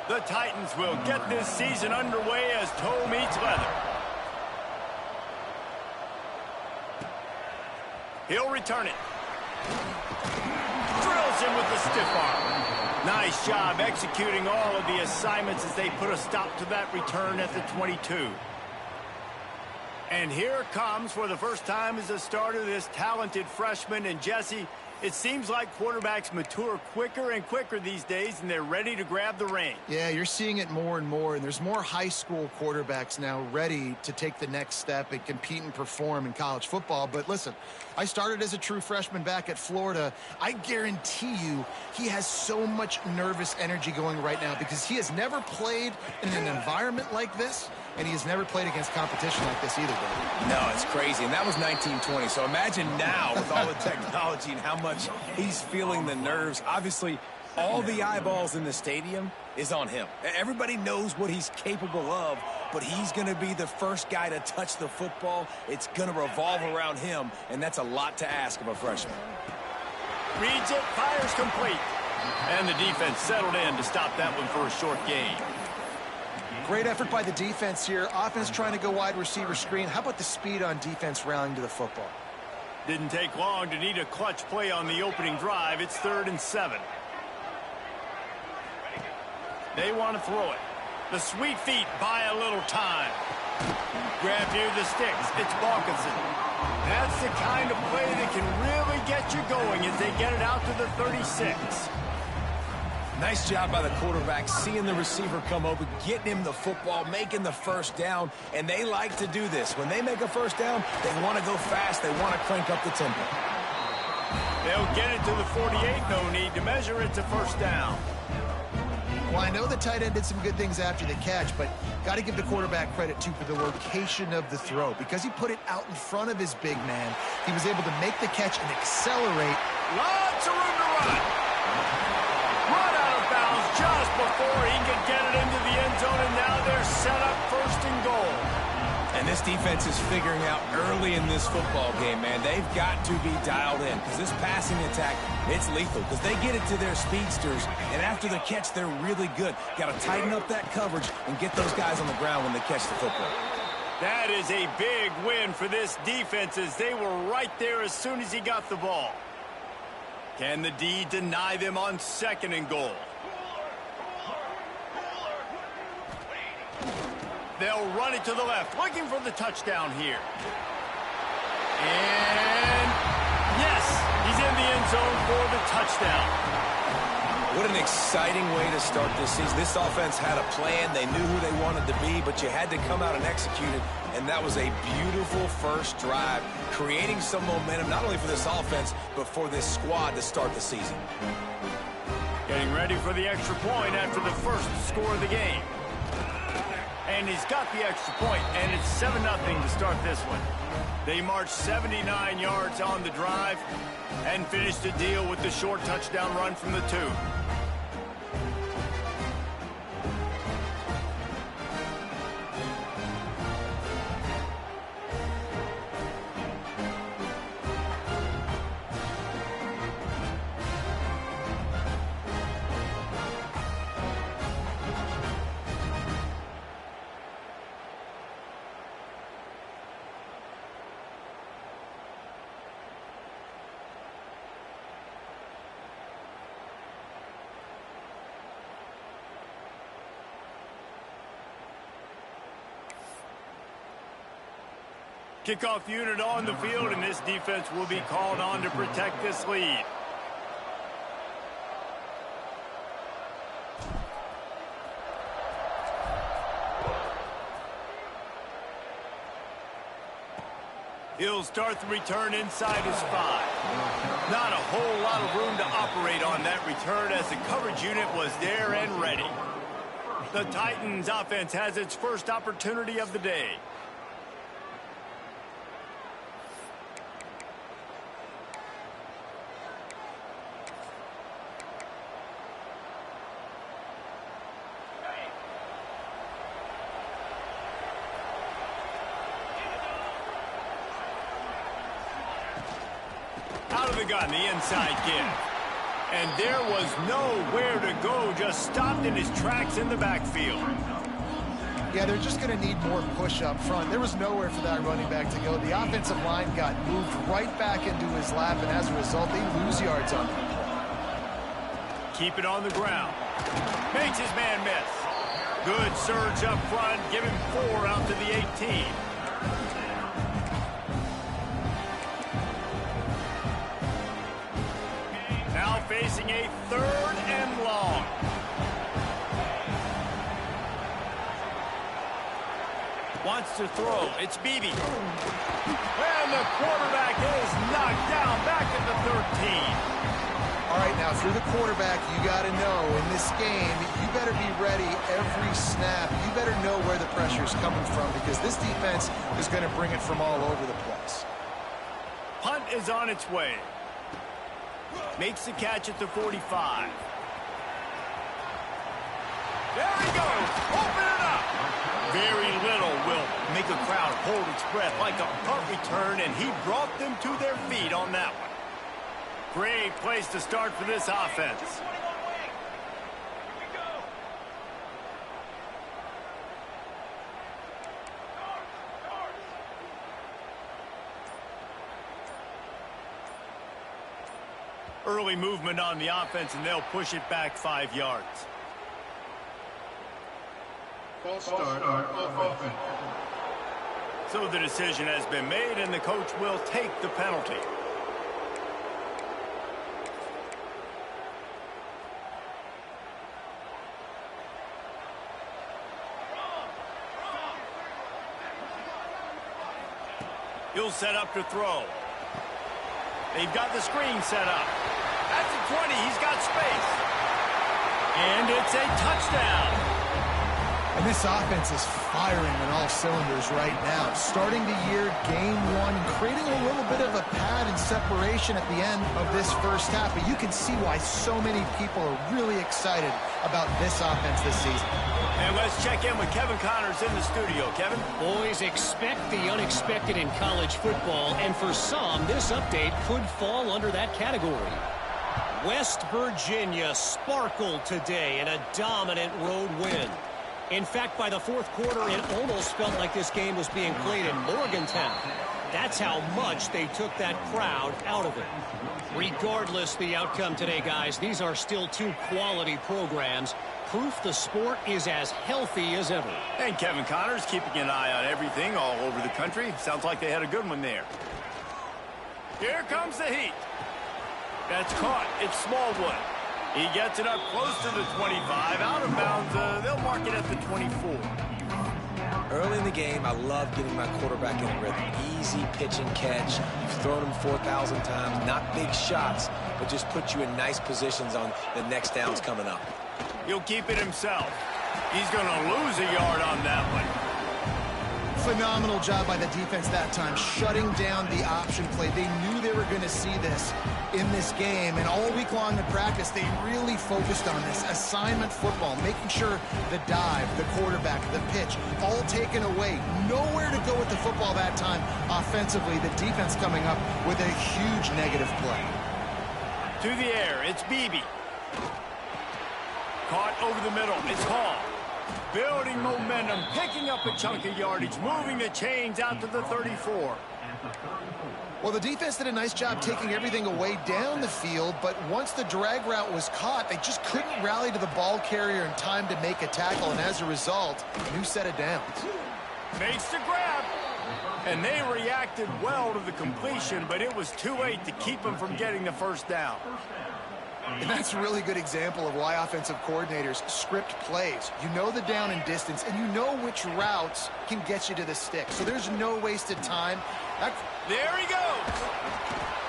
The Titans will get this season underway as toe meets leather. He'll return it. Drills him with the stiff arm. Nice job executing all of the assignments as they put a stop to that return at the 22. And here comes for the first time as a starter this talented freshman. And Jesse, it seems like quarterbacks mature quicker and quicker these days, and they're ready to grab the reins. Yeah, you're seeing it more and more, and there's more high school quarterbacks now ready to take the next step and compete and perform in college football. But listen, I started as a true freshman back at Florida. I guarantee you he has so much nervous energy going right now because he has never played in an environment like this, and he has never played against competition like this either, David. No, it's crazy, and that was 1920. So imagine now with all the technology and how much he's feeling the nerves. Obviously, all the eyeballs in the stadium is on him. Everybody knows what he's capable of, but he's going to be the first guy to touch the football. It's going to revolve around him, and that's a lot to ask of a freshman. Reads it, fires complete. And the defense settled in to stop that one for a short gain. Great effort by the defense here. Offense trying to go wide receiver screen. How about the speed on defense rallying to the football? Didn't take long to need a clutch play on the opening drive. It's 3rd and 7. They want to throw it. The sweet feet buy a little time. Grab near the sticks. It's Balkinson. That's the kind of play that can really get you going as they get it out to the 36. Nice job by the quarterback, seeing the receiver come open, getting him the football, making the first down, and they like to do this. When they make a first down, they want to go fast. They want to crank up the tempo. They'll get it to the 48. No need to measure. It's a first down. Well, I know the tight end did some good things after the catch, but got to give the quarterback credit, too, for the location of the throw. Because he put it out in front of his big man, he was able to make the catch and accelerate. Lots of room to run. Run out of bounds just before he can get it into the end zone, and now they're set up 1st and goal. And this defense is figuring out early in this football game, man, they've got to be dialed in because this passing attack, it's lethal because they get it to their speedsters, and after the catch, they're really good. Got to tighten up that coverage and get those guys on the ground when they catch the football. That is a big win for this defense as they were right there as soon as he got the ball. Can the D deny them on 2nd and goal? They'll run it to the left, looking for the touchdown here. And yes, he's in the end zone for the touchdown. What an exciting way to start this season. This offense had a plan. They knew who they wanted to be, but you had to come out and execute it. And that was a beautiful first drive, creating some momentum, not only for this offense, but for this squad to start the season. Getting ready for the extra point after the first score of the game. And he's got the extra point, and it's 7-0 to start this one. They marched 79 yards on the drive and finished the deal with the short touchdown run from the 2. Kickoff unit on the field, and this defense will be called on to protect this lead. He'll start the return inside his 5. Not a whole lot of room to operate on that return as the coverage unit was there and ready. The Titans offense has its first opportunity of the day. Out of the gun, the inside give. And there was nowhere to go, just stopped in his tracks in the backfield. Yeah, they're just going to need more push up front. There was nowhere for that running back to go. The offensive line got moved right back into his lap, and as a result, they lose yards on him. Keep it on the ground. Makes his man miss. Good surge up front. Give him 4 out to the 18. Now facing a 3rd and long. Wants to throw. It's Beebe. And the quarterback is knocked down back at the 13. All right, now, if you're the quarterback, you got to know in this game, you better be ready every snap. You better know where the pressure is coming from because this defense is going to bring it from all over the place. Punt is on its way. Makes the catch at the 45. There he goes. Open it up. Very little will make a crowd hold its breath like a punt return, and he brought them to their feet on that one. Great place to start for this offense. Early movement on the offense, and they'll push it back 5 yards. False start on offense. So the decision has been made, and the coach will take the penalty. He'll set up to throw. They've got the screen set up. At the 20, he's got space. And it's a touchdown. And this offense is firing on all cylinders right now. Starting the year, game 1, and creating a little bit of a pad and separation at the end of this first half. But you can see why so many people are really excited about this offense this season. And let's check in with Kevin Connors in the studio. Kevin? Boys, expect the unexpected in college football, and for some, this update could fall under that category. West Virginia sparkled today in a dominant road win. In fact, by the 4th quarter, it almost felt like this game was being played in Morgantown. That's how much they took that crowd out of it. Regardless the outcome today, guys, these are still 2 quality programs. Proof the sport is as healthy as ever. And Kevin Connors keeping an eye on everything all over the country. Sounds like they had a good one there. Here comes the heat. That's caught. It's Smallwood. He gets it up close to the 25. Out of bounds. They'll mark it at the 24. Early in the game, I love getting my quarterback in rhythm. Easy pitch and catch. You've thrown him 4,000 times. Not big shots, but just put you in nice positions on the next downs coming up. He'll keep it himself. He's going to lose a yard on that one. Phenomenal job by the defense that time, shutting down the option play. They knew they were going to see this in this game, and all week long in practice, they really focused on this assignment football, making sure the dive, the quarterback, the pitch, all taken away. Nowhere to go with the football that time offensively. The defense coming up with a huge negative play. To the air, it's Beebe. Caught over the middle, it's Hall. Building momentum, picking up a chunk of yardage, moving the chains out to the 34. Well, the defense did a nice job taking everything away down the field, but once the drag route was caught, they just couldn't rally to the ball carrier in time to make a tackle, and as a result, a new set of downs. Makes the grab, and they reacted well to the completion, but it was too late to keep them from getting the first down. And that's a really good example of why offensive coordinators script plays. You know the down and distance, and you know which routes can get you to the stick. So there's no wasted time. There he goes.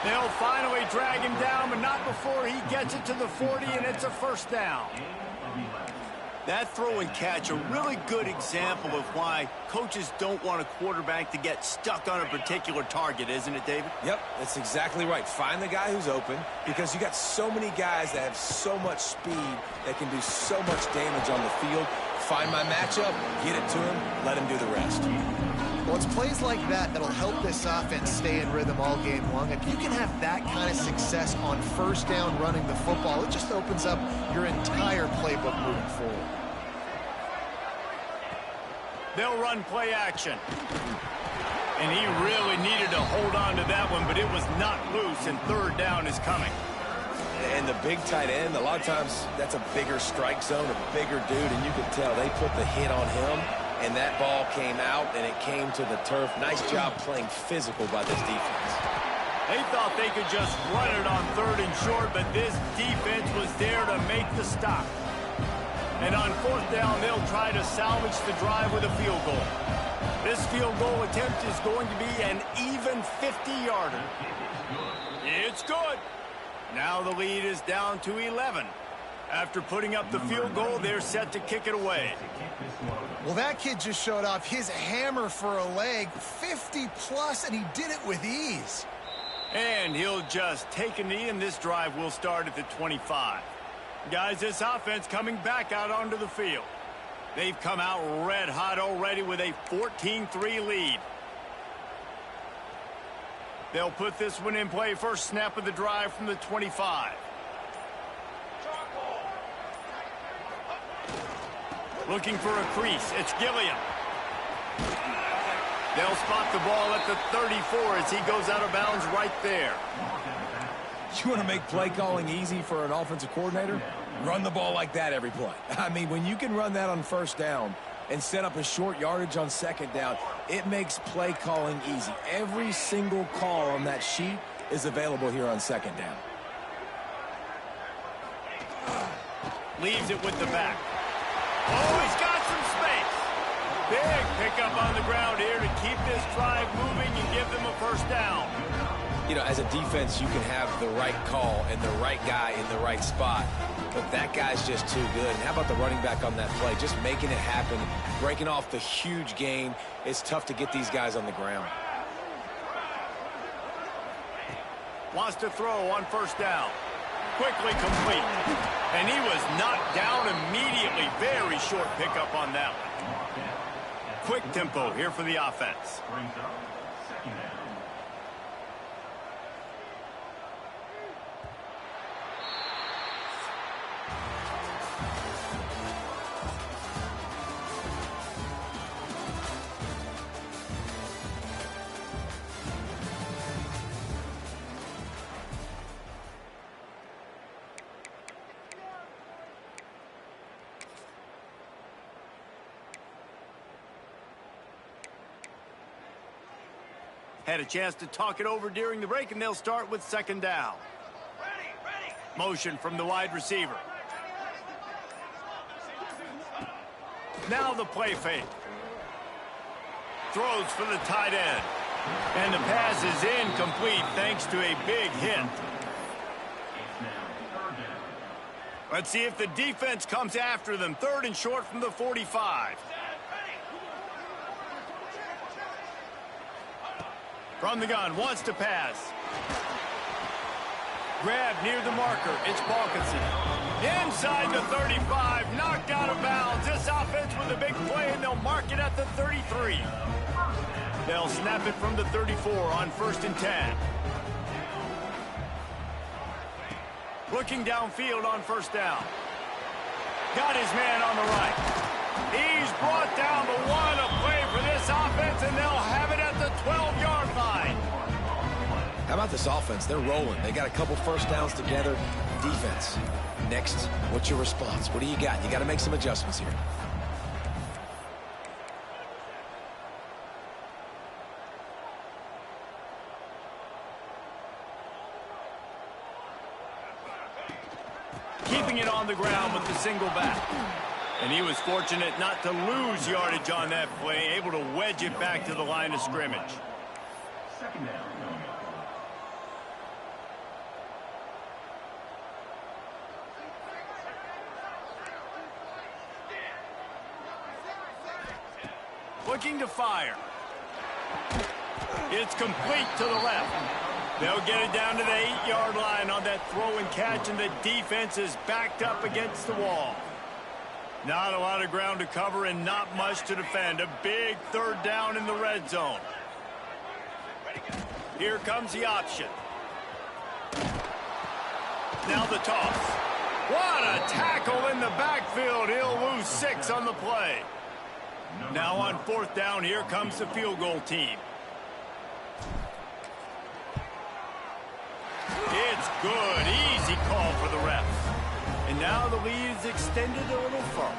They'll finally drag him down, but not before he gets it to the 40, and it's a first down. That throw and catch, a really good example of why coaches don't want a quarterback to get stuck on a particular target, isn't it, David? Yep, that's exactly right. Find the guy who's open, because you got so many guys that have so much speed that can do so much damage on the field. find my matchup, get it to him, let him do the rest. Well, it's plays like that that'll help this offense stay in rhythm all game long. If you can have that kind of success on first down running the football, it just opens up your entire playbook moving forward. They'll run play action. And he really needed to hold on to that one, but it was not loose, and third down is coming. And the big tight end, a lot of times that's a bigger strike zone, a bigger dude, and you can tell they put the hit on him, and that ball came out, and it came to the turf. Nice job playing physical by this defense. They thought they could just run it on third and short, but this defense was there to make the stop. And on fourth down, they'll try to salvage the drive with a field goal. This field goal attempt is going to be an even 50-yarder. It's good. Now the lead is down to 11. After putting up the field goal, they're set to kick it away. Well, that kid just showed off his hammer for a leg, 50-plus, and he did it with ease. And he'll just take a knee, and this drive will start at the 25. Guys, this offense coming back out onto the field. They've come out red hot already with a 14-3 lead. They'll put this one in play. First snap of the drive from the 25. Looking for a crease. It's Gilliam. They'll spot the ball at the 34 as he goes out of bounds right there. You want to make play calling easy for an offensive coordinator? Run the ball like that every play. I mean, when you can run that on first down and set up a short yardage on second down, it makes play calling easy. Every single call on that sheet is available here on second down. Leaves it with the back. Oh, he's got some space. Big pickup on the ground here to keep this drive moving and give them a first down. You know, as a defense, you can have the right call and the right guy in the right spot, but that guy's just too good. And how about the running back on that play? Just making it happen, breaking off the huge gain. It's tough to get these guys on the ground. Wants to throw on first down. Quickly complete. And he was knocked down immediately. Very short pickup on that one. Quick tempo here for the offense. Had a chance to talk it over during the break, and they'll start with second down. Motion from the wide receiver. Now the play fake. Throws for the tight end. And the pass is incomplete thanks to a big hit. Let's see if the defense comes after them. Third and short from the 45. From the gun, wants to pass. Grab near the marker. It's Balkinson. Inside the 35, knocked out of bounds. This offense with a big play, and they'll mark it at the 33. They'll snap it from the 34 on 1st and 10. Looking downfield on first down. Got his man on the right. He's brought down the one. A play for this offense, and they'll have it at the 12-yard line. How about this offense? They're rolling. They got a couple first downs together. Defense. Next, what's your response? What do you got? You got to make some adjustments here. Keeping it on the ground with the single back. And he was fortunate not to lose yardage on that play, able to wedge it back to the line of scrimmage. Second down. Looking to fire. It's complete to the left. They'll get it down to the 8-yard line on that throw and catch, and the defense is backed up against the wall. Not a lot of ground to cover and not much to defend. A big third down in the red zone. Here comes the option. Now the toss. What a tackle in the backfield. He'll lose 6 on the play. Now on fourth down, here comes the field goal team. It's good. Easy call for the refs. And now the lead is extended a little further.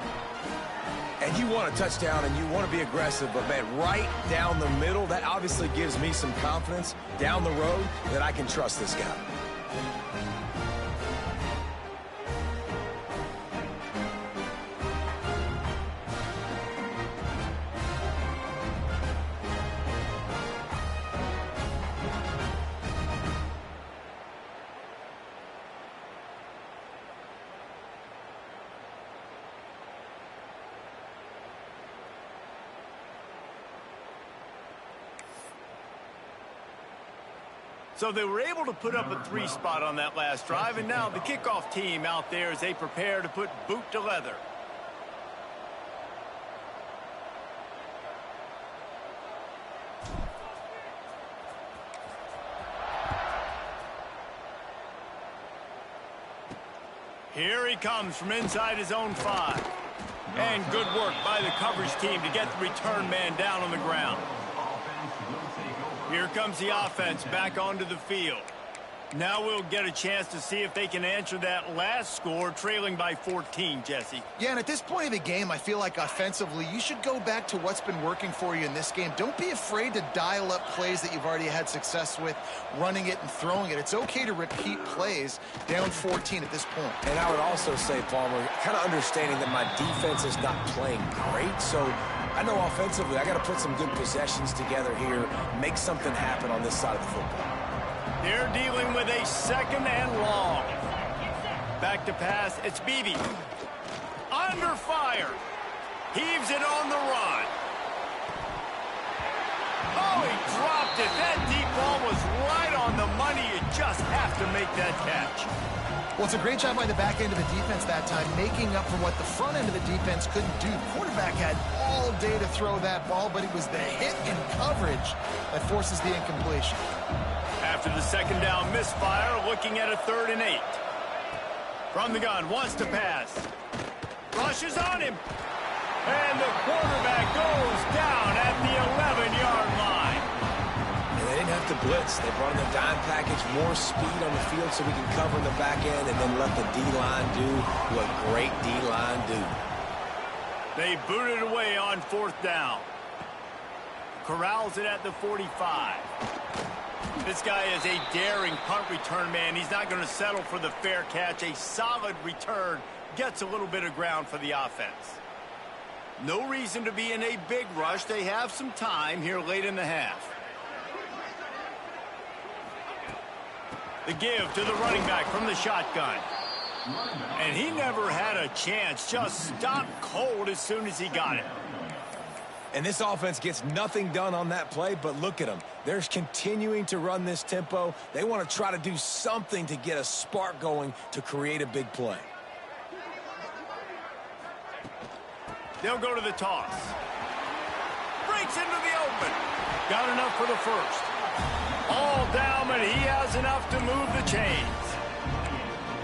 And you want a touchdown and you want to be aggressive, but, man, right down the middle, that obviously gives me some confidence down the road that I can trust this guy. So they were able to put up a 3 spot on that last drive, and now the kickoff team out there as they prepare to put boot to leather. Here he comes from inside his own 5. And good work by the coverage team to get the return man down on the ground. Here comes the offense back onto the field. Now we'll get a chance to see if they can answer that last score, trailing by 14, Jesse. Yeah, and at this point of the game, I feel like offensively, you should go back to what's been working for you in this game. Don't be afraid to dial up plays that you've already had success with, running it and throwing it. It's okay to repeat plays down 14 at this point. And I would also say, Palmer, kind of understanding that my defense is not playing great, so I know offensively I got to put some good possessions together here, make something happen on this side of the football. They're dealing with a 2nd and long. Back to pass, it's Beebe. Under fire. Heaves it on the run. Oh, he dropped it. That deep ball was right on the money. You just have to make that catch. Well, it's a great job by the back end of the defense that time, making up for what the front end of the defense couldn't do. The quarterback had all day to throw that ball, but it was the hit and coverage that forces the incompletion. After the 2nd down misfire, looking at a 3rd and 8. From the gun, wants to pass. Rushes on him. And the quarterback goes down at the 11-yard line. And they didn't have to blitz. They brought in the dime package, more speed on the field so we can cover in the back end and then let the D-line do what great D-line do. They booted away on 4th down. Corrals it at the 45. This guy is a daring punt return man. He's not going to settle for the fair catch. A solid return gets a little bit of ground for the offense. No reason to be in a big rush. They have some time here late in the half. The give to the running back from the shotgun. And he never had a chance. Just stopped cold as soon as he got it. And this offense gets nothing done on that play, but look at them. They're continuing to run this tempo. They want to try to do something to get a spark going to create a big play. They'll go to the toss. Breaks into the open. Got enough for the 1st. All down, but he has enough to move the chains.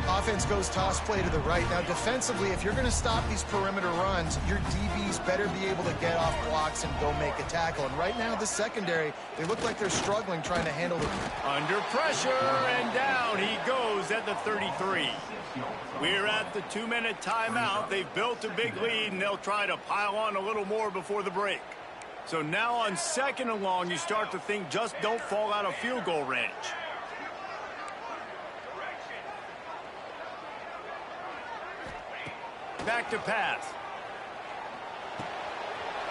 Offense goes toss play to the right. Now, defensively, if you're going to stop these perimeter runs, your DBs better be able to get off blocks and go make a tackle. And right now, the secondary, they look like they're struggling trying to handle it. Under pressure, and down he goes at the 33. We're at the 2-minute timeout. They've built a big lead, and they'll try to pile on a little more before the break. So now on 2nd and long, you start to think just don't fall out of field goal range. Back to pass.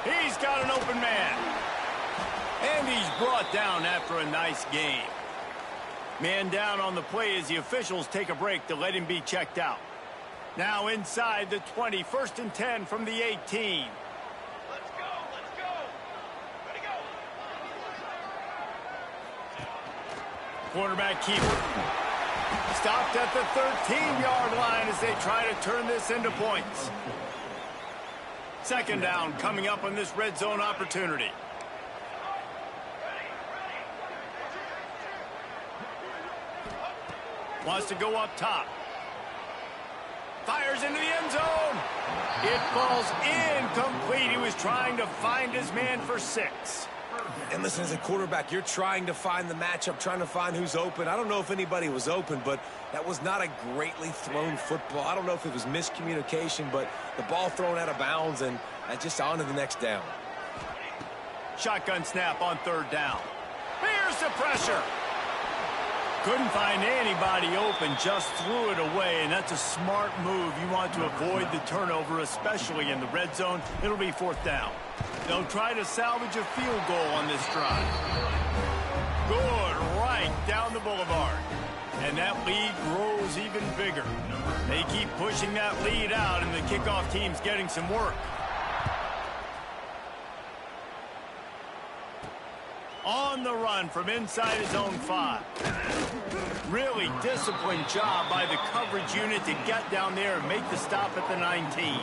He's got an open man. And he's brought down after a nice game. Man down on the play as the officials take a break to let him be checked out. Now inside the 20, 1st and 10 from the 18. Let's go. Ready to go. Quarterback keeper. Stopped at the 13-yard line as they try to turn this into points. Second down coming up on this red zone opportunity. Wants to go up top. Fires into the end zone. It falls incomplete. He was trying to find his man for 6. And listen, as a quarterback, you're trying to find the matchup, trying to find who's open. I don't know if anybody was open, but that was not a greatly thrown football. I don't know if it was miscommunication, but the ball thrown out of bounds and just on to the next down. Shotgun snap on third down. Here's the pressure. Couldn't find anybody open, just threw it away, and that's a smart move. You want to avoid the turnover, especially in the red zone. It'll be fourth down. They'll try to salvage a field goal on this drive. Good, right down the boulevard. And that lead grows even bigger. They keep pushing that lead out, and the kickoff team's getting some work. On the run from inside his own 5. Really disciplined job by the coverage unit to get down there and make the stop at the 19.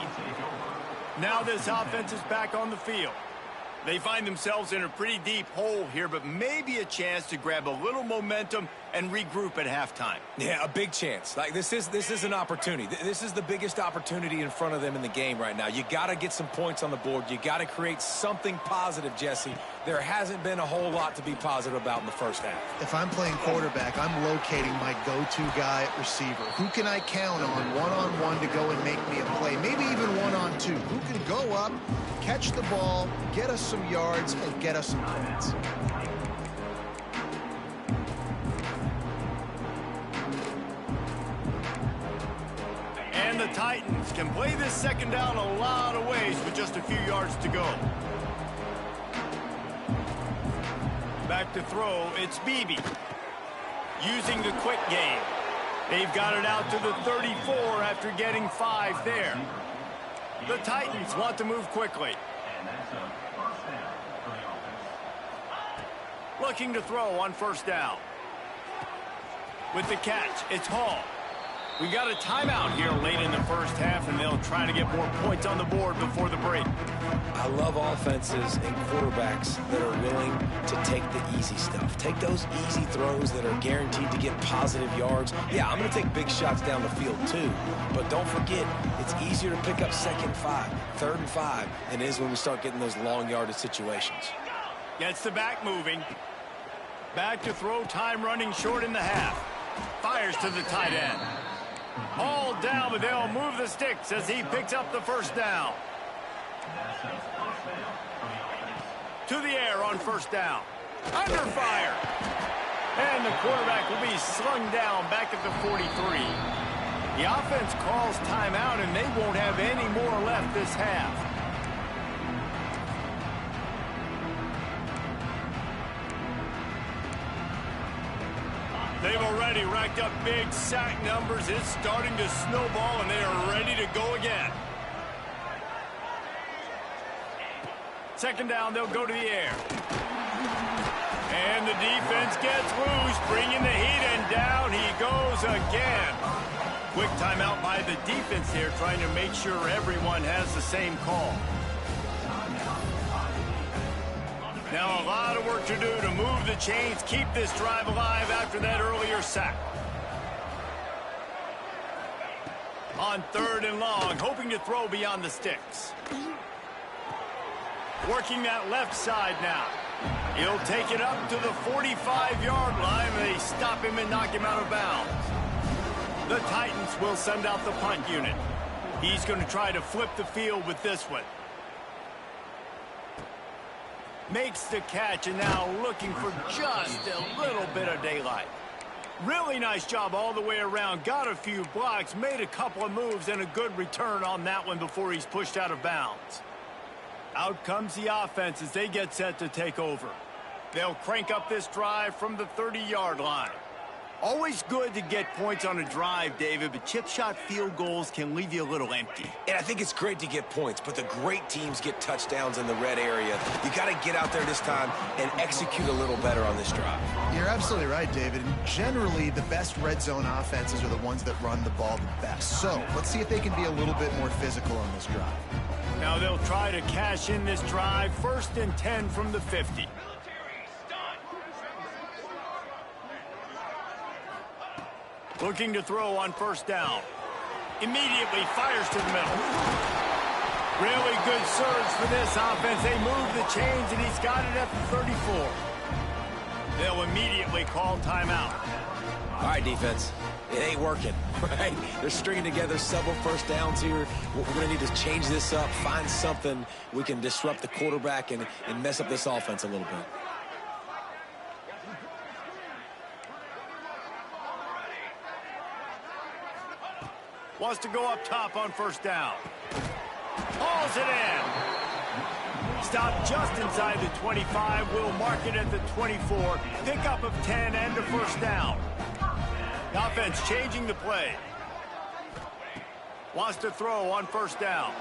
Now this offense is back on the field. They find themselves in a pretty deep hole here, but maybe a chance to grab a little momentum and regroup at halftime. Yeah, a big chance. Like this is an opportunity. This is the biggest opportunity in front of them in the game right now. You got to get some points on the board. You got to create something positive, Jesse. There hasn't been a whole lot to be positive about in the first half. If I'm playing quarterback, I'm locating my go-to guy at receiver. Who can I count on one-on-one to go and make me a play? Maybe even one-on-two. Who can go up, catch the ball, get us some yards, and get us some points? And the Titans can play this second down a lot of ways with just a few yards to go. Back to throw, it's Beebe. Using the quick game. They've got it out to the 34 after getting 5 there. The Titans want to move quickly. Looking to throw on first down. With the catch, it's Hall. We got a timeout here late in the first half, and they'll try to get more points on the board before the break. I love offenses and quarterbacks that are willing to take the easy stuff. Take those easy throws that are guaranteed to get positive yards. Yeah, I'm going to take big shots down the field too, but don't forget, it's easier to pick up second 5, third and 5 than it is when we start getting those long yardage situations. Gets the back moving. Back to throw, time running short in the half. Fires to the tight end. All down, but they'll move the sticks as he picks up the first down. To the air on first down. Under fire. And the quarterback will be slung down back at the 43. The offense calls timeout, and they won't have any more left this half. They've already racked up big sack numbers. It's starting to snowball, and they are ready to go again. Second down, they'll go to the air. And the defense gets loose, bringing the heat, and down he goes again. Quick timeout by the defense here, trying to make sure everyone has the same call. Now a lot of work to do to move the chains, keep this drive alive after that earlier sack. On third and long, hoping to throw beyond the sticks. Working that left side now. He'll take it up to the 45-yard line. They stop him and knock him out of bounds. The Titans will send out the punt unit. He's going to try to flip the field with this one. Makes the catch, and now looking for just a little bit of daylight. Really nice job all the way around. Got a few blocks, made a couple of moves, and a good return on that one before he's pushed out of bounds. Out comes the offense as they get set to take over. They'll crank up this drive from the 30-yard line. Always good to get points on a drive, David, but chip shot field goals can leave you a little empty. And I think it's great to get points, but the great teams get touchdowns in the red area. You got to get out there this time and execute a little better on this drive. You're absolutely right, David. And generally, the best red zone offenses are the ones that run the ball the best. So let's see if they can be a little bit more physical on this drive. Now Now they'll try to cash in this drive. 1st and 10 from the 50. Looking to throw on 1st down. Immediately fires to the middle. Really good surge for this offense. They move the chains, and he's got it at the 34. They'll immediately call timeout. All right, defense. It ain't working, right? They're stringing together several 1st downs here. We're going to need to change this up, find something we can disrupt the quarterback and mess up this offense a little bit. Wants to go up top on 1st down. Hauls it in. Stopped just inside the 25. Will mark it at the 24. Pickup of 10 and a 1st down. The offense changing the play. Wants to throw on 1st down.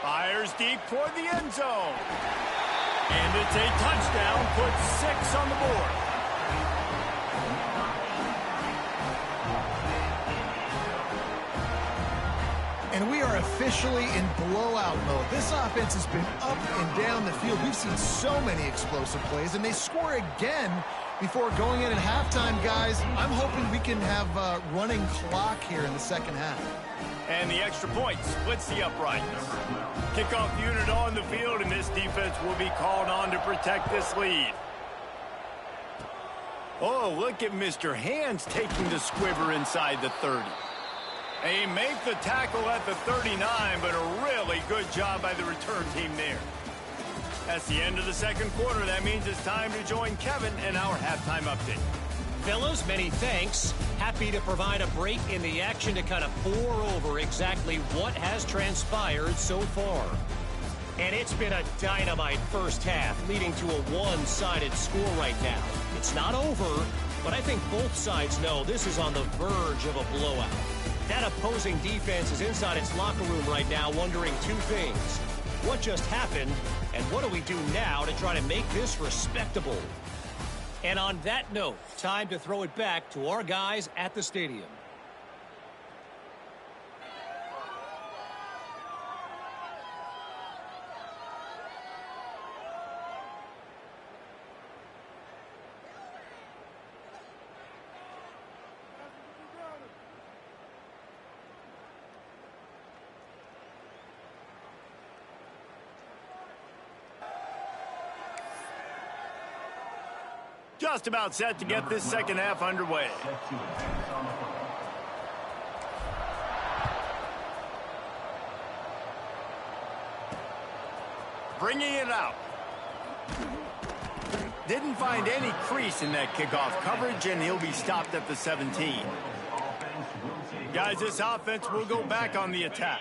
Fires deep toward the end zone. And it's a touchdown. Puts 6 on the board. And we are officially in blowout mode. This offense has been up and down the field. We've seen so many explosive plays, and they score again before going in at halftime, guys. I'm hoping we can have a running clock here in the 2nd half. And the extra point splits the uprights. Kickoff unit on the field, and this defense will be called on to protect this lead. Oh, look at Mr. Hands taking the squiver inside the 30. They make the tackle at the 39, but a really good job by the return team there. That's the end of the 2nd quarter. That means it's time to join Kevin in our halftime update. Fellas, many thanks. Happy to provide a break in the action to kind of pour over exactly what has transpired so far. And it's been a dynamite 1st half, leading to a one-sided score right now. It's not over, but I think both sides know this is on the verge of a blowout. That opposing defense is inside its locker room right now wondering 2 things. What just happened, and what do we do now to try to make this respectable? And on that note, time to throw it back to our guys at the stadium. Just about set to get this 2nd half underway. Bringing it out. Didn't find any crease in that kickoff coverage, and he'll be stopped at the 17. Guys, this offense will go back on the attack.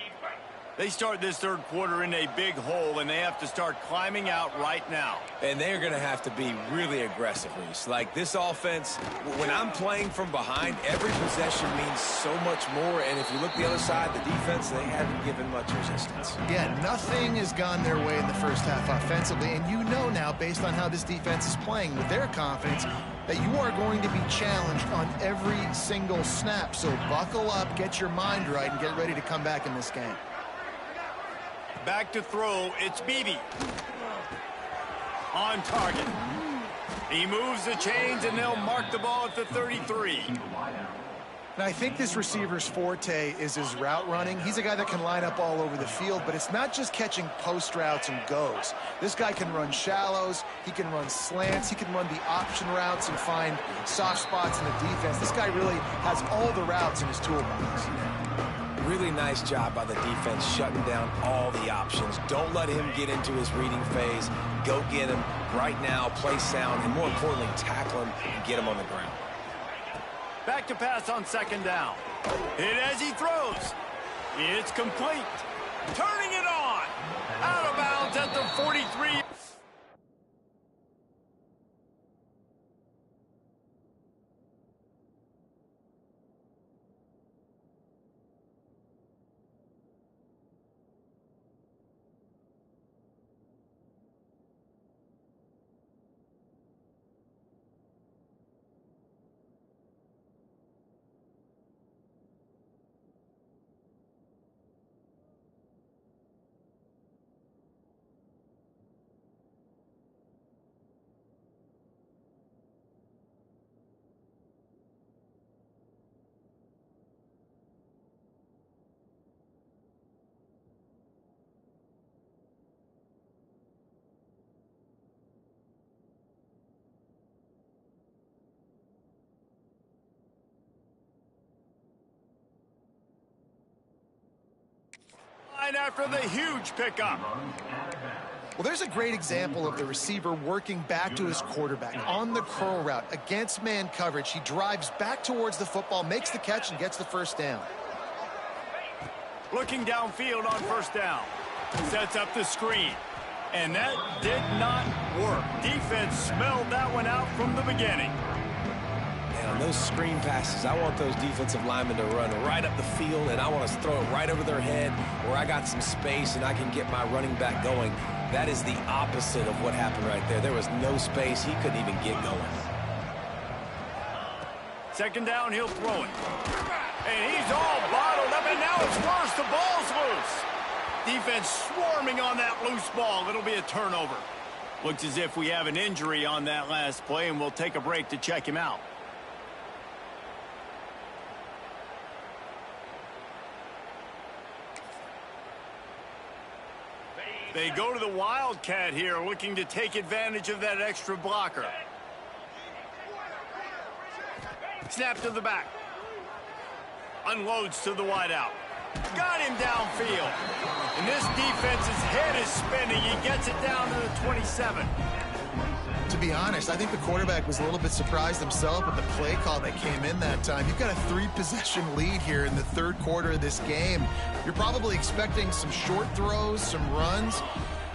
They start this 3rd quarter in a big hole, and they have to start climbing out right now. And they're going to have to be really aggressive, Reese. Like, this offense, when I'm playing from behind, every possession means so much more. And if you look the other side, the defense, they haven't given much resistance. Yeah, nothing has gone their way in the 1st half offensively. And you know now, based on how this defense is playing with their confidence, that you are going to be challenged on every single snap. So buckle up, get your mind right, and get ready to come back in this game. Back to throw, it's Beebe. On target. He moves the chains, and they'll mark the ball at the 33. And I think this receiver's forte is his route running. He's a guy that can line up all over the field, but it's not just catching post routes and goes. This guy can run shallows, he can run slants, he can run the option routes and find soft spots in the defense. This guy really has all the routes in his toolbox. Really nice job by the defense shutting down all the options. Don't let him get into his reading phase. Go get him right now, play sound, and more importantly, tackle him and get him on the ground. Back to pass on 2nd down. Hit as he throws. It's complete. Turning it on. Out of bounds at the 43. after the huge pickup. Well, there's a great example of the receiver working back to his quarterback on the curl route against man coverage. He drives back towards the football, makes the catch, and gets the first down. Looking downfield on first down. Sets up the screen. And that did not work. Defense smelled that one out from the beginning. And on those screen passes, I want those defensive linemen to run right up the field, and I want to throw it right over their head where I got some space and I can get my running back going. That is the opposite of what happened right there. There was no space. He couldn't even get going. Second down, he'll throw it. And he's all bottled up, and now it's worse. The ball's loose. Defense swarming on that loose ball. It'll be a turnover. Looks as if we have an injury on that last play, and we'll take a break to check him out. They go to the Wildcat here, looking to take advantage of that extra blocker. Snap to the back. Unloads to the wideout. Got him downfield. And this defense's head is spinning. He gets it down to the 27. To be honest, I think the quarterback was a little bit surprised himself at the play call that came in that time. You've got a 3-possession lead here in the third quarter of this game. You're probably expecting some short throws, some runs.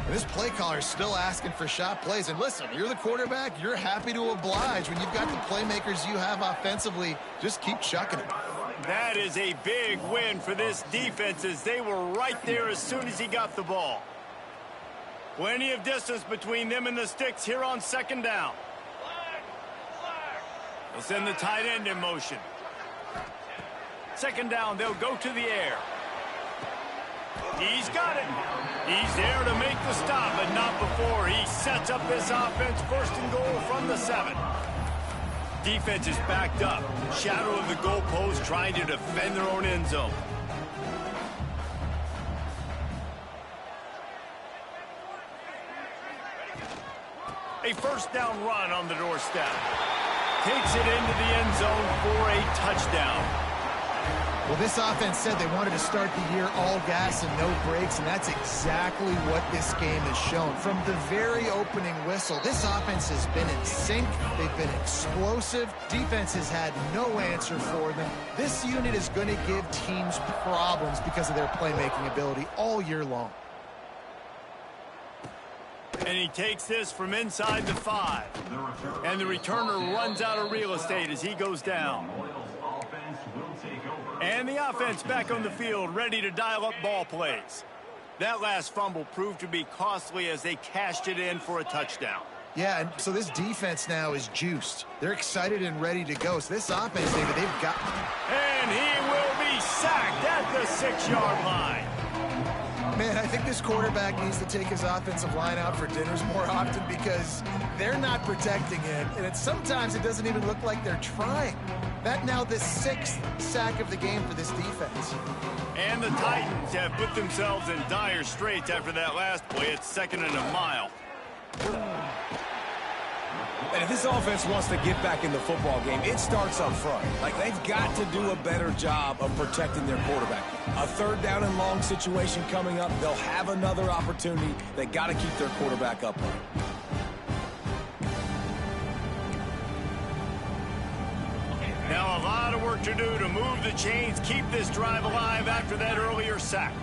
And this play caller is still asking for shot plays. And listen, you're the quarterback. You're happy to oblige. When you've got the playmakers you have offensively, just keep chucking it. That is a big win for this defense, as they were right there as soon as he got the ball. Plenty of distance between them and the sticks here on second down. They'll send the tight end in motion. Second down, they'll go to the air. He's got it. He's there to make the stop, but not before he sets up this offense. First and goal from the 7. Defense is backed up. Shadow of the goalpost, trying to defend their own end zone. A first down run on the doorstep. Takes it into the end zone for a touchdown. Well, this offense said they wanted to start the year all gas and no brakes, and that's exactly what this game has shown. From the very opening whistle, this offense has been in sync. They've been explosive. Defense has had no answer for them. This unit is going to give teams problems because of their playmaking ability all year long. And he takes this from inside the 5. And the returner runs out of real estate as he goes down. And the offense back on the field, ready to dial up ball plays. That last fumble proved to be costly as they cashed it in for a touchdown. Yeah, and so this defense now is juiced. They're excited and ready to go. So this offense, David, they've got... And he will be sacked at the 6-yard line. Man, I think this quarterback needs to take his offensive line out for dinners more often, because they're not protecting him, and sometimes it doesn't even look like they're trying. That now the 6th sack of the game for this defense. And the Titans have put themselves in dire straits after that last play. It's 2nd and a mile. And if this offense wants to get back in the football game, it starts up front. Like, they've got to do a better job of protecting their quarterback. A third down and long situation coming up. They'll have another opportunity. They got to keep their quarterback upright. Now a lot of work to do to move the chains, keep this drive alive after that earlier sack.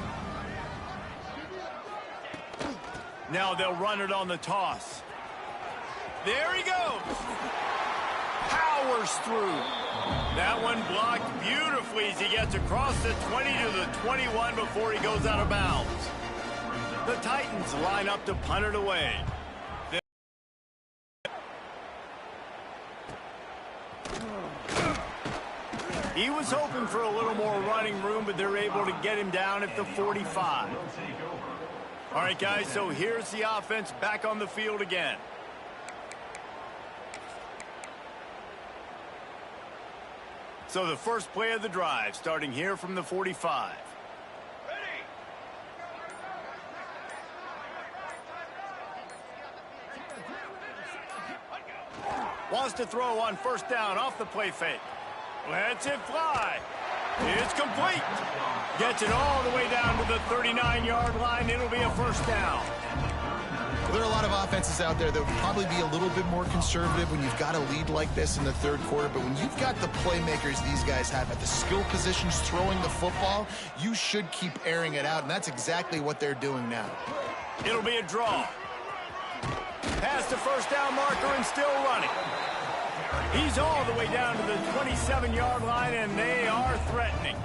Now they'll run it on the toss. There he goes. Powers through. That one blocked beautifully as he gets across the 20 to the 21 before he goes out of bounds. The Titans line up to punt it away. He was hoping for a little more running room, but they're able to get him down at the 45. All right, guys, so here's the offense back on the field again. So the first play of the drive, starting here from the 45. Wants to throw on first down off the play fake. Lets it fly. It's complete. Gets it all the way down to the 39-yard line. It'll be a first down. There are a lot of offenses out there that would probably be a little bit more conservative when you've got a lead like this in the third quarter. But when you've got the playmakers these guys have at the skill positions throwing the football, you should keep airing it out. And that's exactly what they're doing now. It'll be a draw. Past the first down marker and still running. He's all the way down to the 27-yard line, and they are threatening.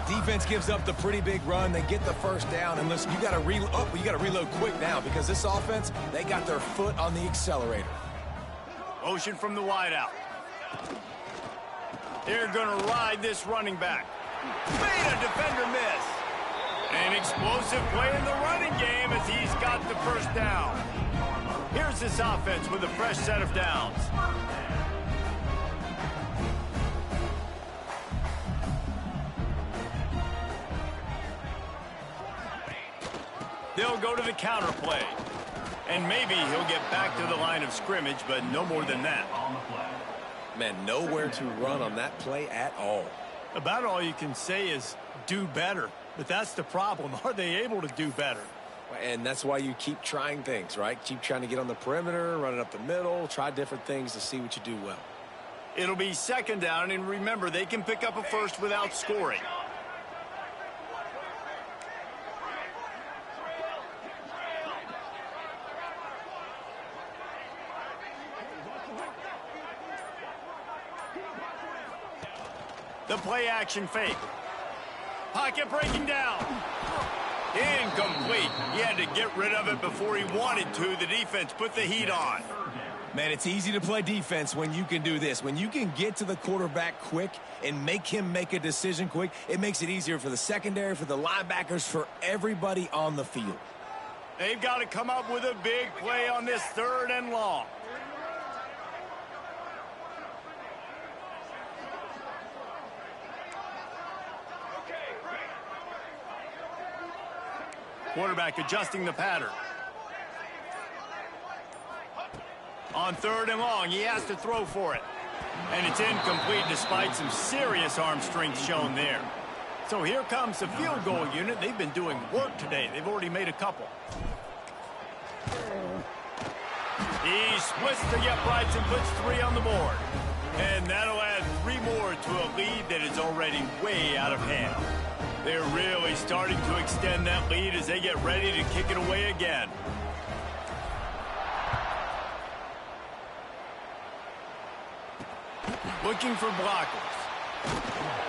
Defense gives up the pretty big run. They get the first down, and listen, you got to reload quick now because this offense, they got their foot on the accelerator. Motion from the wideout. They're going to ride this running back. Made a defender miss. An explosive play in the running game as he's got the first down. Here's this offense with a fresh set of downs. They'll go to the counter play. And maybe he'll get back to the line of scrimmage, but no more than that. Man, nowhere to run on that play at all. About all you can say is do better. But that's the problem. Are they able to do better? And that's why you keep trying things, right? Keep trying to get on the perimeter, run it up the middle, try different things to see what you do well. It'll be second down, and remember, they can pick up a first without scoring. The play action fake. Pocket breaking down. Incomplete. He had to get rid of it before he wanted to. The defense put the heat on. Man, it's easy to play defense when you can do this. When you can get to the quarterback quick and make him make a decision quick, it makes it easier for the secondary, for the linebackers, for everybody on the field. They've got to come up with a big play on this third and long. Quarterback adjusting the pattern. On third and long, he has to throw for it. And it's incomplete despite some serious arm strength shown there. So here comes the field goal unit. They've been doing work today. They've already made a couple. He splits the uprights and puts 3 on the board. And that'll add 3 more to a lead that is already way out of hand. They're really starting to extend that lead as they get ready to kick it away again. Looking for blockers.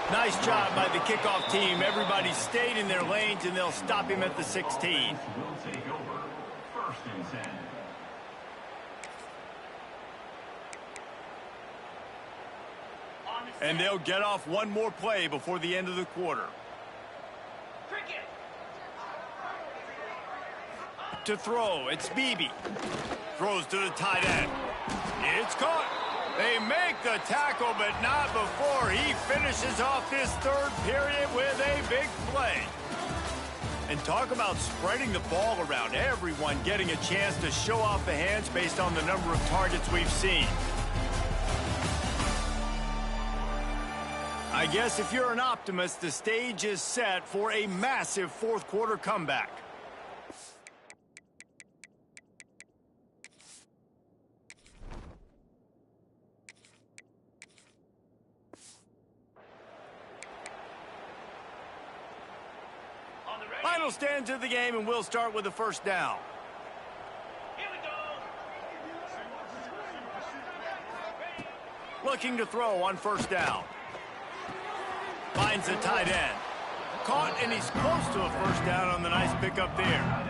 Nice job by the kickoff team. Everybody stayed in their lanes, and they'll stop him at the 16. And they'll get off one more play before the end of the quarter. To throw, it's Beebe. Throws to the tight end. It's caught. They make the tackle, but not before he finishes off this third period with a big play. And talk about spreading the ball around. Everyone getting a chance to show off the hands based on the number of targets we've seen. I guess if you're an optimist, the stage is set for a massive fourth quarter comeback. Final stands of the game, and we'll start with the first down. Here we go. Looking to throw on first down. Finds the tight end. Caught, and he's close to a first down on the nice pickup there.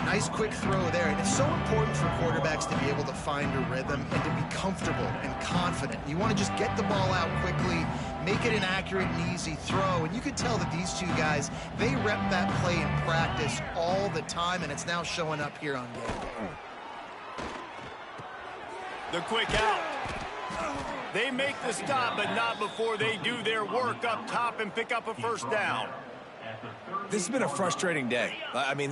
Nice quick throw there, and it's so important for quarterbacks to be able to find a rhythm and to be comfortable and confident. You want to just get the ball out quickly, make it an accurate and easy throw, and you can tell that these two guys, they rep that play in practice all the time, and it's now showing up here on game day. The quick out. They make the stop, but not before they do their work up top and pick up a first down. This has been a frustrating day. I mean,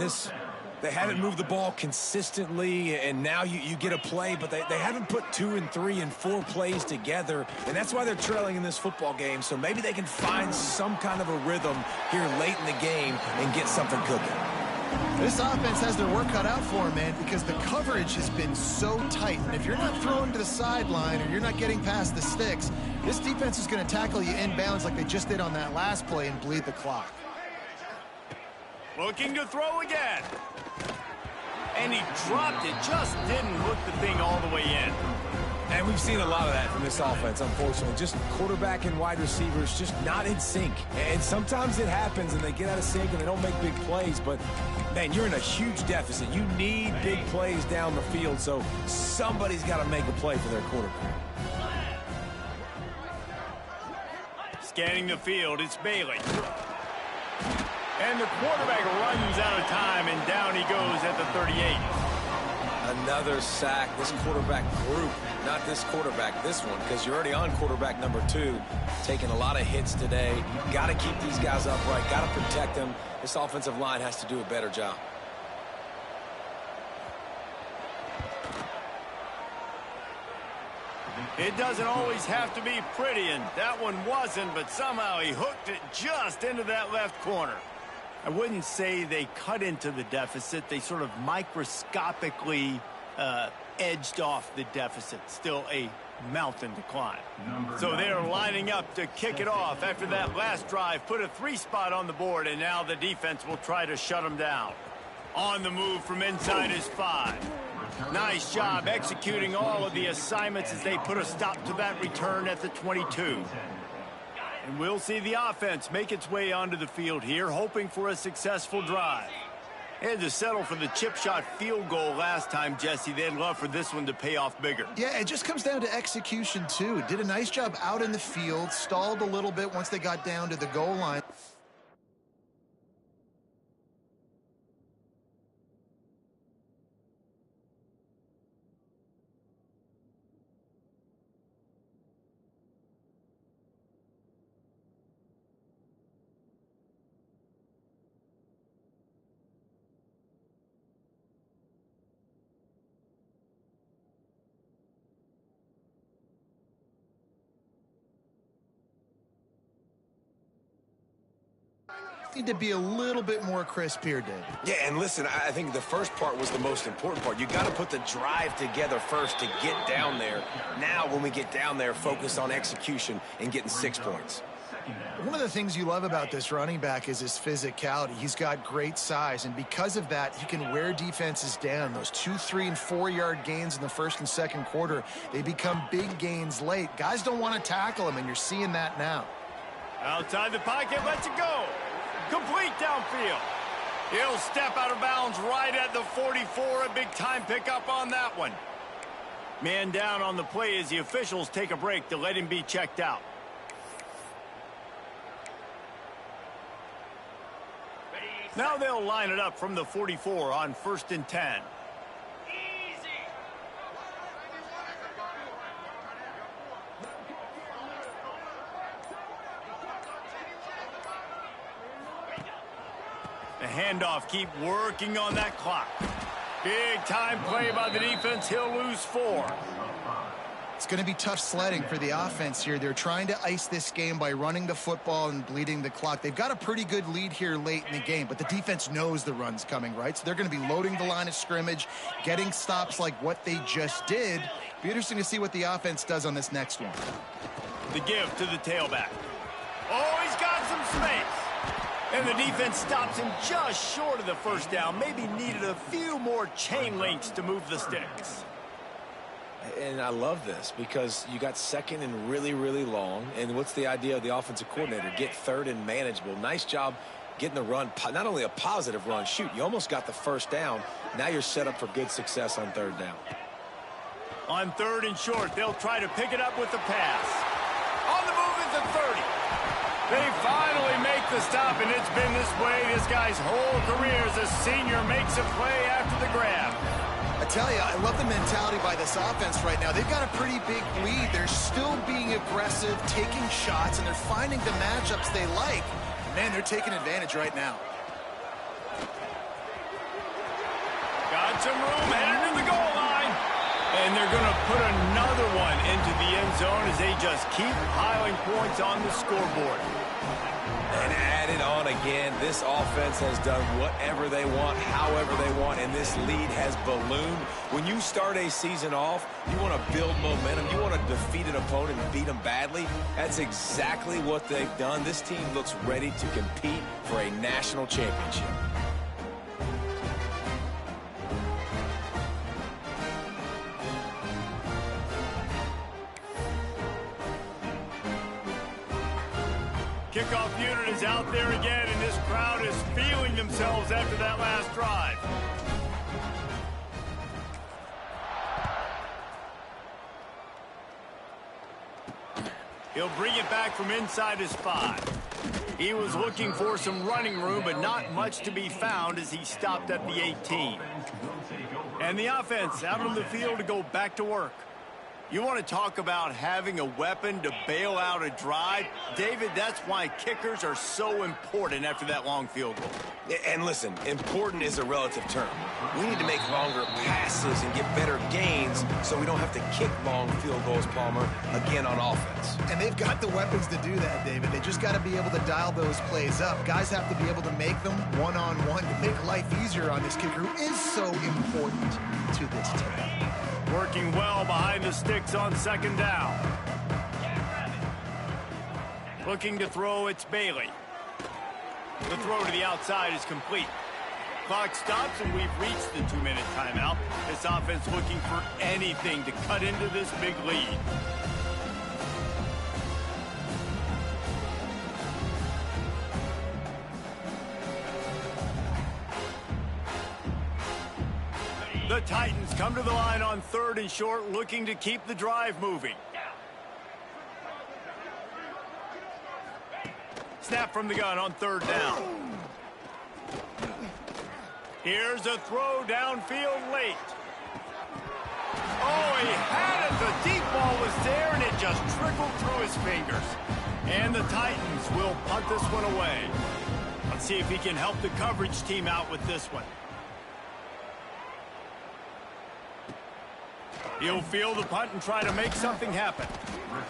They haven't moved the ball consistently, and now you get a play, but they haven't put 2 and 3 and 4 plays together, and that's why they're trailing in this football game. So maybe they can find some kind of a rhythm here late in the game and get something cooking. This offense has their work cut out for them, man, because the coverage has been so tight. And if you're not throwing to the sideline or you're not getting past the sticks, this defense is going to tackle you inbounds like they just did on that last play and bleed the clock. Looking to throw again. And he dropped it, just didn't hook the thing all the way in. And we've seen a lot of that from this offense, unfortunately. Just quarterback and wide receivers just not in sync. And sometimes it happens and they get out of sync and they don't make big plays. But, man, you're in a huge deficit. You need big plays down the field, so somebody's got to make a play for their quarterback. Scanning the field, it's Bailey. And the quarterback runs out of time, and down he goes at the 38. Another sack. This quarterback group, not this quarterback, this one, because you're already on quarterback number 2, taking a lot of hits today. Got to keep these guys upright, got to protect them. This offensive line has to do a better job. It doesn't always have to be pretty, and that one wasn't, but somehow he hooked it just into that left corner. I wouldn't say they cut into the deficit. They sort of microscopically edged off the deficit. Still a mountain to climb. So they're lining up to kick it off after that last drive. Put a 3-spot on the board, and now the defense will try to shut them down. On the move from inside is 5. Nice job executing all of the assignments as they put a stop to that return at the 22. And we'll see the offense make its way onto the field here, hoping for a successful drive. They had to settle for the chip shot field goal last time, Jesse. They'd love for this one to pay off bigger. Yeah, it just comes down to execution, too. Did a nice job out in the field, stalled a little bit once they got down to the goal line. Need to be a little bit more crisp here, Dave. Yeah, and listen, I think the first part was the most important part. You got to put the drive together first to get down there. Now, when we get down there, focus on execution and getting 6 points. One of the things you love about this running back is his physicality. He's got great size, and because of that, he can wear defenses down. Those 2, 3, and 4-yard gains in the first and second quarter, they become big gains late. Guys don't want to tackle him, and you're seeing that now. Outside the pocket, lets it go. Complete downfield. He'll step out of bounds right at the 44. A big-time pickup on that one. Man down on the play as the officials take a break to let him be checked out. Now they'll line it up from the 44 on 1st and 10. The handoff, keep working on that clock. Big time play by the defense. He'll lose 4. It's going to be tough sledding for the offense here. They're trying to ice this game by running the football and bleeding the clock. They've got a pretty good lead here late in the game, but the defense knows the run's coming, right? So they're going to be loading the line of scrimmage, getting stops like what they just did. Be interesting to see what the offense does on this next one. The give to the tailback. Oh, he's got some space. And the defense stops him just short of the first down. Maybe needed a few more chain links to move the sticks. And I love this because you got 2nd and really, really long. And what's the idea of the offensive coordinator? Get 3rd and manageable. Nice job getting the run. Not only a positive run. Shoot, you almost got the first down. Now you're set up for good success on 3rd down. On 3rd and short, they'll try to pick it up with the pass. On the move at the 30. They finally make the stop, and it's been this way this guy's whole career as a senior makes a play after the grab. I tell you, I love the mentality by this offense right now. They've got a pretty big lead. They're still being aggressive, taking shots, and they're finding the matchups they like. Man, they're taking advantage right now. got some room headed to the goal line. And they're going to put another one into the end zone as they just keep piling points on the scoreboard. And add it on again. This offense has done whatever they want, however they want, and this lead has ballooned. When you start a season off, you want to build momentum. You want to defeat an opponent and beat them badly. That's exactly what they've done. This team looks ready to compete for a national championship. Kickoff unit is out there again, and this crowd is feeling themselves after that last drive. He'll bring it back from inside his 5. He was looking for some running room, but not much to be found as he stopped at the 18. And the offense out on the field to go back to work. You want to talk about having a weapon to bail out a drive? David, that's why kickers are so important after that long field goal. And listen, important is a relative term. We need to make longer passes and get better gains so we don't have to kick long field goals, Palmer, again on offense. And they've got the weapons to do that, David. They just got to be able to dial those plays up. Guys have to be able to make them one-on-one to make life easier on this kicker who is so important to this team. Working well behind the sticks on second down. Looking to throw, it's Bailey. The throw to the outside is complete. Clock stops and we've reached the 2-minute timeout. This offense looking for anything to cut into this big lead. The Titans come to the line on 3rd and short, looking to keep the drive moving. Snap from the gun on 3rd down. Here's a throw downfield late. Oh, he had it. The deep ball was there, and it just trickled through his fingers. And the Titans will punt this one away. Let's see if he can help the coverage team out with this one. He'll field the punt and try to make something happen.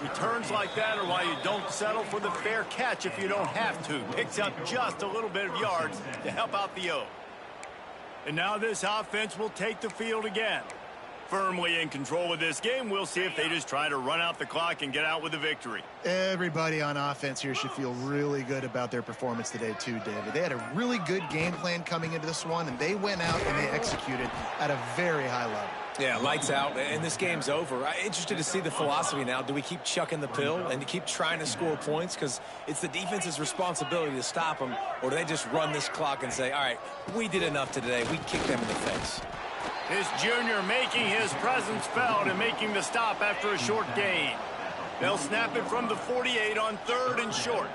Returns like that are why you don't settle for the fair catch if you don't have to. Picks up just a little bit of yards to help out the O. And now this offense will take the field again. Firmly in control of this game. We'll see if they just try to run out the clock and get out with a victory. Everybody on offense here should feel really good about their performance today too, David. They had a really good game plan coming into this one, and they went out and they executed at a very high level. Yeah, lights out, and this game's over. I'm interested to see the philosophy now. Do we keep chucking the pill and keep trying to score points? Because it's the defense's responsibility to stop them, or do they just run this clock and say, all right, we did enough today. We kicked them in the face. This junior making his presence felt and making the stop after a short gain. They'll snap it from the 48 on 3rd and short.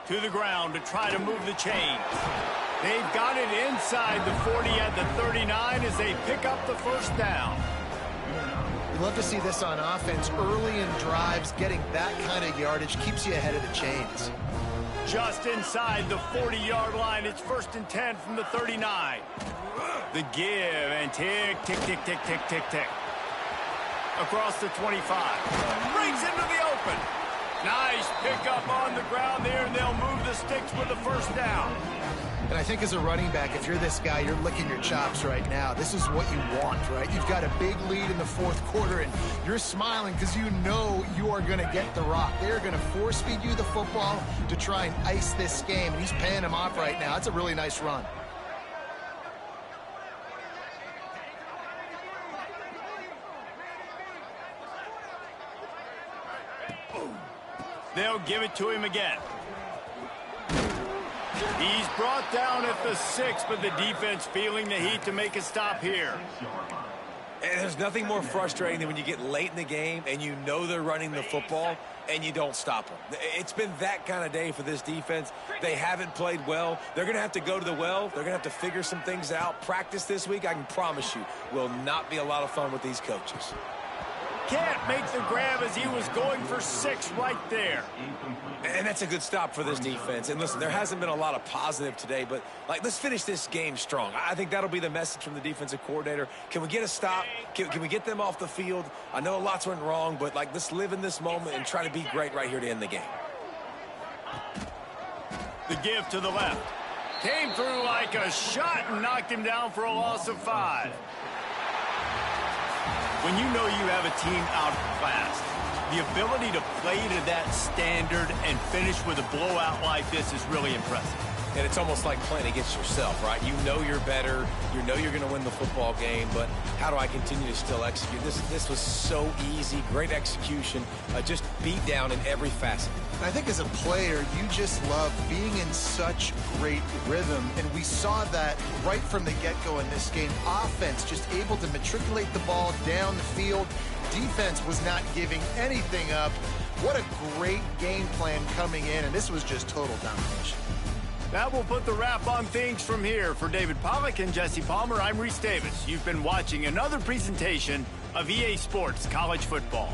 To the ground to try to move the chains. They've got it inside the 40 at the 39 as they pick up the first down. We'd love to see this on offense early in drives. Getting that kind of yardage keeps you ahead of the chains. Just inside the 40-yard line. It's 1st and 10 from the 39. The give and tick, tick, tick, tick, tick, tick, tick. Across the 25. Breaks into the open. Nice pickup on the ground there, and they'll move the sticks with the first down. And I think as a running back, if you're this guy, you're licking your chops right now. This is what you want, right? You've got a big lead in the 4th quarter, and you're smiling because you know you are going to get the rock. They're going to force feed you the football to try and ice this game, and he's paying him off right now. That's a really nice run. They'll give it to him again. He's brought down at the 6, but the defense feeling the heat to make a stop here. And there's nothing more frustrating than when you get late in the game and you know they're running the football and you don't stop them. It's been that kind of day for this defense. They haven't played well. They're going to have to go to the well. They're going to have to figure some things out. Practice this week, I can promise you, will not be a lot of fun with these coaches. can't make the grab as he was going for 6 right there. And that's a good stop for this defense. And listen, there hasn't been a lot of positive today, but let's finish this game strong. I think that'll be the message from the defensive coordinator. Can we get a stop? Can we get them off the field? I know lots went wrong, but let's live in this moment and try to be great right here to end the game. The give to the left. Came through like a shot and knocked him down for a loss of 5. When you know you have a team outclassed, the ability to play to that standard and finish with a blowout like this is really impressive. And it's almost like playing against yourself, right? You know you're better. You know you're going to win the football game, but how do I continue to still execute? This was so easy. Great execution. Just beat down in every facet. I think as a player, you just love being in such great rhythm, and we saw that right from the get-go in this game. Offense just able to matriculate the ball down the field. Defense was not giving anything up. What a great game plan coming in, and this was just total domination. That will put the wrap on things from here. For David Pollack and Jesse Palmer, I'm Reese Davis. You've been watching another presentation of EA Sports College Football.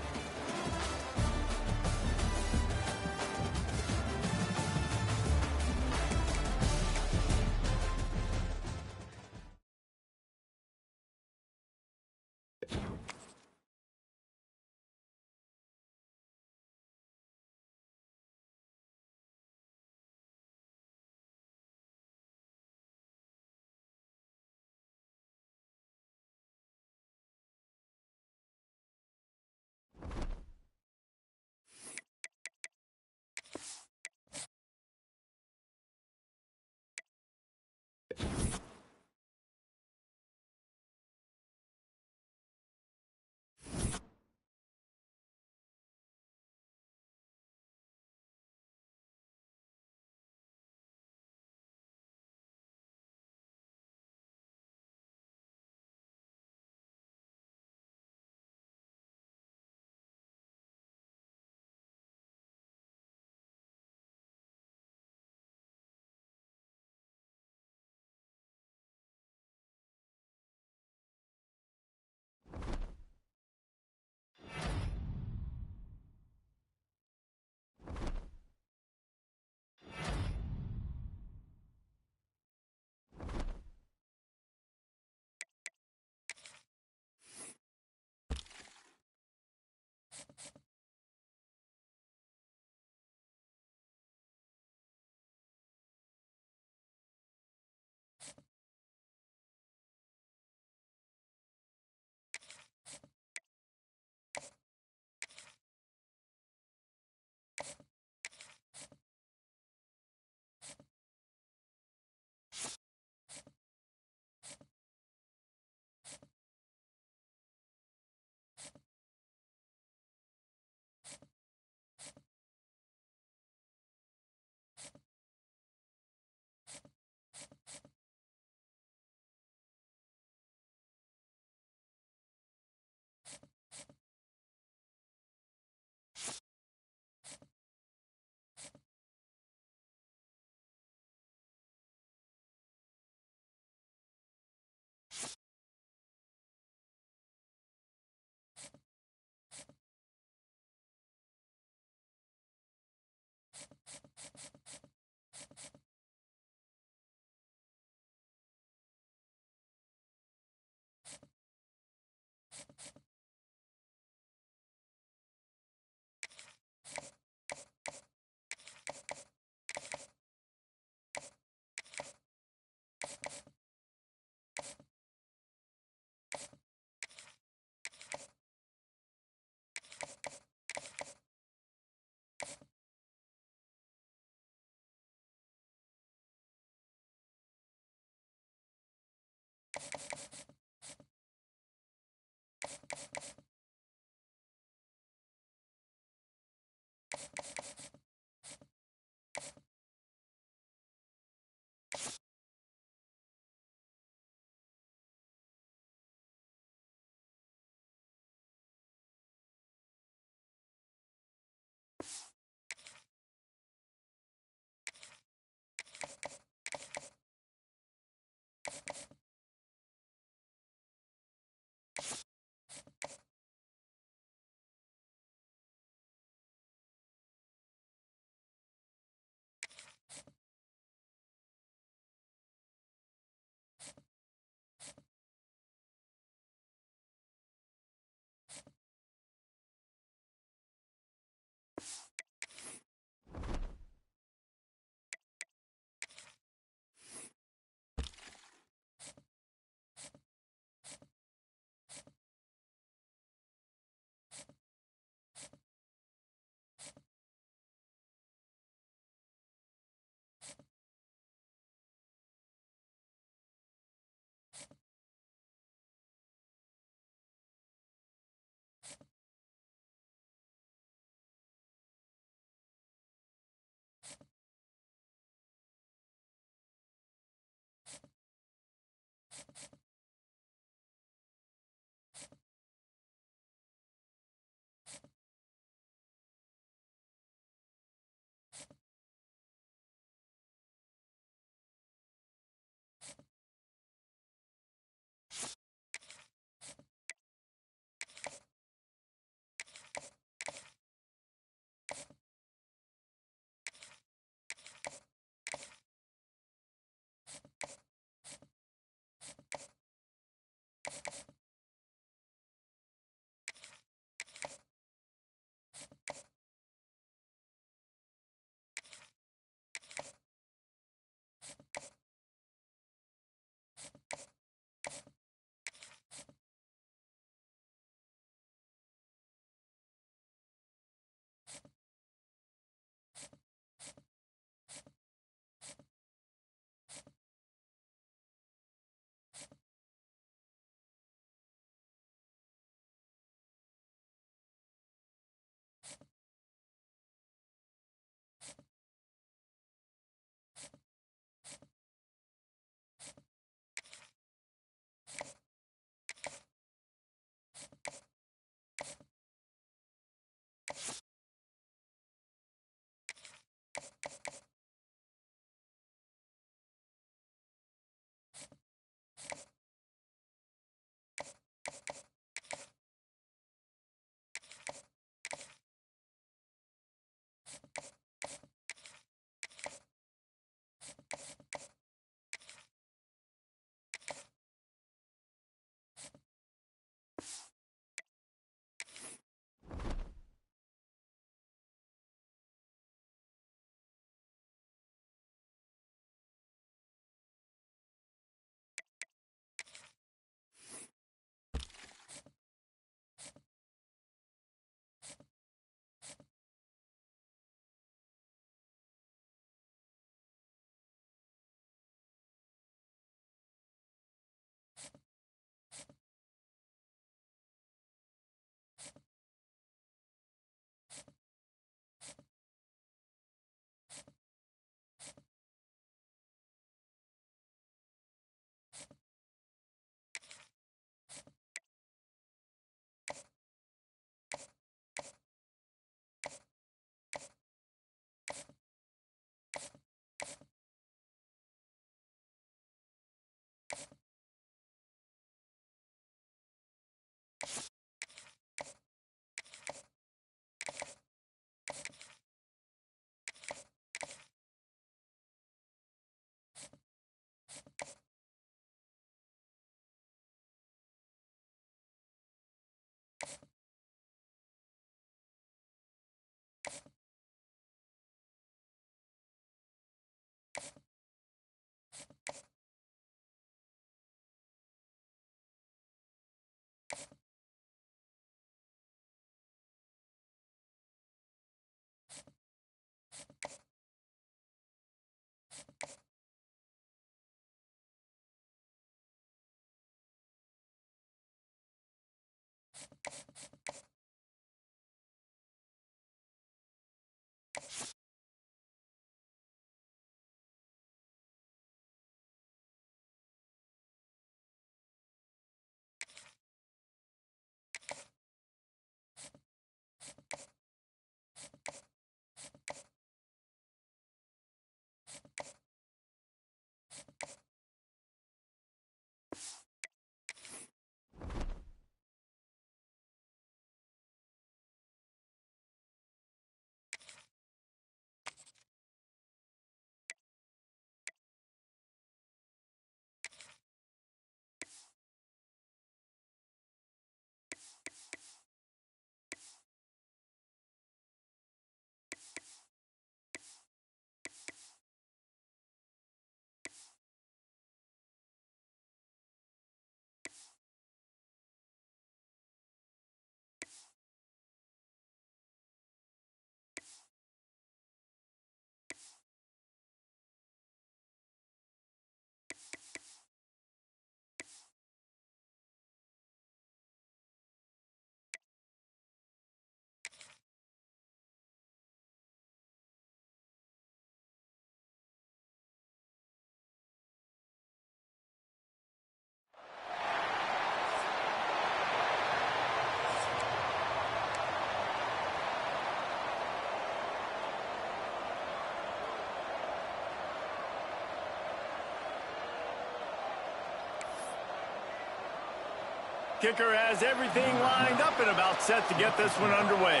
Kicker has everything lined up and about set to get this one underway.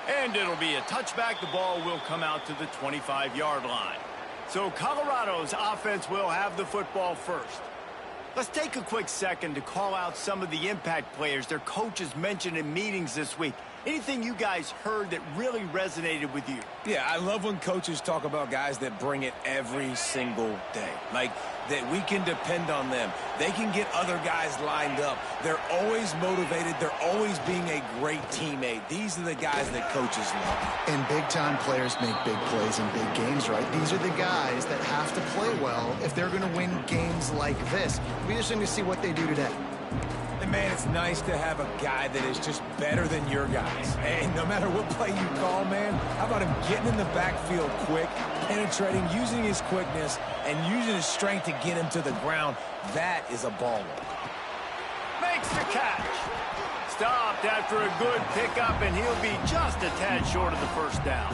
And it'll be a touchback. The ball will come out to the 25-yard line. So Colorado's offense will have the football first. Let's take a quick second to call out some of the impact players their coaches mentioned in meetings this week. Anything you guys heard that really resonated with you? Yeah, I love when coaches talk about guys that bring it every single day. Like, that we can depend on them. They can get other guys lined up. They're always motivated. They're always being a great teammate. These are the guys that coaches love. And big-time players make big plays in big games, right? These are the guys that have to play well if they're going to win games like this. We're just going to see what they do today. And, man, it's nice to have a guy that is just better than your guys. And no matter what play you call, man, how about him getting in the backfield quick, penetrating, using his quickness, and using his strength to get him to the ground? That is a baller. Makes the catch. Stopped after a good pickup, and he'll be just a tad short of the first down.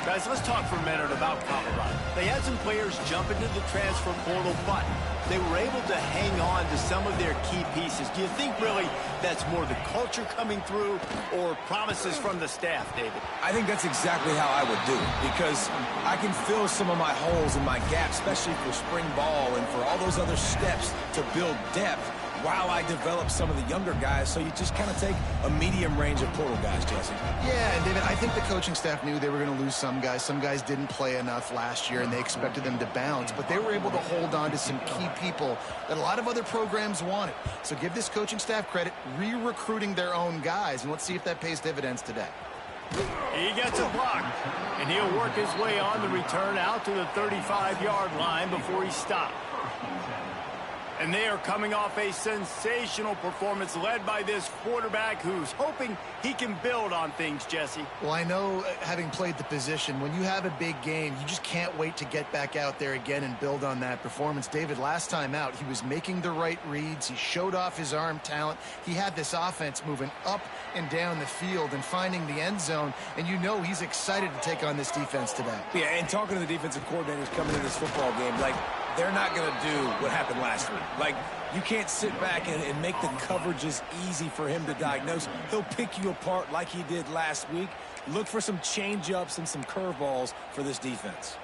Guys, let's talk for a minute about Colorado. They had some players jump into the transfer portal, but they were able to hang on to some of their key pieces. Do you think really that's more the culture coming through or promises from the staff, David? I think that's exactly how I would do it, because I can fill some of my holes and my gaps, especially for spring ball and for all those other steps to build depth while I develop some of the younger guys. So you just kind of take a medium range of portal guys, Jesse. Yeah, and David, I think the coaching staff knew they were going to lose some guys. Some guys didn't play enough last year, and they expected them to bounce. But they were able to hold on to some key people that a lot of other programs wanted. So give this coaching staff credit, re-recruiting their own guys, and let's see if that pays dividends today. He gets a block, and he'll work his way on the return out to the 35-yard line before he's stopped. And they are coming off a sensational performance led by this quarterback who's hoping he can build on things, Jesse. Well, I know, having played the position, when you have a big game, you just can't wait to get back out there again and build on that performance. David, last time out, he was making the right reads. He showed off his arm talent. He had this offense moving up and down the field and finding the end zone. And you know he's excited to take on this defense today. Yeah, and talking to the defensive coordinators coming into this football game, like, they're not going to do what happened last week. Like, you can't sit back and make the coverages easy for him to diagnose. He'll pick you apart like he did last week. Look for some change-ups and some curveballs for this defense.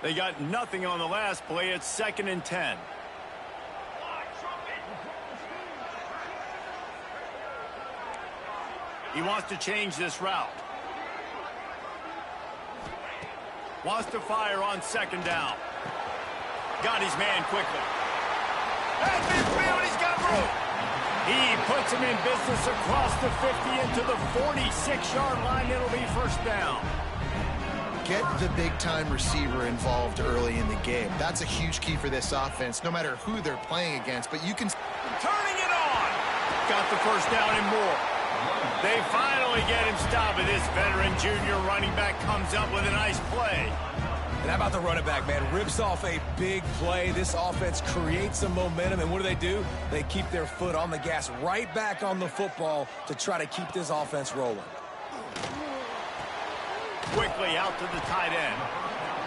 They got nothing on the last play. It's 2nd and 10. He wants to change this route. Wants to fire on 2nd down. Got his man quickly. At midfield, he's got room. He puts him in business across the 50 into the 46-yard line. It'll be 1st down. Get the big-time receiver involved early in the game. That's a huge key for this offense, no matter who they're playing against. But you can... Turning it on. Got the 1st down and more. They finally get him stopped, and this veteran junior running back comes up with a nice play. And how about the running back, man? Rips off a big play. This offense creates some momentum, and what do? They keep their foot on the gas right back on the football to try to keep this offense rolling. Quickly out to the tight end.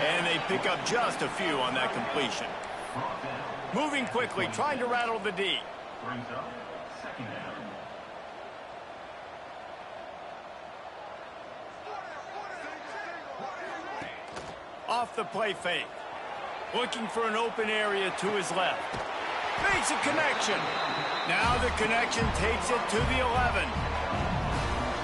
And they pick up just a few on that completion. Moving quickly, trying to rattle the D. Brings up 2nd down. Off the play fake. Looking for an open area to his left. Makes a connection. Now the connection takes it to the 11.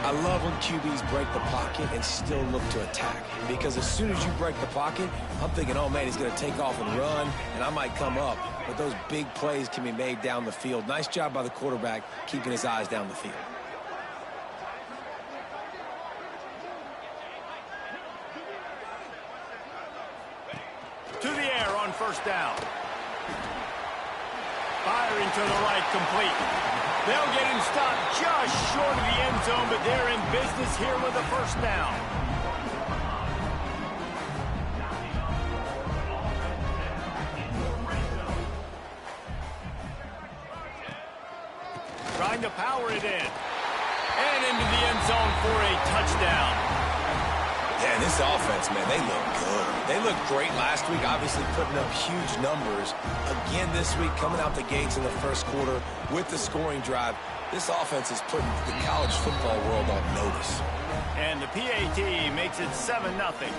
I love when QBs break the pocket and still look to attack. Because as soon as you break the pocket, I'm thinking, oh, man, he's going to take off and run, and I might come up. But those big plays can be made down the field. Nice job by the quarterback keeping his eyes down the field. To the air on 1st down. Firing to the right, complete. They'll get him stopped just short of the end zone, but they're in business here with a 1st down. Trying to power it in. And into the end zone for a touchdown. Yeah, this offense, man, they look good. They looked great last week, obviously putting up huge numbers. Again this week, coming out the gates in the 1st quarter with the scoring drive. This offense is putting the college football world on notice. And the PAT makes it 7-0.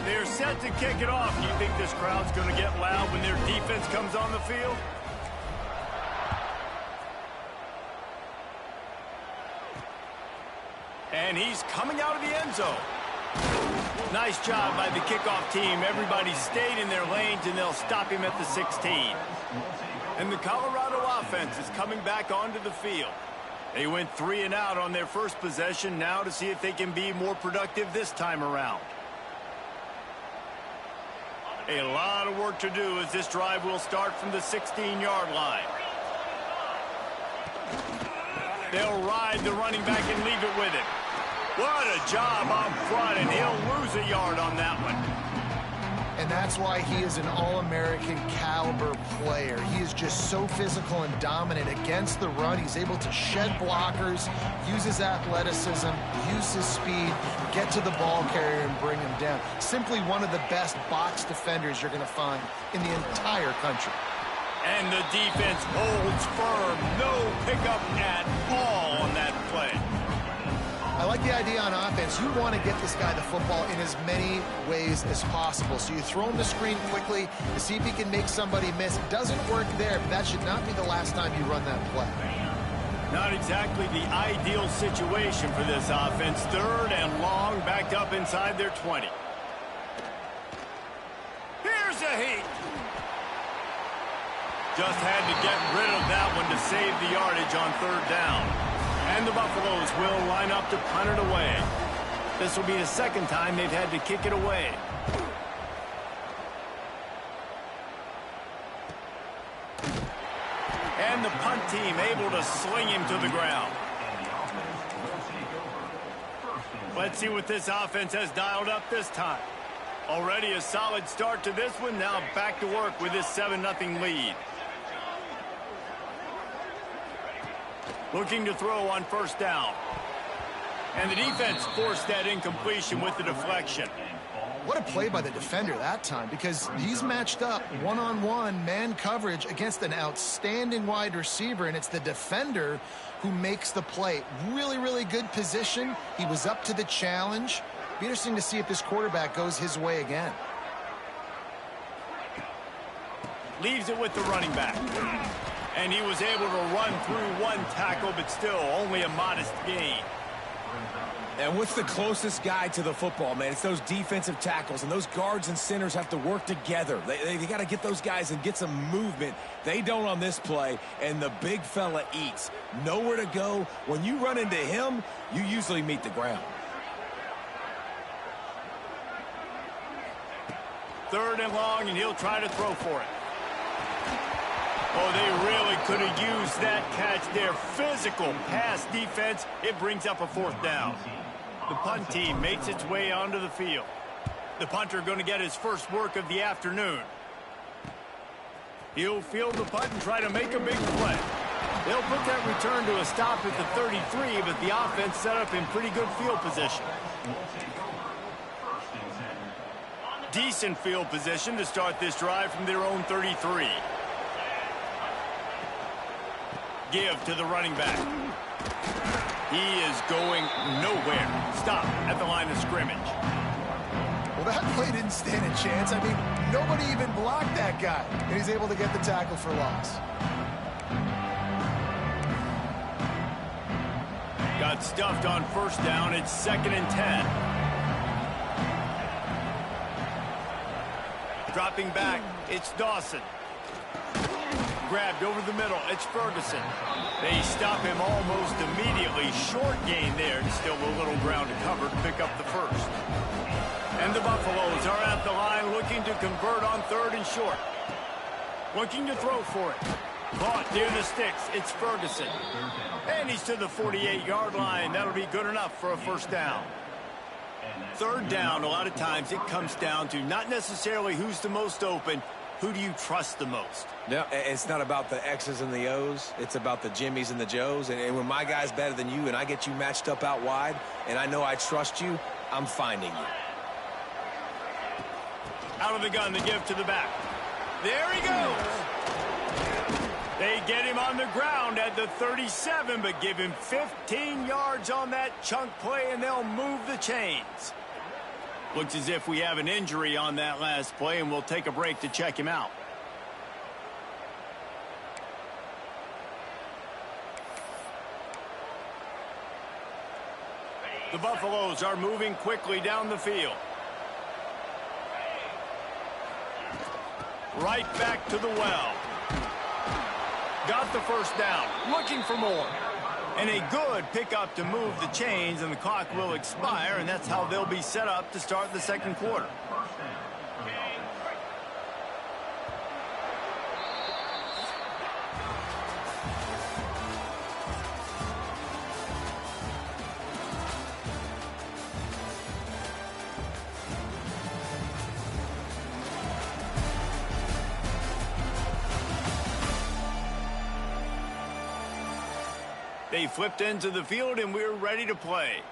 They're set to kick it off. Do you think this crowd's going to get loud when their defense comes on the field? And he's coming out of the end zone. Nice job by the kickoff team. Everybody stayed in their lanes, and they'll stop him at the 16. And the Colorado offense is coming back onto the field. They went 3 and out on their first possession, now to see if they can be more productive this time around. A lot of work to do as this drive will start from the 16-yard line. They'll ride the running back and leave it with it. What a job up front, and he'll lose a yard on that one. And that's why he is an All-American caliber player. He is just so physical and dominant against the run. He's able to shed blockers, use his athleticism, use his speed, get to the ball carrier and bring him down. Simply one of the best box defenders you're going to find in the entire country. And the defense holds firm. No pickup at all on that play. I like the idea on offense. You want to get this guy the football in as many ways as possible. So you throw him the screen quickly to see if he can make somebody miss. It doesn't work there, but that should not be the last time you run that play. Not exactly the ideal situation for this offense. 3rd and long, backed up inside their 20. Here's a heat. Just had to get rid of that one to save the yardage on 3rd down. And the Buffaloes will line up to punt it away. This will be the 2nd time they've had to kick it away. And the punt team able to sling him to the ground. Let's see what this offense has dialed up this time. Already a solid start to this one. Now back to work with this 7-0 lead. Looking to throw on 1st down. And the defense forced that incompletion with the deflection. What a play by the defender that time, because he's matched up one-on-one man coverage against an outstanding wide receiver, and it's the defender who makes the play. Really, really good position. He was up to the challenge. Be interesting to see if this quarterback goes his way again. Leaves it with the running back. And he was able to run through one tackle, but still only a modest gain. And what's the closest guy to the football, man? It's those defensive tackles, and those guards and centers have to work together. They got to get those guys and get some movement. They don't on this play, and the big fella eats. Nowhere to go. When you run into him, you usually meet the ground. 3rd and long, and he'll try to throw for it. Oh, they really could have used that catch there. Physical pass defense. It brings up a 4th down. The punt team makes its way onto the field. The punter going to get his first work of the afternoon. He'll field the punt and try to make a big play. They'll put that return to a stop at the 33, but the offense set up in pretty good field position. Decent field position to start this drive from their own 33. Give to the running back. He is going nowhere. Stop at the line of scrimmage. Well, that play didn't stand a chance. I mean, nobody even blocked that guy, and he's able to get the tackle for loss. Got stuffed on 1st down. It's 2nd and 10. Dropping back, it's Dawson. Grabbed over the middle, it's Ferguson. They stop him almost immediately. Short gain there, and still a little ground to cover to pick up the 1st. And the Buffaloes are at the line looking to convert on 3rd and short. Looking to throw for it. Caught near the sticks, it's Ferguson. And he's to the 48-yard line. That'll be good enough for a 1st down. 3rd down, a lot of times it comes down to not necessarily who's the most open, who do you trust the most? No, it's not about the X's and the O's. It's about the Jimmys and the Joes. And when my guy's better than you and I get you matched up out wide and I know I trust you, I'm finding you. Out of the gun, the give to the back. There he goes. They get him on the ground at the 37, but give him 15 yards on that chunk play, and they'll move the chains. Looks as if we have an injury on that last play, and we'll take a break to check him out. The Buffaloes are moving quickly down the field. Right back to the well. Got the 1st down. Looking for more. And a good pickup to move the chains, and the clock will expire, and that's how they'll be set up to start the 2nd quarter. They flipped into the field, and we're ready to play.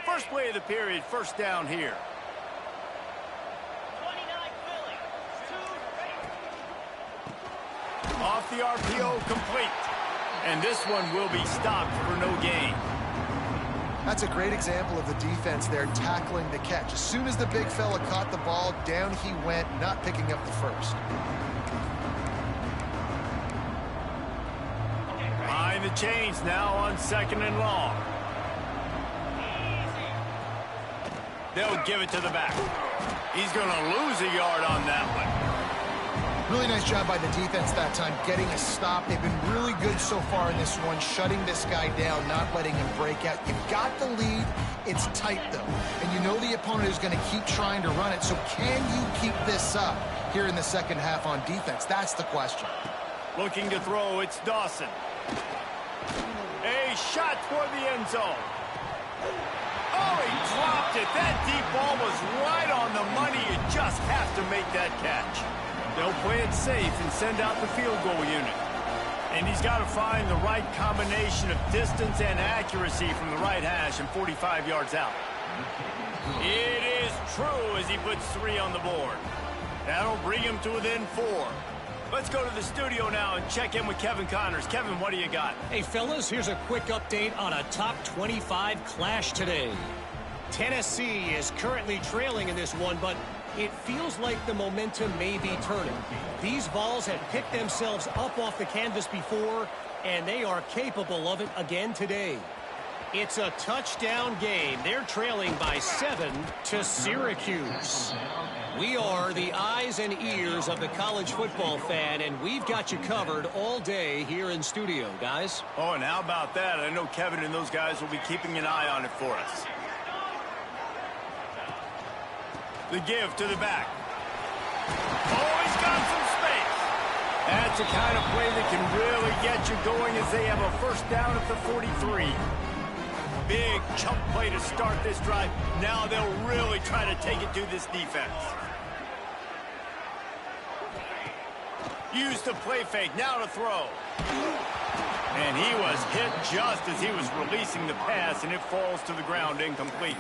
First play of the period, first down here. 29 Philly. Off the RPO, complete. And this one will be stopped for no gain. That's a great example of the defense there tackling the catch. As soon as the big fella caught the ball, down he went, not picking up the first. Behind the chains now on 2nd and long. They'll give it to the back. He's going to lose a yard on that one. Really nice job by the defense that time, getting a stop. They've been really good so far in this one, shutting this guy down, not letting him break out. You've got the lead. It's tight, though. And you know the opponent is going to keep trying to run it. So can you keep this up here in the second half on defense? That's the question. Looking to throw, it's Dawson. A shot toward the end zone. Oh, he dropped it. That deep ball was right on the money. You just have to make that catch. They'll play it safe and send out the field goal unit. And he's got to find the right combination of distance and accuracy from the right hash and 45 yards out. It is true as he puts 3 on the board. That'll bring him to within 4. Let's go to the studio now and check in with Kevin Connors. Kevin, what do you got? Hey, fellas, here's a quick update on a top 25 clash today. Tennessee is currently trailing in this one, but it feels like the momentum may be turning. These Vols have picked themselves up off the canvas before, and they are capable of it again today. It's a touchdown game. They're trailing by 7 to Syracuse. We are the eyes and ears of the college football fan, and we've got you covered all day here in studio, guys. Oh, and how about that? I know Kevin and those guys will be keeping an eye on it for us. The give to the back. Oh, he's got some space. That's the kind of play that can really get you going as they have a first down at the 43. Big chunk play to start this drive. Now they'll really try to take it to this defense. Use the play fake, now to throw. And he was hit just as he was releasing the pass, and it falls to the ground incomplete.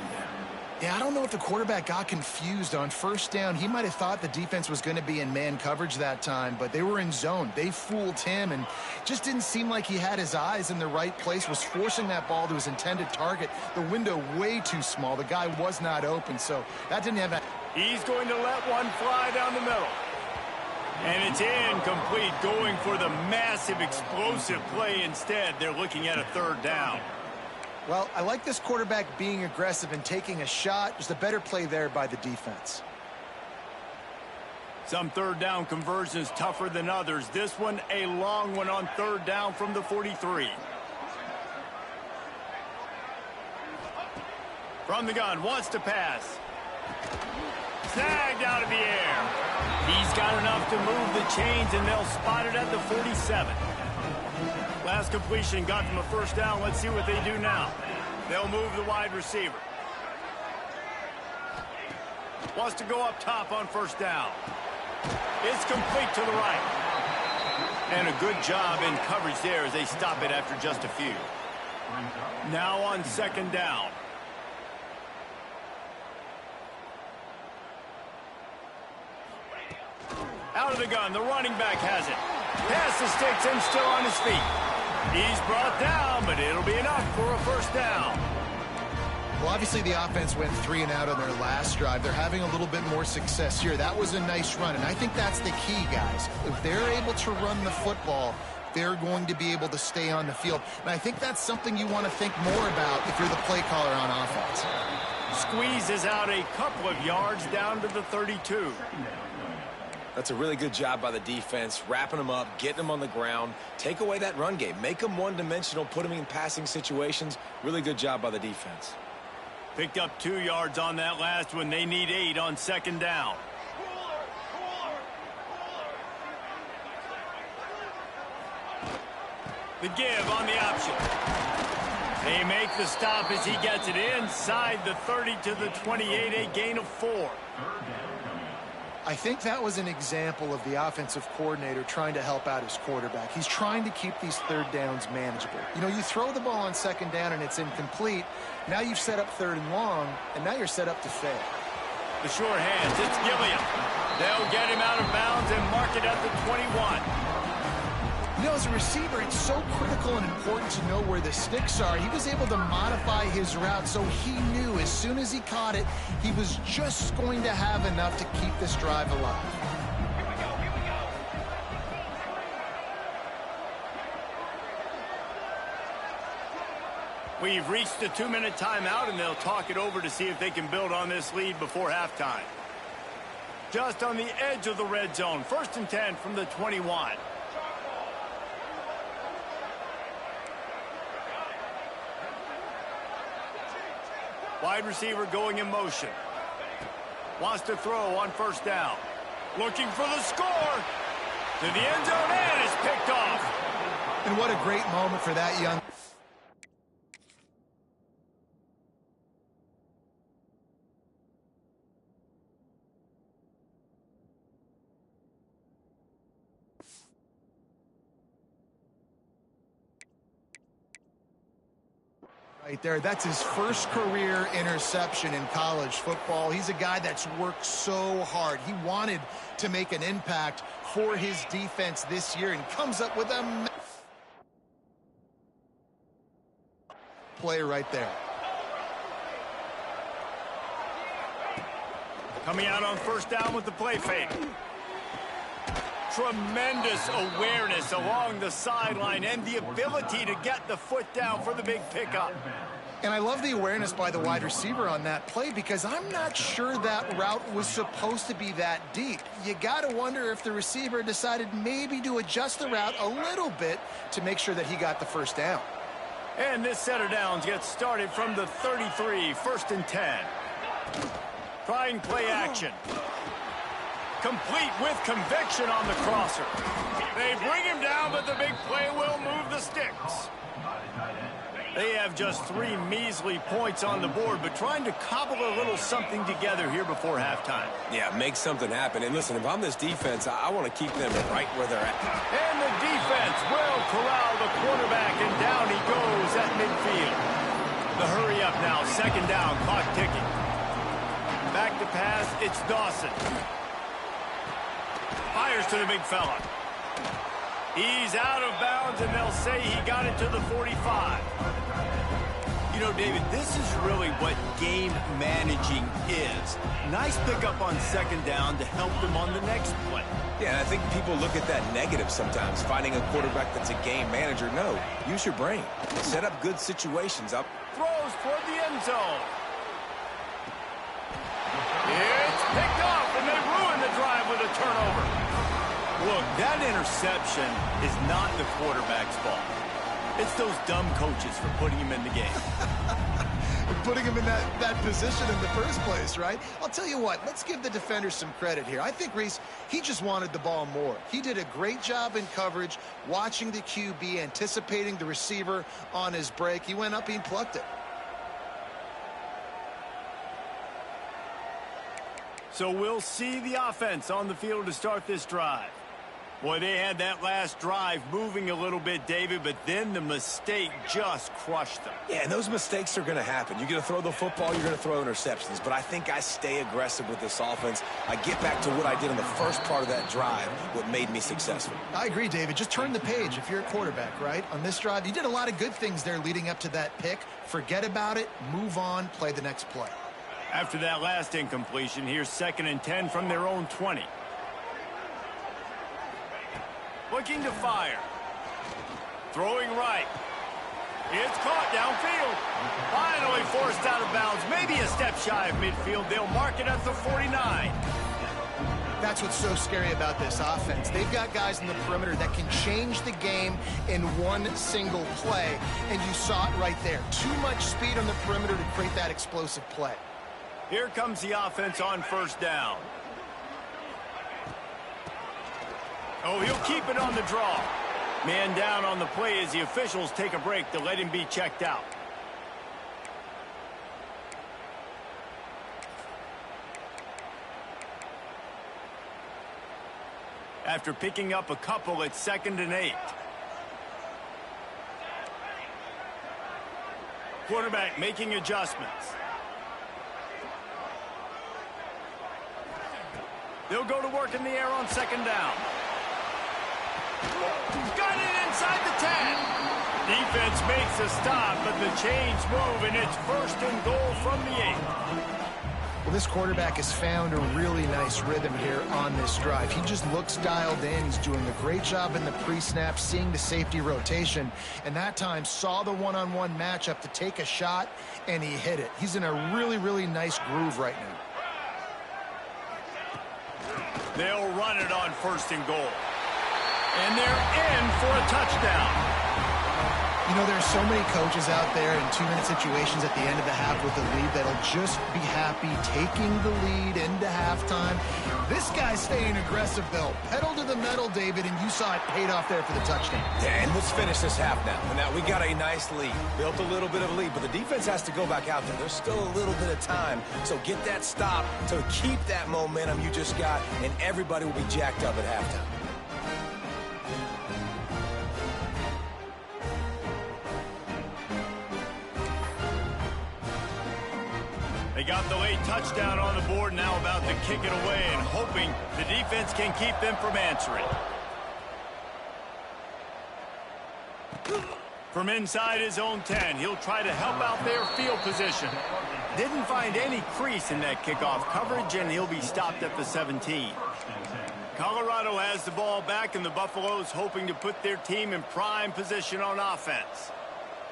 Yeah, I don't know if the quarterback got confused on first down. He might have thought the defense was going to be in man coverage that time, but they were in zone. They fooled him and just didn't seem like he had his eyes in the right place, was forcing that ball to his intended target. The window way too small. The guy was not open, so that didn't have that. He's going to let one fly down the middle. And it's incomplete, going for the massive explosive play instead. They're looking at a third down. Well, I like this quarterback being aggressive and taking a shot. Just a better play there by the defense. Some third down conversions tougher than others. This one, a long one on third down from the 43. From the gun, wants to pass. Snagged out of the air. He's got enough to move the chains, and they'll spot it at the 47. Last completion got them a first down. Let's see what they do now. They'll move the wide receiver. Wants to go up top on first down. It's complete to the right. And a good job in coverage there as they stop it after just a few. Now on second down. Out of the gun, the running back has it. Pass the sticks and still on his feet. He's brought down, but it'll be enough for a first down. Well, obviously the offense went 3 and out on their last drive. They're having a little bit more success here. That was a nice run, and I think that's the key, guys. If they're able to run the football, they're going to be able to stay on the field. And I think that's something you want to think more about if you're the play caller on offense. Squeezes out a couple of yards down to the 32. That's a really good job by the defense, wrapping them up, getting them on the ground. Take away that run game. Make them one-dimensional, put them in passing situations. Really good job by the defense. Picked up 2 yards on that last one. They need 8 on second down. The give on the option. They make the stop as he gets it inside the 30 to the 28, a gain of 4. I think that was an example of the offensive coordinator trying to help out his quarterback. He's trying to keep these third downs manageable. You know, you throw the ball on second down and it's incomplete. Now you've set up third and long, and now you're set up to fail. The sure hands, it's Gilliam. They'll get him out of bounds and mark it at the 21. You know, as a receiver, it's so critical and important to know where the sticks are. He was able to modify his route so he knew as soon as he caught it, he was just going to have enough to keep this drive alive. We've reached the 2-minute timeout, and they'll talk it over to see if they can build on this lead before halftime. Just on the edge of the red zone, 1st and 10 from the 21. Wide receiver going in motion. Wants to throw on 1st down. Looking for the score. To the end zone and is picked off. And what a great moment for that young... Right there, that's his first career interception in college football. He's a guy that's worked so hard. He wanted to make an impact for his defense this year and comes up with a play right there. Coming out on 1st down with the play fake. Tremendous awareness along the sideline and the ability to get the foot down for the big pickup. And I love the awareness by the wide receiver on that play because I'm not sure that route was supposed to be that deep. You got to wonder if the receiver decided maybe to adjust the route a little bit to make sure that he got the 1st down. And this set of downs gets started from the 33, 1st and 10. Trying play action. Complete with conviction on the crosser. They bring him down, but the big play will move the sticks. They have just 3 measly points on the board, but trying to cobble a little something together here before halftime. Yeah, make something happen. And listen, if I'm this defense, I want to keep them right where they're at. And the defense will corral the quarterback, and down he goes at midfield. The hurry up now, 2nd down, clock ticking. Back to pass, it's Dawson. Fires to the big fella. He's out of bounds, and they'll say he got it to the 45. You know, David, this is really what game managing is. Nice pickup on 2nd down to help them on the next play. Yeah, I think people look at that negative sometimes, finding a quarterback that's a game manager. No, use your brain. Set up good situations up. Throws toward the end zone. It's picked off, and they ruin the drive with a turnover. Look, that interception is not the quarterback's fault. It's those dumb coaches for putting him in the game. Putting him in that position in the first place, right? I'll tell you what, let's give the defender some credit here. I think, Reese, he just wanted the ball more. He did a great job in coverage, watching the QB, anticipating the receiver on his break. He went up and plucked it. So we'll see the offense on the field to start this drive. Boy, they had that last drive moving a little bit, David, but then the mistake just crushed them. Yeah, and those mistakes are going to happen. You're going to throw the football, you're going to throw interceptions. But I think I stay aggressive with this offense. I get back to what I did in the first part of that drive, what made me successful. I agree, David. Just turn the page if you're a quarterback, right? On this drive, you did a lot of good things there leading up to that pick. Forget about it, move on, play the next play. After that last incompletion, here's 2nd and 10 from their own 20. Looking to fire. Throwing right. It's caught downfield. Finally forced out of bounds. Maybe a step shy of midfield. They'll mark it at the 49. That's what's so scary about this offense. They've got guys in the perimeter that can change the game in one single play, and you saw it right there. Too much speed on the perimeter to create that explosive play. Here comes the offense on 1st down. Oh, he'll keep it on the draw. Man down on the play as the officials take a break to let him be checked out. after picking up a couple at 2nd and 8. Quarterback making adjustments. They'll go to work in the air on 2nd down. Got it inside the 10. Defense makes a stop, but the chains move, and it's 1st and goal from the 8. Well, this quarterback has found a really nice rhythm here on this drive. He just looks dialed in. He's doing a great job in the pre-snap, seeing the safety rotation, and that time saw the one-on-one matchup to take a shot, and he hit it. He's in a really, really nice groove right now. They'll run it on 1st and goal. And they're in for a touchdown. You know, there's so many coaches out there in 2-minute situations at the end of the half with a lead that'll just be happy taking the lead into halftime. This guy's staying aggressive, though. Pedal to the metal, David, and you saw it paid off there for the touchdown. Yeah, and let's finish this half now. Now, we got a nice lead. Built a little bit of a lead, but the defense has to go back out there. There's still a little bit of time. So get that stop to keep that momentum you just got, and everybody will be jacked up at halftime. They got the late touchdown on the board, now about to kick it away and hoping the defense can keep them from answering. From inside his own 10, he'll try to help out their field position. Didn't find any crease in that kickoff coverage, and he'll be stopped at the 17. Colorado has the ball back, and the Buffaloes hoping to put their team in prime position on offense.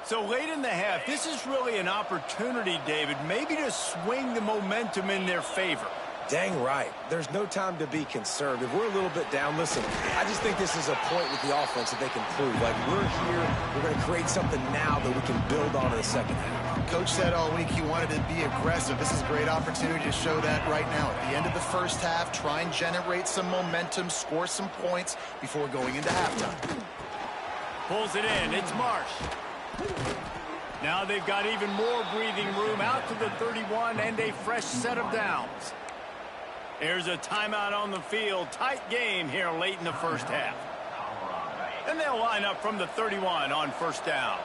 So late in the half, this is really an opportunity, David, maybe to swing the momentum in their favor. Dang right. There's no time to be concerned. If we're a little bit down, listen, I just think this is a point with the offense that they can prove. Like, we're here, we're going to create something now that we can build on in the second half. Coach said all week he wanted to be aggressive. This is a great opportunity to show that right now. At the end of the first half, try and generate some momentum, score some points before going into halftime. Pulls it in. It's Marsh. Now they've got even more breathing room out to the 31 and a fresh set of downs. There's a timeout on the field. Tight game here late in the first half. And they'll line up from the 31 on 1st down.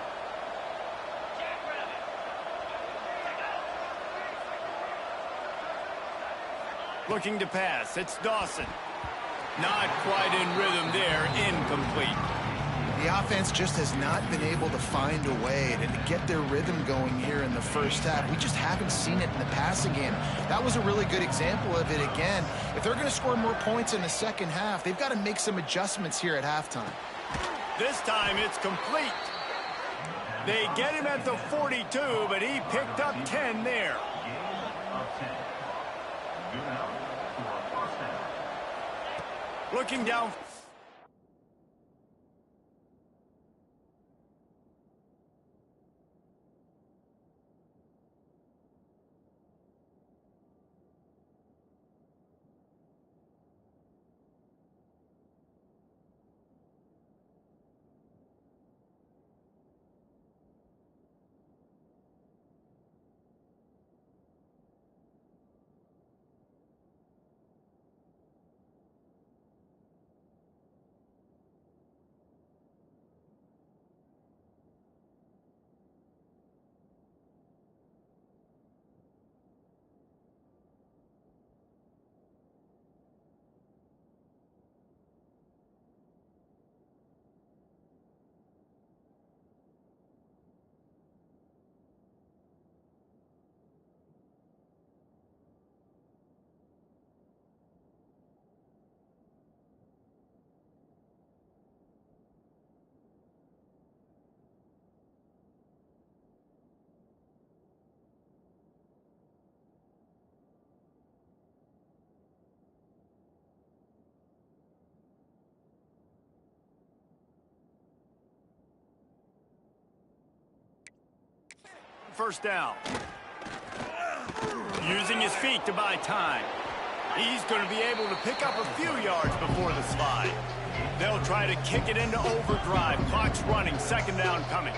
Looking to pass. It's Dawson. Not quite in rhythm there. Incomplete. The offense just has not been able to find a way to get their rhythm going here in the first half. We just haven't seen it in the passing game. That was a really good example of it again. If they're going to score more points in the second half, they've got to make some adjustments here at halftime. This time it's complete. They get him at the 42, but he picked up 10 there. Looking down. First down. Using his feet to buy time. He's going to be able to pick up a few yards before the slide. They'll try to kick it into overdrive. Clock's running. 2nd down coming.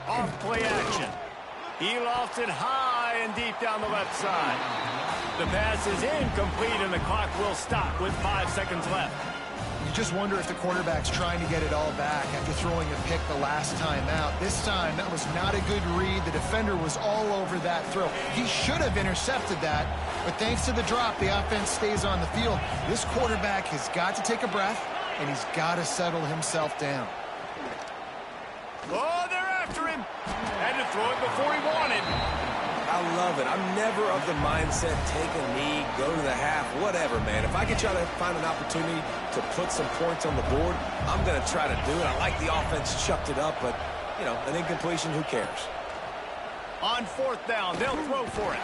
Off play action. He lofts it high and deep down the left side. The pass is incomplete, and the clock will stop with 5 seconds left. You just wonder if the quarterback's trying to get it all back after throwing a pick the last time out. This time, that was not a good read. The defender was all over that throw. He should have intercepted that, but thanks to the drop, the offense stays on the field. This quarterback has got to take a breath, and he's got to settle himself down. Oh, they're after him. Had to throw it before he wanted. I love it. I'm never of the mindset, take a knee, go to the half, whatever, man. If I can try to find an opportunity to put some points on the board, I'm going to try to do it. I like the offense chucked it up, but, you know, an incompletion, who cares? On 4th down, they'll throw for it.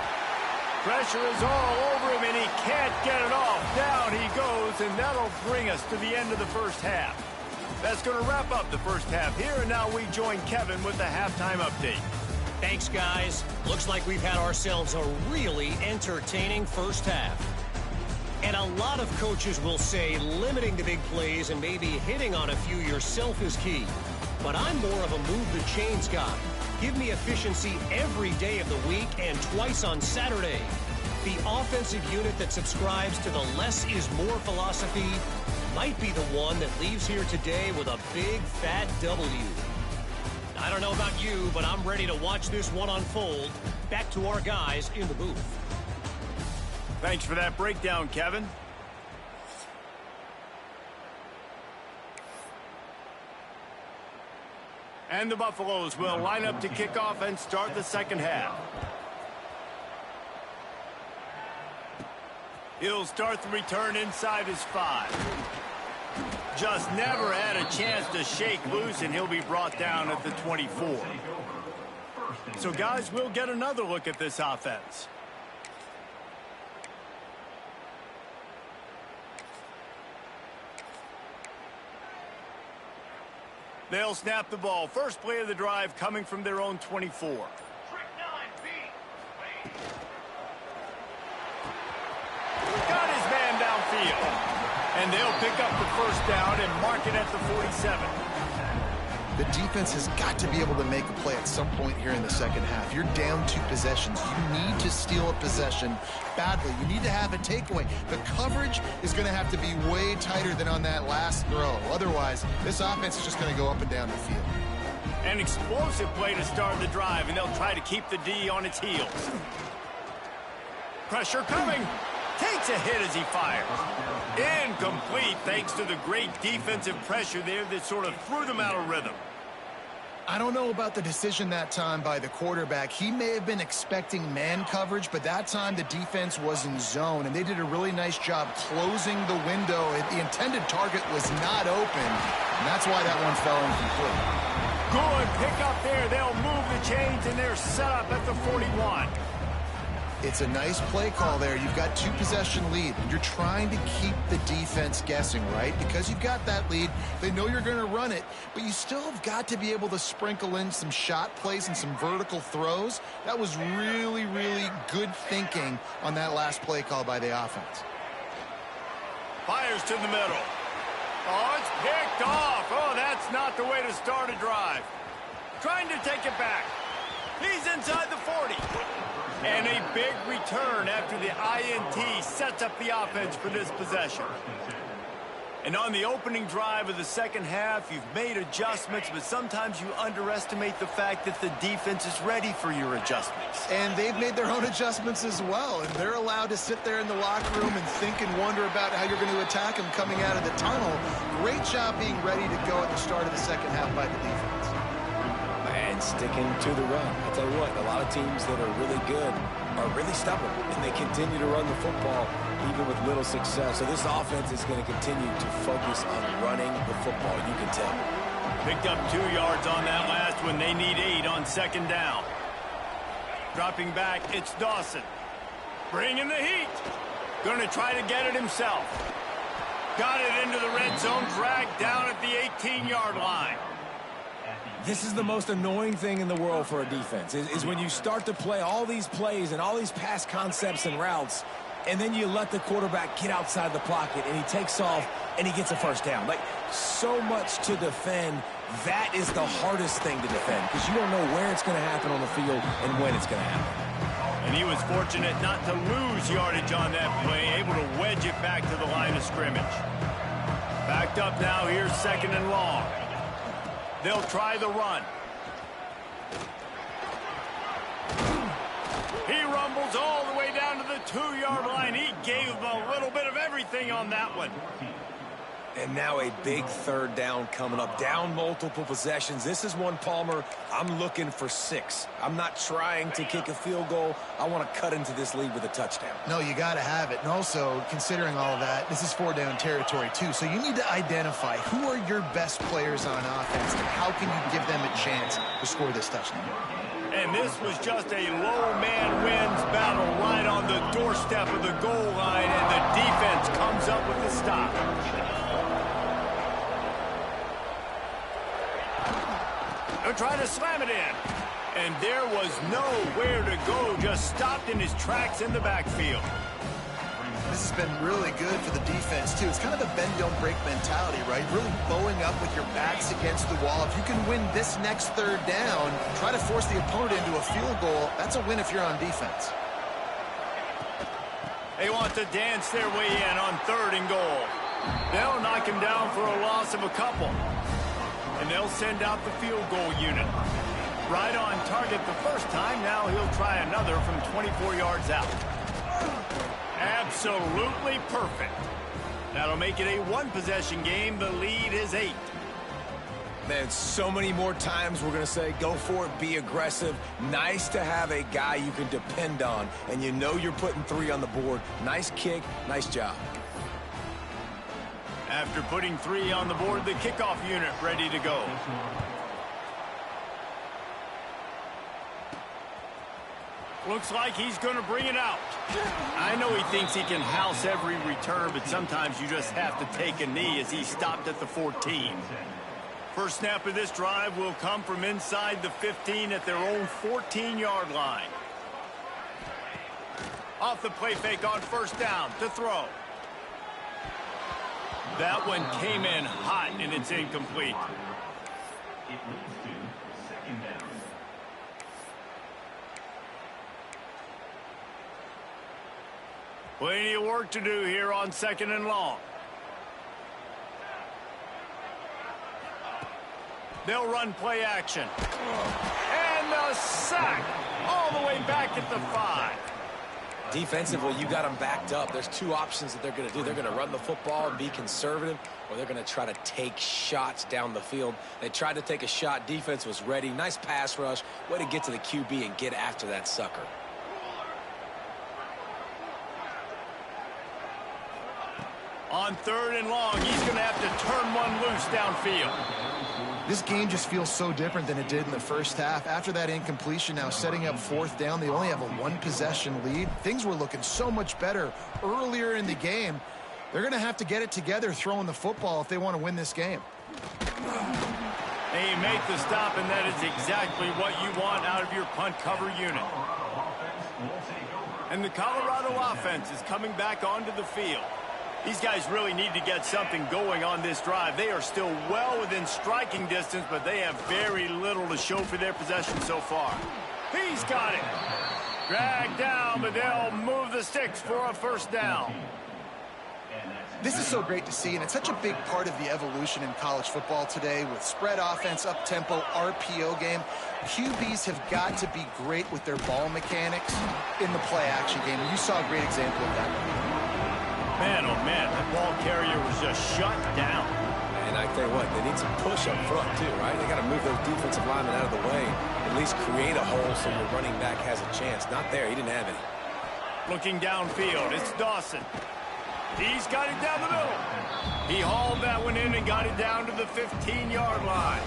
Pressure is all over him, and he can't get it off. Down he goes, and that'll bring us to the end of the first half. That's going to wrap up the first half here, and now we join Kevin with the halftime update. Thanks, guys. Looks like we've had ourselves a really entertaining first half. And a lot of coaches will say limiting the big plays and maybe hitting on a few yourself is key. But I'm more of a move the chains guy. Give me efficiency every day of the week and twice on Saturday. The offensive unit that subscribes to the less is more philosophy might be the one that leaves here today with a big fat W. I don't know about you, but I'm ready to watch this one unfold. Back to our guys in the booth. Thanks for that breakdown, Kevin. And the Buffaloes will line up to kick off and start the second half. He'll start the return inside his 5. Just never had a chance to shake loose, and he'll be brought down at the 24. So, guys, we'll get another look at this offense. They'll snap the ball. First play of the drive coming from their own 24. Got his man downfield. And they'll pick up the first down and mark it at the 47. The defense has got to be able to make a play at some point here in the second half. You're down 2 possessions. You need to steal a possession badly. You need to have a takeaway. The coverage is going to have to be way tighter than on that last throw. Otherwise, this offense is just going to go up and down the field. An explosive play to start the drive, and they'll try to keep the D on its heels. Pressure coming. Takes a hit as he fires. Incomplete thanks to the great defensive pressure there that sort of threw them out of rhythm. I don't know about the decision that time by the quarterback. He may have been expecting man coverage, but that time the defense was in zone, and they did a really nice job closing the window. The intended target was not open, and that's why that one fell incomplete. Good pick up there. They'll move the chains, and they're set up at the 41. It's a nice play call there. You've got 2 possession lead. You're trying to keep the defense guessing, right? Because you've got that lead. They know you're going to run it, but you still have got to be able to sprinkle in some shot plays and some vertical throws. That was really, really good thinking on that last play call by the offense. Fires to the middle. Oh, it's picked off. Oh, that's not the way to start a drive. Trying to take it back. He's inside the 40. And a big return after the INT sets up the offense for this possession. And on the opening drive of the second half, you've made adjustments, but sometimes you underestimate the fact that the defense is ready for your adjustments. And they've made their own adjustments as well, and they're allowed to sit there in the locker room and think and wonder about how you're going to attack them coming out of the tunnel. Great job being ready to go at the start of the second half by the defense. And sticking to the run. I'll tell you what, a lot of teams that are really good are really stubborn, and they continue to run the football even with little success. So this offense is going to continue to focus on running the football, you can tell. Picked up 2 yards on that last one. They need 8 on second down. Dropping back, it's Dawson. Bringing the heat. Going to try to get it himself. Got it into the red zone, dragged down at the 18-yard line. This is the most annoying thing in the world for a defense, is when you start to play all these plays and all these pass concepts and routes, and then you let the quarterback get outside the pocket, and he takes off, and he gets a first down. Like, so much to defend. That is the hardest thing to defend, because you don't know where it's going to happen on the field and when it's going to happen. And he was fortunate not to lose yardage on that play, able to wedge it back to the line of scrimmage. Backed up now, here's 2nd and long. They'll try the run. He rumbles all the way down to the 2-yard line. He gave him a little bit of everything on that one. And now a big 3rd down coming up. Down multiple possessions. This is one, Palmer, I'm looking for 6. I'm not trying to kick a field goal. I want to cut into this lead with a touchdown. No, you got to have it. And also, considering all of that, this is 4-down territory, too. So you need to identify who are your best players on offense and how can you give them a chance to score this touchdown. And this was just a low man wins battle right on the doorstep of the goal line, and the defense comes up with the stop. They're trying to slam it in. And there was nowhere to go, just stopped in his tracks in the backfield. This has been really good for the defense, too. It's kind of a bend-don't-break mentality, right? Really bowing up with your backs against the wall. If you can win this next 3rd down, try to force the opponent into a field goal, that's a win if you're on defense. They want to dance their way in on 3rd and goal. They'll knock him down for a loss of a couple. And they'll send out the field goal unit. Right on target the first time. Now he'll try another from 24 yards out. Absolutely perfect. That'll make it a 1-possession game. The lead is 8. Man, so many more times we're going to say, go for it, be aggressive. Nice to have a guy you can depend on, and you know you're putting 3 on the board. Nice kick, nice job. After putting 3 on the board, the kickoff unit ready to go. Looks like he's going to bring it out. I know he thinks he can house every return, but sometimes you just have to take a knee as he stopped at the 14. First snap of this drive will come from inside the 15 at their own 14-yard line. Off the play fake on 1st down to throw. That one came in hot, and it's incomplete. It leads to 2nd down. Plenty of work to do here on 2nd and long. They'll run play action. And a sack all the way back at the 5. Defensively, you got them backed up. There's 2 options that they're going to do. They're going to run the football and be conservative, or they're going to try to take shots down the field. They tried to take a shot. Defense was ready. Nice pass rush. Way to get to the QB and get after that sucker. On 3rd and long, he's going to have to turn one loose downfield. This game just feels so different than it did in the first half. After that incompletion, now setting up 4th down, they only have a 1-possession lead. Things were looking so much better earlier in the game. They're going to have to get it together throwing the football if they want to win this game. They make the stop, and that is exactly what you want out of your punt cover unit. And the Colorado offense is coming back onto the field. These guys really need to get something going on this drive. They are still well within striking distance, but they have very little to show for their possession so far. He's got it. Dragged down, but they'll move the sticks for a 1st down. This is so great to see, and it's such a big part of the evolution in college football today with spread offense, up-tempo, RPO game. QBs have got to be great with their ball mechanics in the play-action game, and you saw a great example of that. Man, oh man, that ball carrier was just shut down. And I tell you what, they need some push up front too, right? They got to move those defensive linemen out of the way, at least create a hole so your running back has a chance. Not there, he didn't have any. Looking downfield, it's Dawson. He's got it down the middle. He hauled that one in and got it down to the 15-yard line.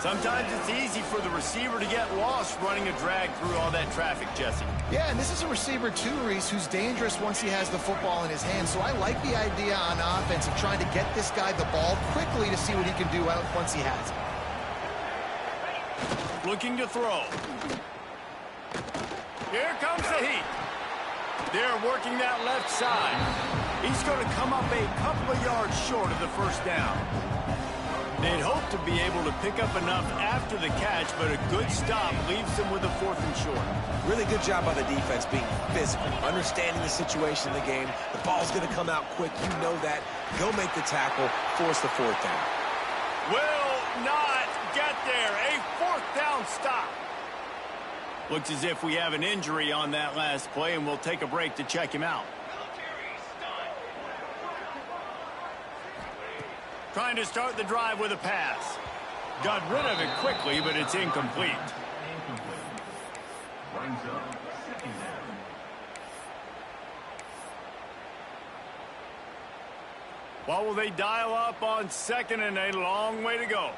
Sometimes it's easy for the receiver to get lost running a drag through all that traffic, Jesse. Yeah, and this is a receiver too, Reese, who's dangerous once he has the football in his hands. So I like the idea on offense of trying to get this guy the ball quickly to see what he can do out once he has it. Looking to throw. Here comes the heat. They're working that left side. He's going to come up a couple of yards short of the 1st down. They'd hope to be able to pick up enough after the catch, but a good stop leaves them with a 4th and short. Really good job by the defense being physical, understanding the situation in the game. The ball's going to come out quick. You know that. Go make the tackle, force the 4th down. Will not get there. A 4th down stop. Looks as if we have an injury on that last play, and we'll take a break to check him out. Trying to start the drive with a pass. Got rid of it quickly, but it's incomplete. Brings up 2nd down. What will they dial up on 2nd and a long way to go?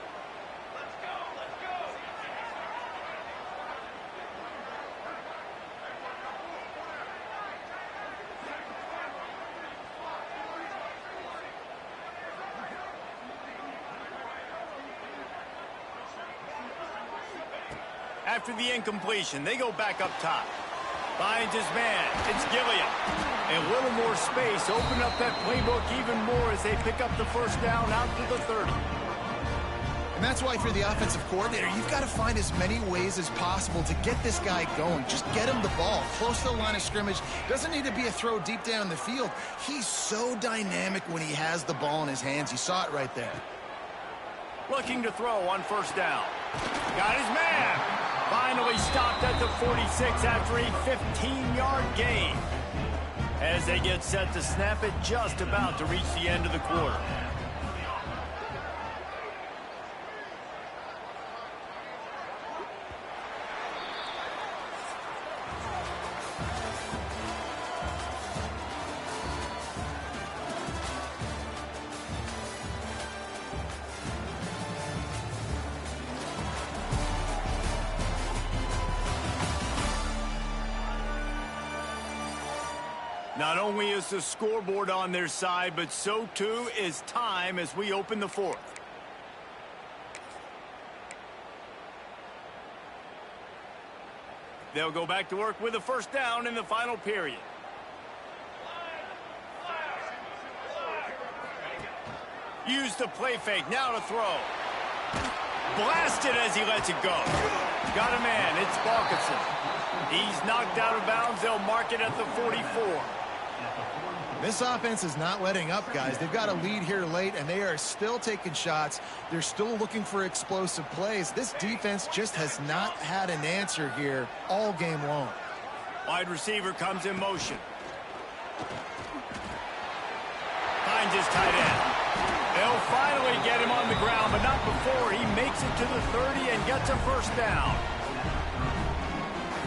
After the incompletion, they go back up top. Finds his man. It's Gilliam. A little more space. Open up that playbook even more as they pick up the 1st down out to the 30. And that's why for the offensive coordinator, you've got to find as many ways as possible to get this guy going. Just get him the ball close to the line of scrimmage. Doesn't need to be a throw deep down the field. He's so dynamic when he has the ball in his hands. You saw it right there. Looking to throw on 1st down. Got his man. Finally stopped at the 46 after a 15-yard gain. As they get set to snap it, just about to reach the end of the quarter. Not only is the scoreboard on their side, but so too is time as we open the 4th. They'll go back to work with a 1st down in the final period. Use the play fake, now to throw. Blasted as he lets it go. Got a man, it's Balkinson. He's knocked out of bounds, they'll mark it at the 44. This offense is not letting up, guys. They've got a lead here late, and they are still taking shots. They're still looking for explosive plays. This defense just has not had an answer here all game long. Wide receiver comes in motion. Finds his tight end. They'll finally get him on the ground, but not before he makes it to the 30 and gets a 1st down.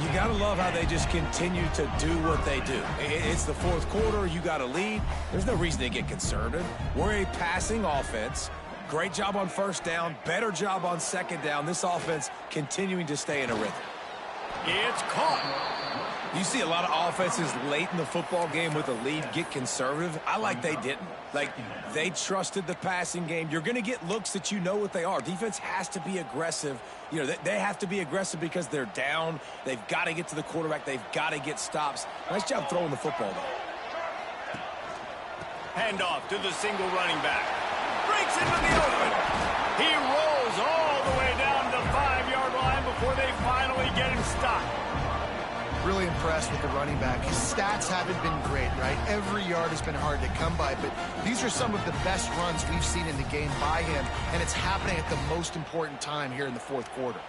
You got to love how they just continue to do what they do. It's the 4th quarter. You got a lead. There's no reason to get conservative. We're a passing offense. Great job on 1st down. Better job on 2nd down. This offense continuing to stay in a rhythm. It's caught. You see a lot of offenses late in the football game with a lead get conservative. I like they didn't. Like, they trusted the passing game. You're going to get looks that you know what they are. Defense has to be aggressive. You know, they have to be aggressive because they're down. They've got to get to the quarterback. They've got to get stops. Nice job throwing the football, though. Handoff to the single running back. Breaks into the open. He rolls all the way down the 5-yard line before they finally get him stopped. Really impressed with the running back. His stats haven't been great, right? Every yard has been hard to come by, but these are some of the best runs we've seen in the game by him, and it's happening at the most important time here in the 4th quarter.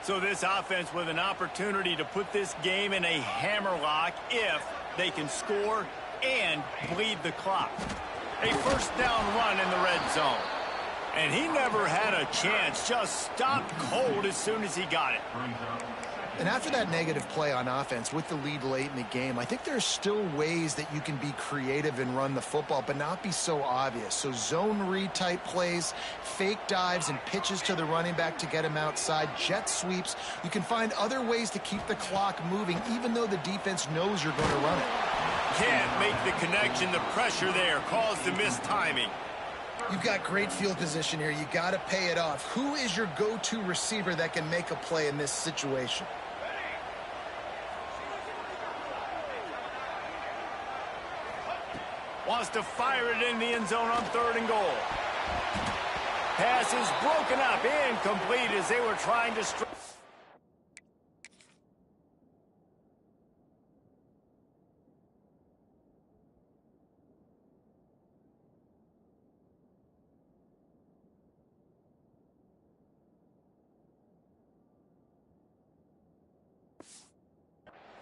So this offense with an opportunity to put this game in a hammerlock if they can score and bleed the clock. A 1st down run in the red zone. And he never had a chance, just stopped cold as soon as he got it. And after that negative play on offense with the lead late in the game, I think there's still ways that you can be creative and run the football, but not be so obvious. So zone read type plays, fake dives and pitches to the running back to get him outside, jet sweeps. You can find other ways to keep the clock moving, even though the defense knows you're going to run it. Can't make the connection. The pressure there caused the missed timing. You've got great field position here. You got to pay it off. Who is your go-to receiver that can make a play in this situation? Wants to fire it in the end zone on 3rd and goal. pass is broken up, incomplete as they were trying to strike.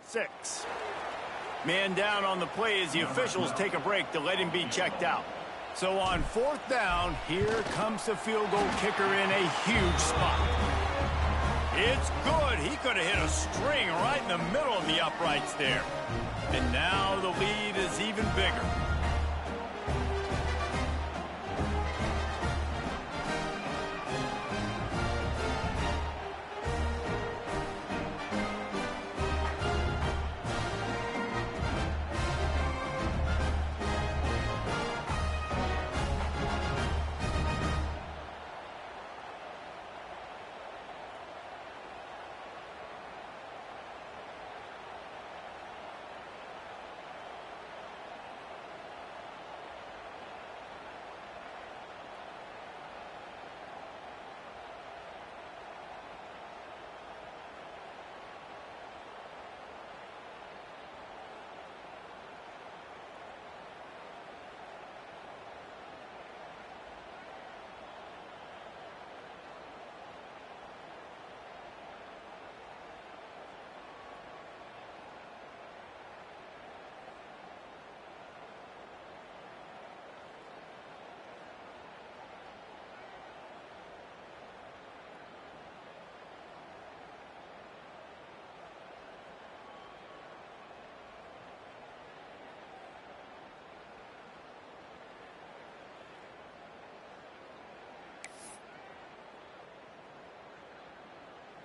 Six. Man down on the play as the officials take a break to let him be checked out. So on 4th down, here comes the field goal kicker in a huge spot. It's good. He could have hit a string right in the middle of the uprights there. And now the lead is even bigger.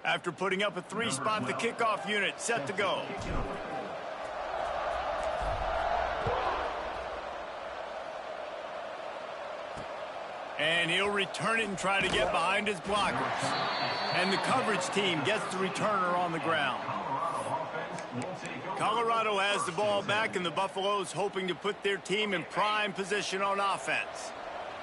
After putting up a 3-spot, the kickoff unit set to go. And he'll return it and try to get behind his blockers. And the coverage team gets the returner on the ground. Colorado has the ball back, and the Buffaloes hoping to put their team in prime position on offense.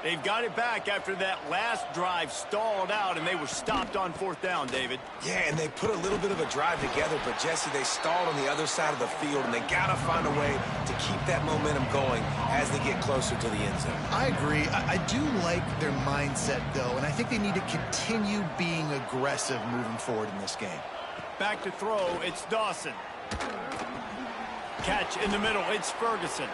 They've got it back after that last drive stalled out, and they were stopped on 4th down, David. Yeah, and they put a little bit of a drive together, but, Jesse, they stalled on the other side of the field, and they got to find a way to keep that momentum going as they get closer to the end zone. I agree. I do like their mindset, though, and I think they need to continue being aggressive moving forward in this game. Back to throw, it's Dawson. Catch in the middle, it's Ferguson.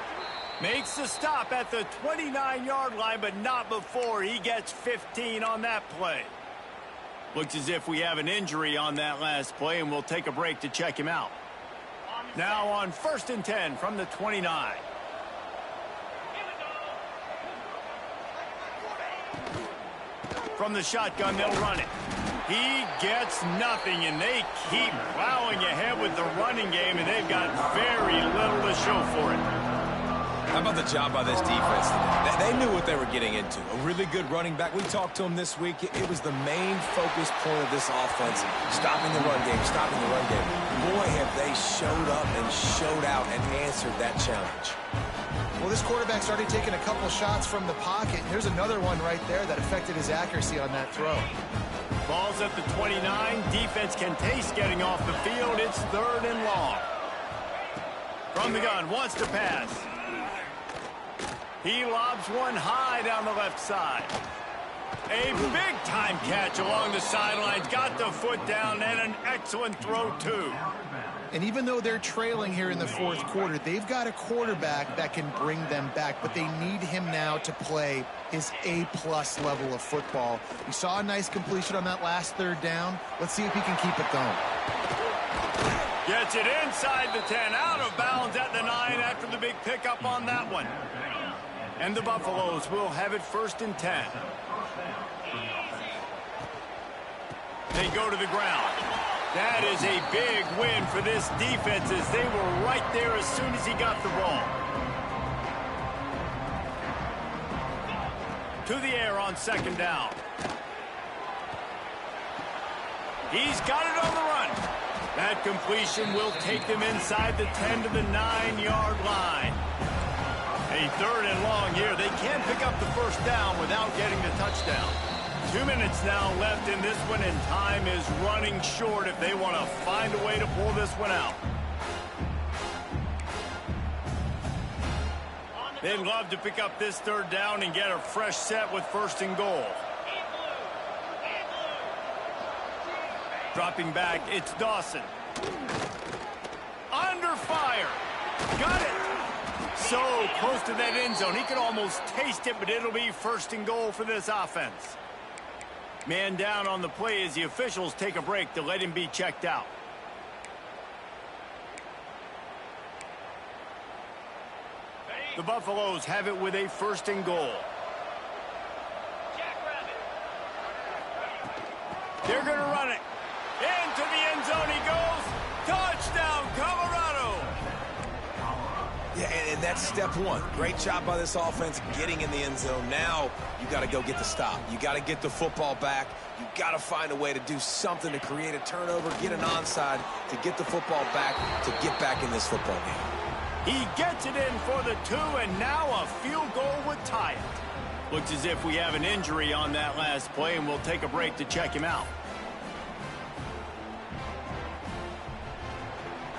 Makes the stop at the 29-yard line, but not before he gets 15 on that play. Looks as if we have an injury on that last play, and we'll take a break to check him out. Now on 1st and 10 from the 29. From the shotgun, they'll run it. He gets nothing, and they keep plowing ahead with the running game, and they've got very little to show for it. How about the job by this defense today? They knew what they were getting into. A really good running back. We talked to him this week. It was the main focus point of this offense, stopping the run game, stopping the run game. Boy, have they showed up and showed out and answered that challenge. Well, this quarterback started taking a couple shots from the pocket. Here's another one right there that affected his accuracy on that throw. Ball's at the 29. Defense can taste getting off the field. It's 3rd and long. From the gun, wants to pass. He lobs one high down the left side. A big-time catch along the sidelines. Got the foot down, and an excellent throw, too. And even though they're trailing here in the 4th quarter, they've got a quarterback that can bring them back, but they need him now to play his A-plus level of football. We saw a nice completion on that last 3rd down. Let's see if he can keep it going. Gets it inside the 10, out of bounds at the 9 after the big pickup on that one. And the Buffaloes will have it 1st and 10. They go to the ground. That is a big win for this defense as they were right there as soon as he got the ball. To the air on 2nd down. He's got it on the run. That completion will take them inside the 10 to the 9-yard line. A 3rd and long here. They can't pick up the 1st down without getting the touchdown. 2 minutes now left in this one, and time is running short if they want to find a way to pull this one out. They'd love to pick up this third down and get a fresh set with 1st and goal. Dropping back, it's Dawson. Under fire. Got it. So close to that end zone. He could almost taste it, but it'll be 1st and goal for this offense. Man down on the play as the officials take a break to let him be checked out. The Buffaloes have it with a 1st and goal. They're going to run it. Into the end zone he goes. Touchdown, Colorado. Yeah, and that's step one. Great job by this offense getting in the end zone. Now you got to go get the stop. You got to get the football back. You got to find a way to do something to create a turnover, get an onside, to get the football back, to get back in this football game. He gets it in for the 2, and now a field goal would tie it. Looks as if we have an injury on that last play, and we'll take a break to check him out.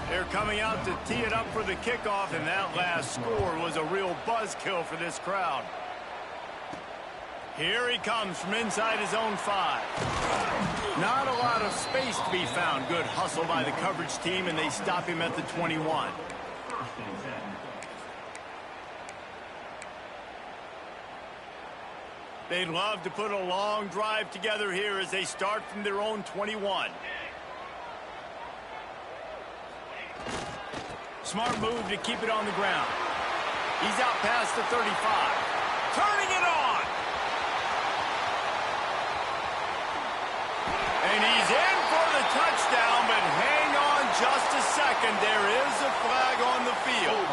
They're coming out to tee it up for the kickoff, and that last score was a real buzzkill for this crowd. Here he comes from inside his own 5. Not a lot of space to be found. Good hustle by the coverage team, and they stop him at the 21. They'd love to put a long drive together here as they start from their own 21. Smart move to keep it on the ground. He's out past the 35. Turning it on. And he's in for the touchdown, but hang on just a second. There is a flag on the field.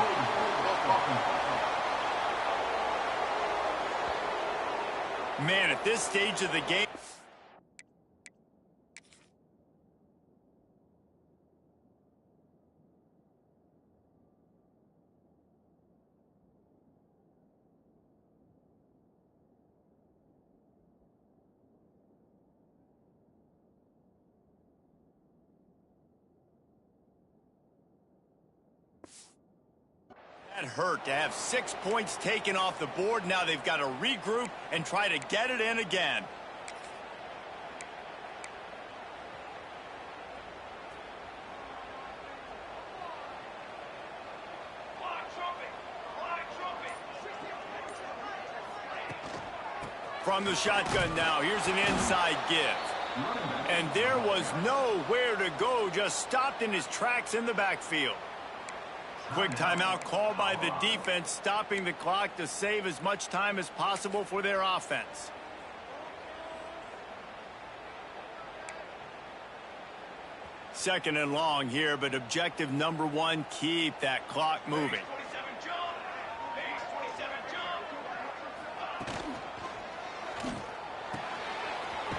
Man, at this stage of the game, that hurt to have 6 points taken off the board. Now they've got to regroup and try to get it in again. From the shotgun now, here's an inside give. And there was nowhere to go, just stopped in his tracks in the backfield. Quick timeout called by the defense, stopping the clock to save as much time as possible for their offense. Second and long here, but objective number 1, keep that clock moving.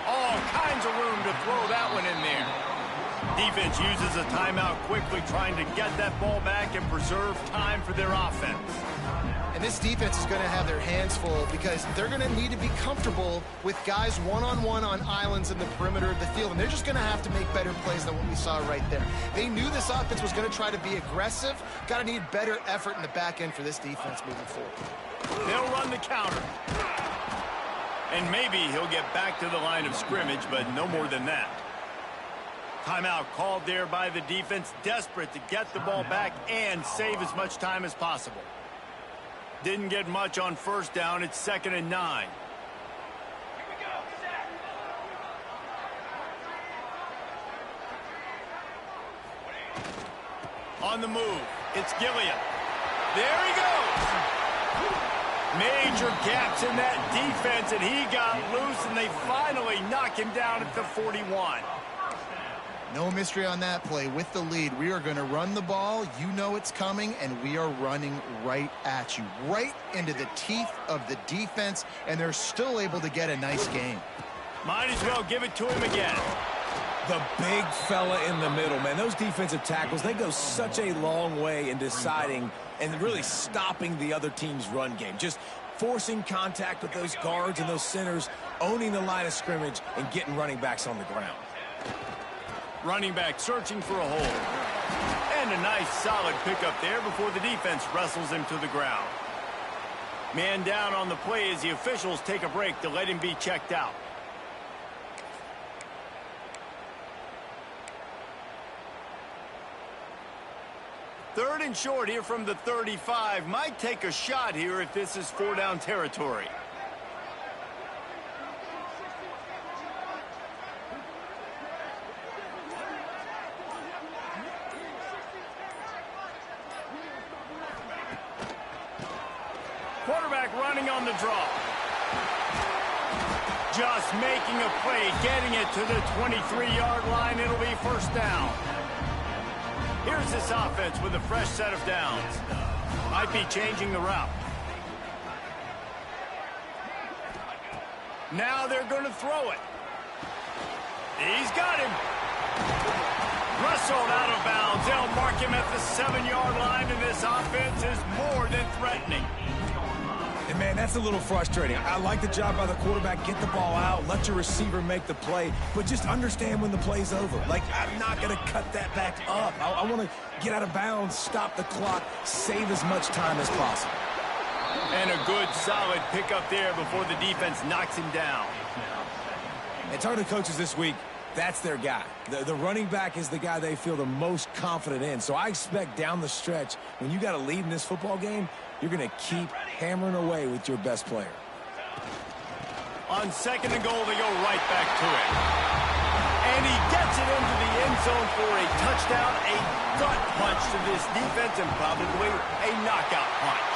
All kinds of room to throw that one in there. Defense uses a timeout quickly, trying to get that ball back and preserve time for their offense. And this defense is going to have their hands full because they're going to need to be comfortable with guys one-on-one on islands in the perimeter of the field, and they're just going to have to make better plays than what we saw right there. They knew this offense was going to try to be aggressive. Got to need better effort in the back end for this defense moving forward. They'll run the counter. And maybe he'll get back to the line of scrimmage, but no more than that. Timeout called there by the defense, desperate to get the ball back and save as much time as possible. Didn't get much on first down. It's 2nd and 9. On the move, it's Gilliam. There he goes. Major gaps in that defense, and he got loose, and they finally knock him down at the 41. No mystery on that play. With the lead, we are going to run the ball. You know it's coming, and we are running right at you, right into the teeth of the defense, and they're still able to get a nice game. Might as well give it to him again. The big fella in the middle, man. Those defensive tackles, they go such a long way in deciding and really stopping the other team's run game. Just forcing contact with those guards and those centers owning the line of scrimmage and getting running backs on the ground. Running back searching for a hole. And a nice solid pickup there before the defense wrestles him to the ground. Man down on the play as the officials take a break to let him be checked out. Third and short here from the 35. Might take a shot here if this is 4-down territory. Quarterback running on the draw. Just making a play, getting it to the 23-yard line. It'll be first down. Here's this offense with a fresh set of downs. Might be changing the route. Now they're going to throw it. He's got him. Wrestled out of bounds. They'll mark him at the 7-yard line, and this offense is more than threatening. And, man, that's a little frustrating. I like the job by the quarterback. Get the ball out. Let your receiver make the play. But just understand when the play's over. Like, I'm not going to cut that back up. I want to get out of bounds, stop the clock, save as much time as possible. And a good, solid pickup there before the defense knocks him down. And talking to coaches this week, that's their guy. The running back is the guy they feel the most confident in. So I expect down the stretch, when you got a lead in this football game, you're going to keep hammering away with your best player. On second and goal, they go right back to it. And he gets it into the end zone for a touchdown, a gut punch to this defense, and probably a knockout punch.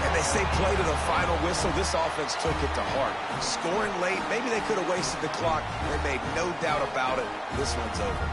And they say play to the final whistle. This offense took it to heart. Scoring late, maybe they could have wasted the clock. They made no doubt about it. This one's over.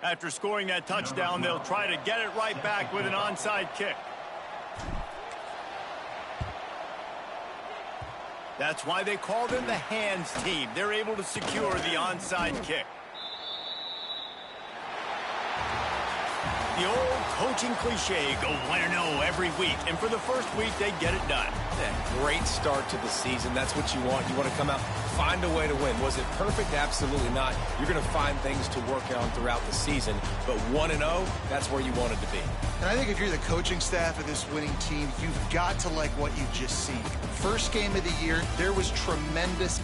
After scoring that touchdown, they'll try to get it right back with an onside kick. That's why they call them the hands team. They're able to secure the onside kick. The old coaching cliche, go 1-0 every week. And for the first week, they get it done. Yeah, great start to the season. That's what you want. You want to come out, find a way to win. Was it perfect? Absolutely not. You're going to find things to work on throughout the season. But 1-0, that's where you wanted to be. And I think if you're the coaching staff of this winning team, you've got to like what you've just seen. First game of the year, there was tremendous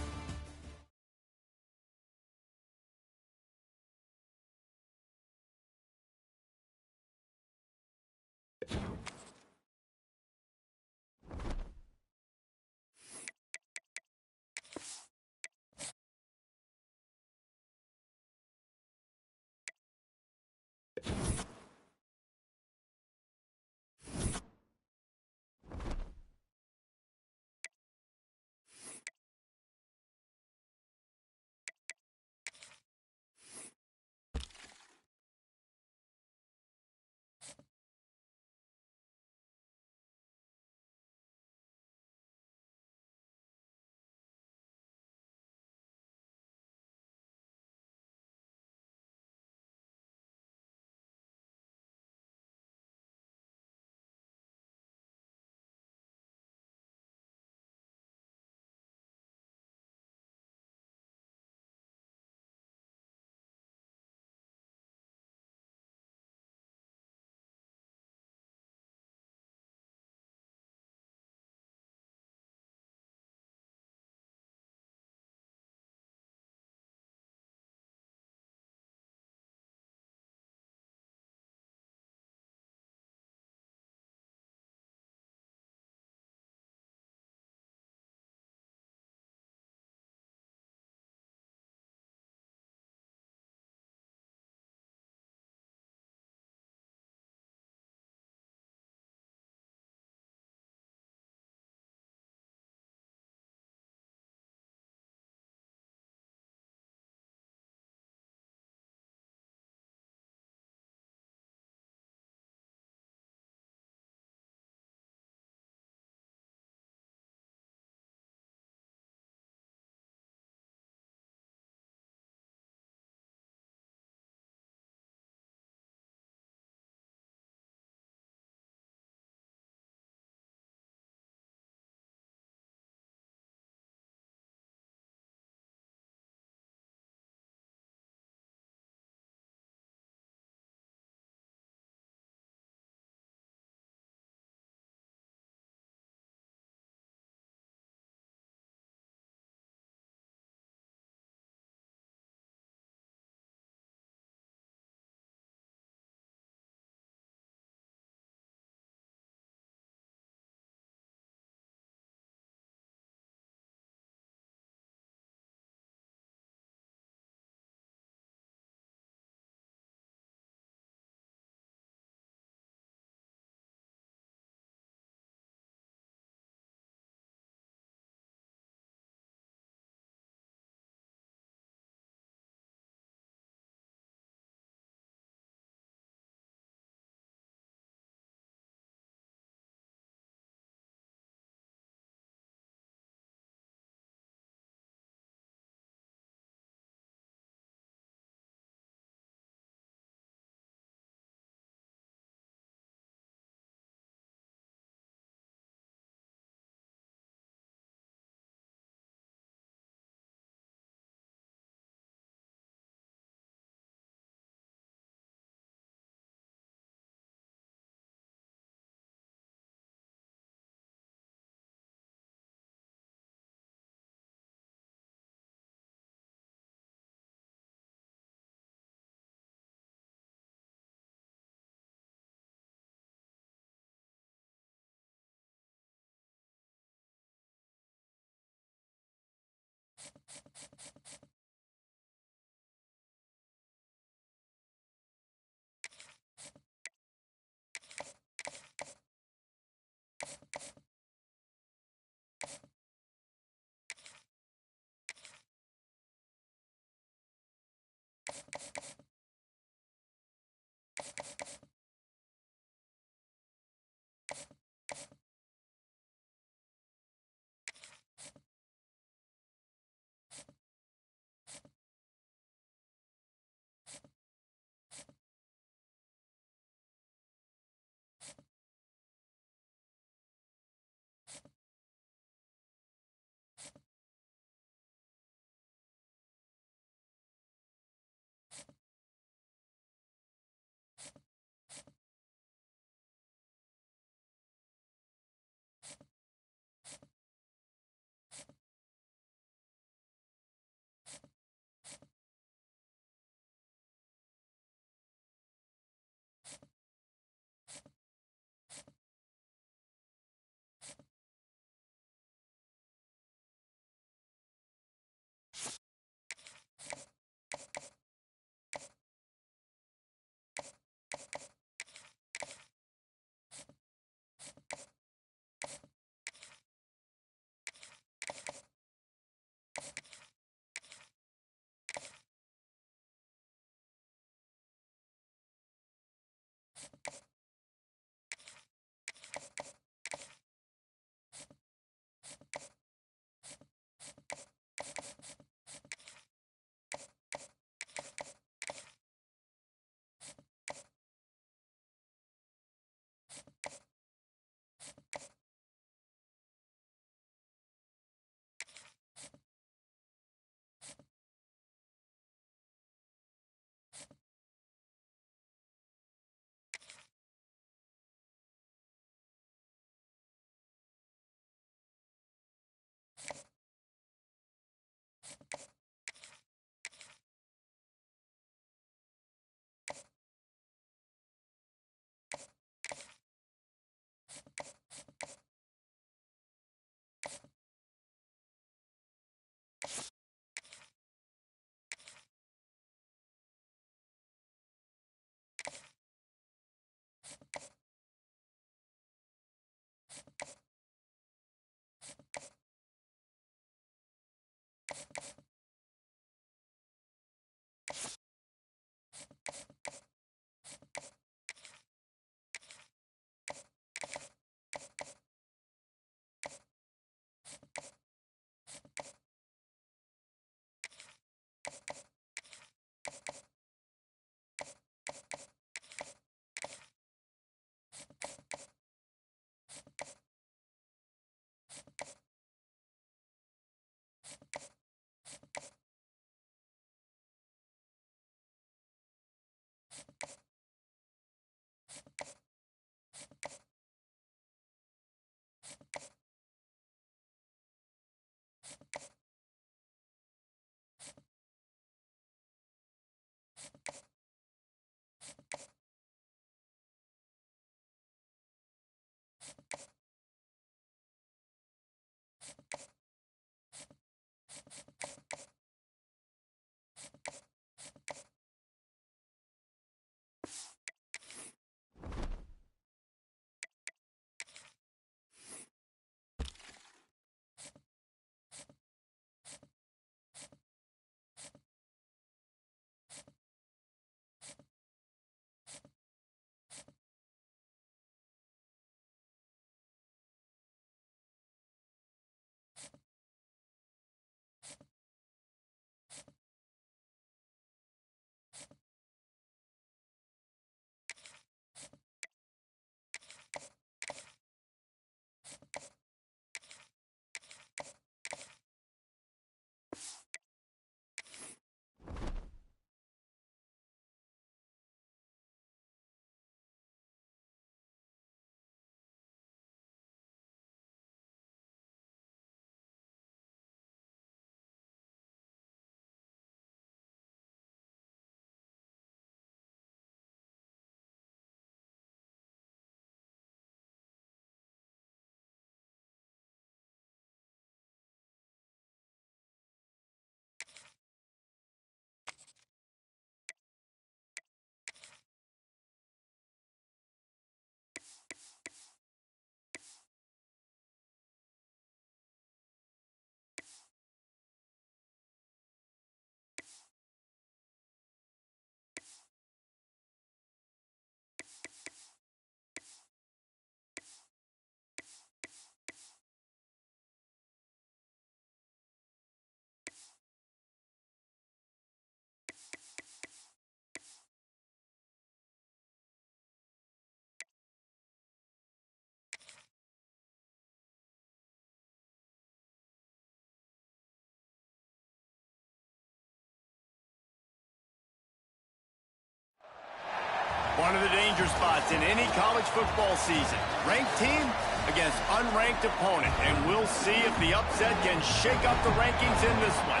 One of the danger spots in any college football season. Ranked team against unranked opponent. And we'll see if the upset can shake up the rankings in this one.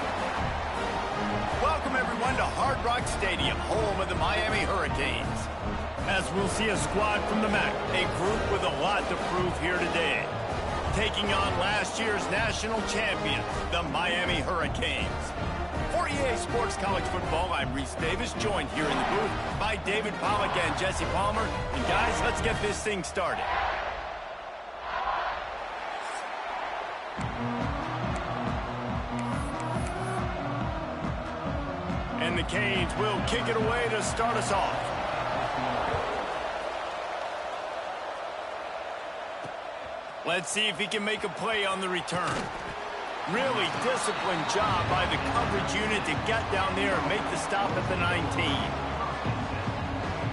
Welcome, everyone, to Hard Rock Stadium, home of the Miami Hurricanes. As we'll see a squad from the MAC, a group with a lot to prove here today. Taking on last year's national champions, the Miami Hurricanes. For EA Sports College Football, I'm Reese Davis, joined here in the booth by David Pollack and Jesse Palmer. And guys, let's get this thing started. And the Canes will kick it away to start us off. Let's see if he can make a play on the return. Really disciplined job by the coverage unit to get down there and make the stop at the 19.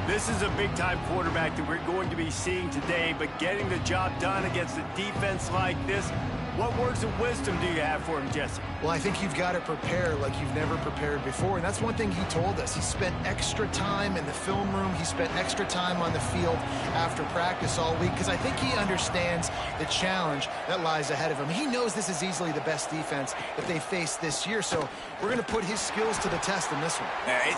This is a big-time quarterback that we're going to be seeing today, but getting the job done against a defense like this, what words of wisdom do you have for him, Jesse? Well, I think you've got to prepare like you've never prepared before, and that's one thing he told us. He spent extra time in the film room. He spent extra time on the field after practice all week because I think he understands the challenge that lies ahead of him. He knows this is easily the best defense that they face this year, so we're going to put his skills to the test in this one.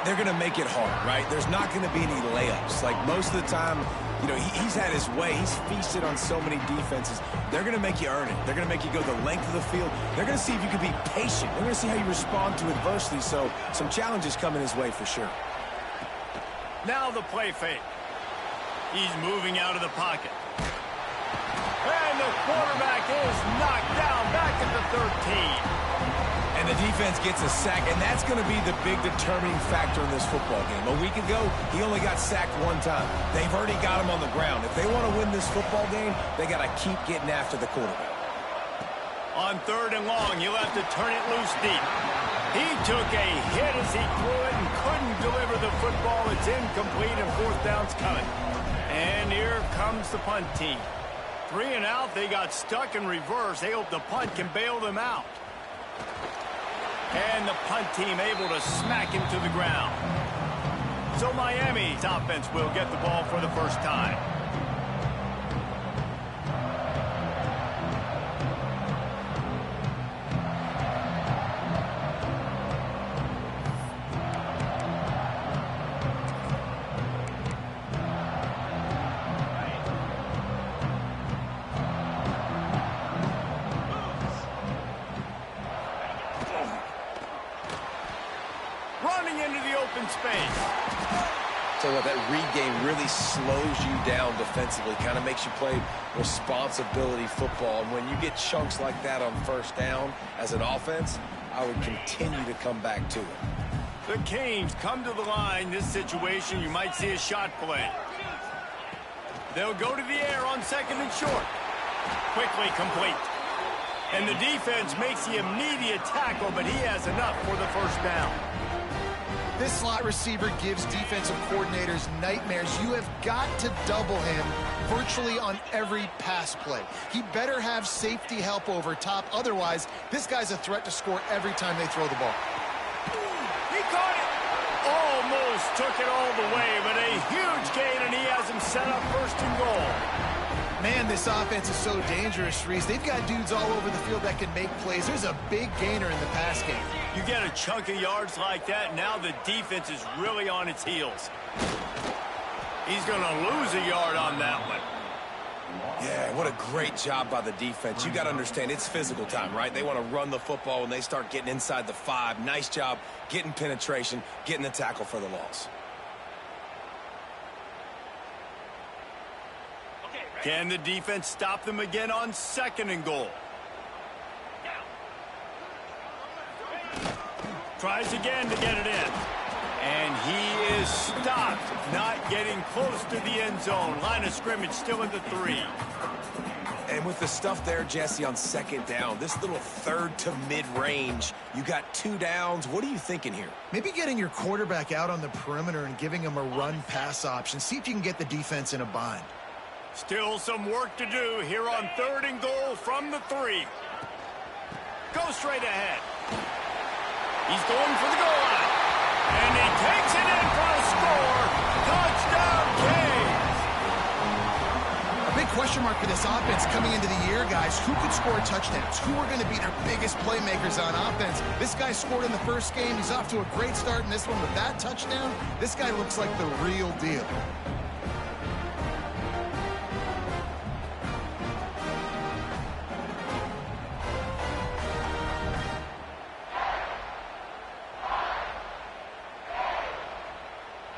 They're going to make it hard, right? There's not going to be any layups. Like most of the time, you know, he's had his way. He's feasted on so many defenses. They're going to make you earn it. They're going to make you go the length of the field. They're going to see if you can be patient. They're going to see how you respond to adversity. So some challenges coming his way for sure. Now the play fake. He's moving out of the pocket. And the quarterback is knocked down back at the 13. And the defense gets a sack, and that's going to be the big determining factor in this football game. A week ago, he only got sacked one time. They've already got him on the ground. If they want to win this football game, they got to keep getting after the quarterback. On 3rd and long, he'll have to turn it loose deep. He took a hit as he threw it and couldn't deliver the football. It's incomplete, and 4th down's coming. And here comes the punt team. 3 and out, they got stuck in reverse. They hope the punt can bail them out. And the punt team able to smack him to the ground. So Miami's offense will get the ball for the first time. Running into the open space. So what, that read game really slows you down defensively, kind of makes you play responsibility football. And when you get chunks like that on 1st down as an offense, I would continue to come back to it. The Canes come to the line. This situation, you might see a shot play. They'll go to the air on 2nd and short. Quickly complete. And the defense makes the immediate tackle, but he has enough for the 1st down. This slot receiver gives defensive coordinators nightmares. You have got to double him virtually on every pass play. He better have safety help over top. Otherwise, this guy's a threat to score every time they throw the ball. He caught it. Almost took it all the way, but a huge gain, and he has him set up 1st and goal. Man, this offense is so dangerous, Reese. They've got dudes all over the field that can make plays. There's a big gainer in the pass game. You get a chunk of yards like that, now the defense is really on its heels. He's going to lose a yard on that one. Yeah, what a great job by the defense. You got to understand, it's physical time, right? They want to run the football when they start getting inside the 5. Nice job getting penetration, getting the tackle for the loss. Can the defense stop them again on 2nd and goal? Tries again to get it in. And he is stopped, not getting close to the end zone. Line of scrimmage still at the 3. And with the stuff there, Jesse, on 2nd down, this little 3rd to mid-range, you got 2 downs. What are you thinking here? Maybe getting your quarterback out on the perimeter and giving him a run-pass option. See if you can get the defense in a bind. Still some work to do here on 3rd and goal from the 3. Go straight ahead. He's going for the goal line. And he takes it in for a score. Touchdown, question mark for this offense coming into the year, guys. Who could score touchdowns? Who are going to be their biggest playmakers on offense? This guy scored in the first game. He's off to a great start in this one with that touchdown. This guy looks like the real deal.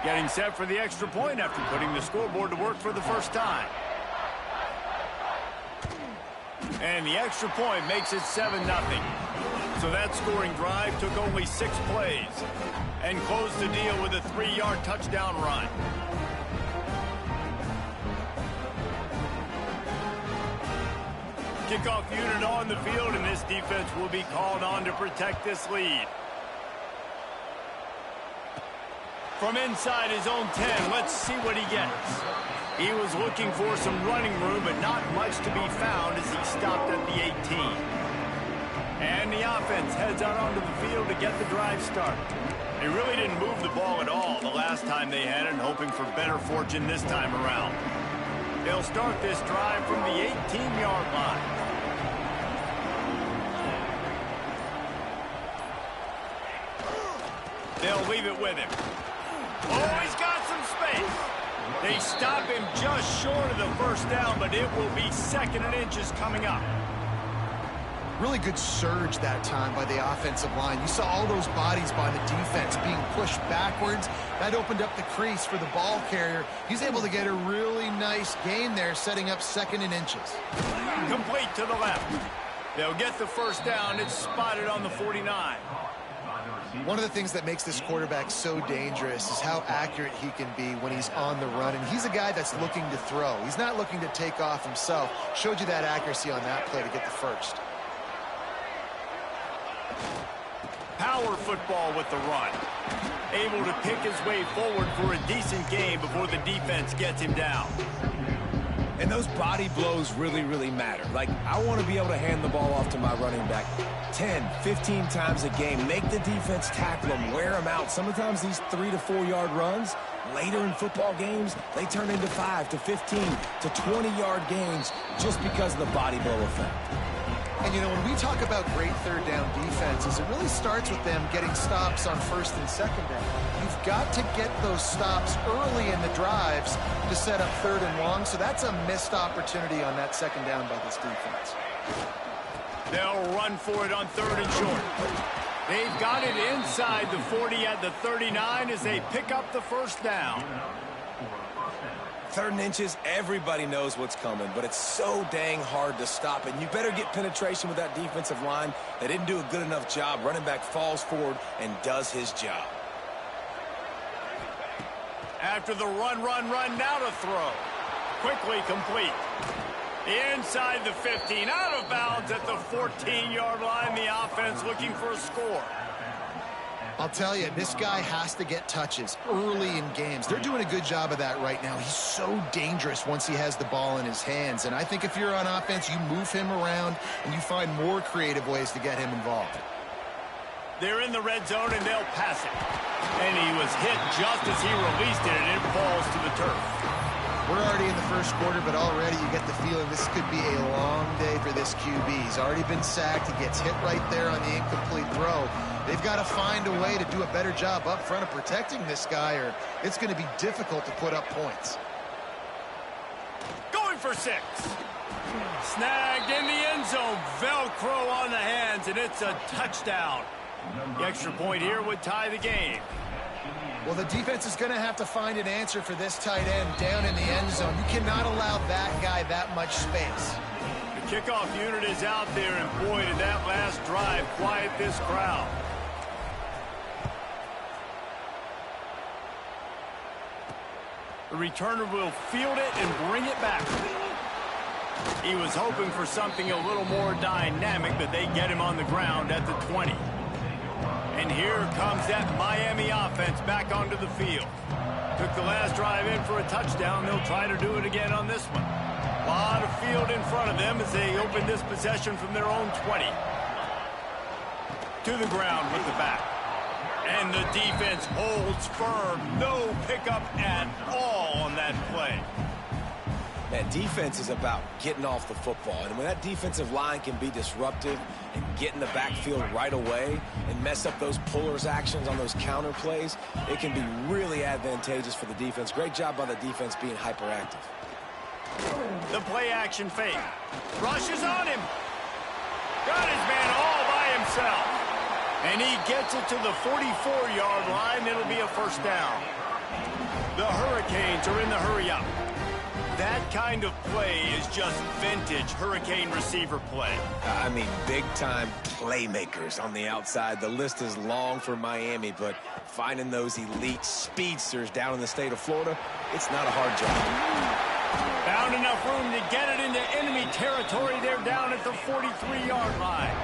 Getting set for the extra point after putting the scoreboard to work for the first time. And the extra point makes it 7-0. So that scoring drive took only 6 plays and closed the deal with a 3-yard touchdown run. Kickoff unit on the field, and this defense will be called on to protect this lead. From inside his own 10, let's see what he gets. He was looking for some running room, but not much to be found as he stopped at the 18. And the offense heads out onto the field to get the drive started. They really didn't move the ball at all the last time they had it, hoping for better fortune this time around. They'll start this drive from the 18-yard line. They'll leave it with him. Oh, he's got some space. They stop him just short of the first down, but it will be 2nd and inches coming up. Really good surge that time by the offensive line. You saw all those bodies by the defense being pushed backwards. That opened up the crease for the ball carrier. He's able to get a really nice gain there, setting up 2nd and inches. Complete to the left. They'll get the first down. It's spotted on the 49. One of the things that makes this quarterback so dangerous is how accurate he can be when he's on the run. And he's a guy that's looking to throw. He's not looking to take off himself. Showed you that accuracy on that play to get the first. Power football with the run. Able to pick his way forward for a decent gain before the defense gets him down. And those body blows really, really matter. Like, I want to be able to hand the ball off to my running back 10, 15 times a game. Make the defense tackle them, wear them out. Sometimes these 3 to 4 yard runs, later in football games, they turn into 5 to 15 to 20-yard gains just because of the body blow effect. And, you know, when we talk about great third down defenses, it really starts with them getting stops on 1st and 2nd down. You've got to get those stops early in the drives to set up 3rd and long, so that's a missed opportunity on that 2nd down by this defense. They'll run for it on 3rd and short. They've got it inside the 40 at the 39 as they pick up the first down. 3rd and inches, everybody knows what's coming, but it's so dang hard to stop it. And you better get penetration with that defensive line. They didn't do a good enough job. Running back falls forward and does his job. After the run, now to throw. Quickly complete. Inside the 15, out of bounds at the 14-yard line. The offense looking for a score. I'll tell you, this guy has to get touches early in games. They're doing a good job of that right now. He's so dangerous once he has the ball in his hands. And I think if you're on offense, you move him around and you find more creative ways to get him involved. They're in the red zone and they'll pass it. And he was hit just as he released it, and it falls to the turf. We're already in the first quarter, but already you get the feeling this could be a long day for this QB. He's already been sacked. He gets hit right there on the incomplete throw. They've got to find a way to do a better job up front of protecting this guy, or it's going to be difficult to put up points. Going for 6. Snagged in the end zone. Velcro on the hands, and it's a touchdown. The extra point here would tie the game. Well, the defense is going to have to find an answer for this tight end down in the end zone. You cannot allow that guy that much space. The kickoff unit is out there, and boy, did that last drive quiet this crowd. The returner will field it and bring it back. He was hoping for something a little more dynamic, but they get him on the ground at the 20. And here comes that Miami offense back onto the field. Took the last drive in for a touchdown. They'll try to do it again on this one. A lot of field in front of them as they open this possession from their own 20. To the ground with the back. And the defense holds firm. No pickup at all on that play. Man, defense is about getting off the football. And when that defensive line can be disruptive and get in the backfield right away and mess up those pullers actions on those counter plays, it can be really advantageous for the defense. Great job by the defense being hyperactive. The play action fake. Rushes on him. Got his man all by himself. And he gets it to the 44-yard line. It'll be a first down. The Hurricanes are in the hurry-up. That kind of play is just vintage Hurricane receiver play. I mean, big-time playmakers on the outside. The list is long for Miami, but finding those elite speedsters down in the state of Florida, it's not a hard job. Found enough room to get it into enemy territory. They're down at the 43-yard line.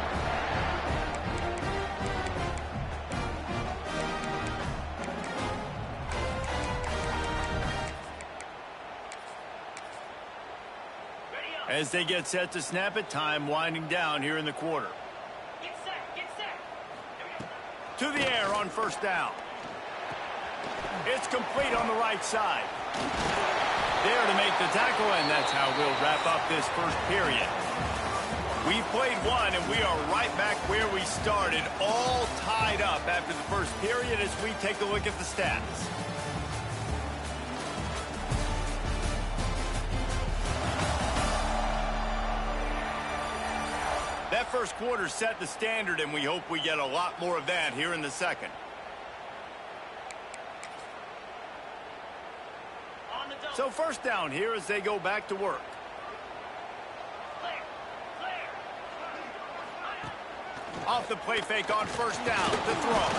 As they get set to snap it, time winding down here in the quarter. Get set. To the air on first down. It's complete on the right side. There to make the tackle, and that's how we'll wrap up this first period. We've played one, and we are right back where we started, all tied up after the first period as we take a look at the stats. That first quarter set the standard, and we hope we get a lot more of that here in the second. So first down here as they go back to work. Off the play fake on first down to throw.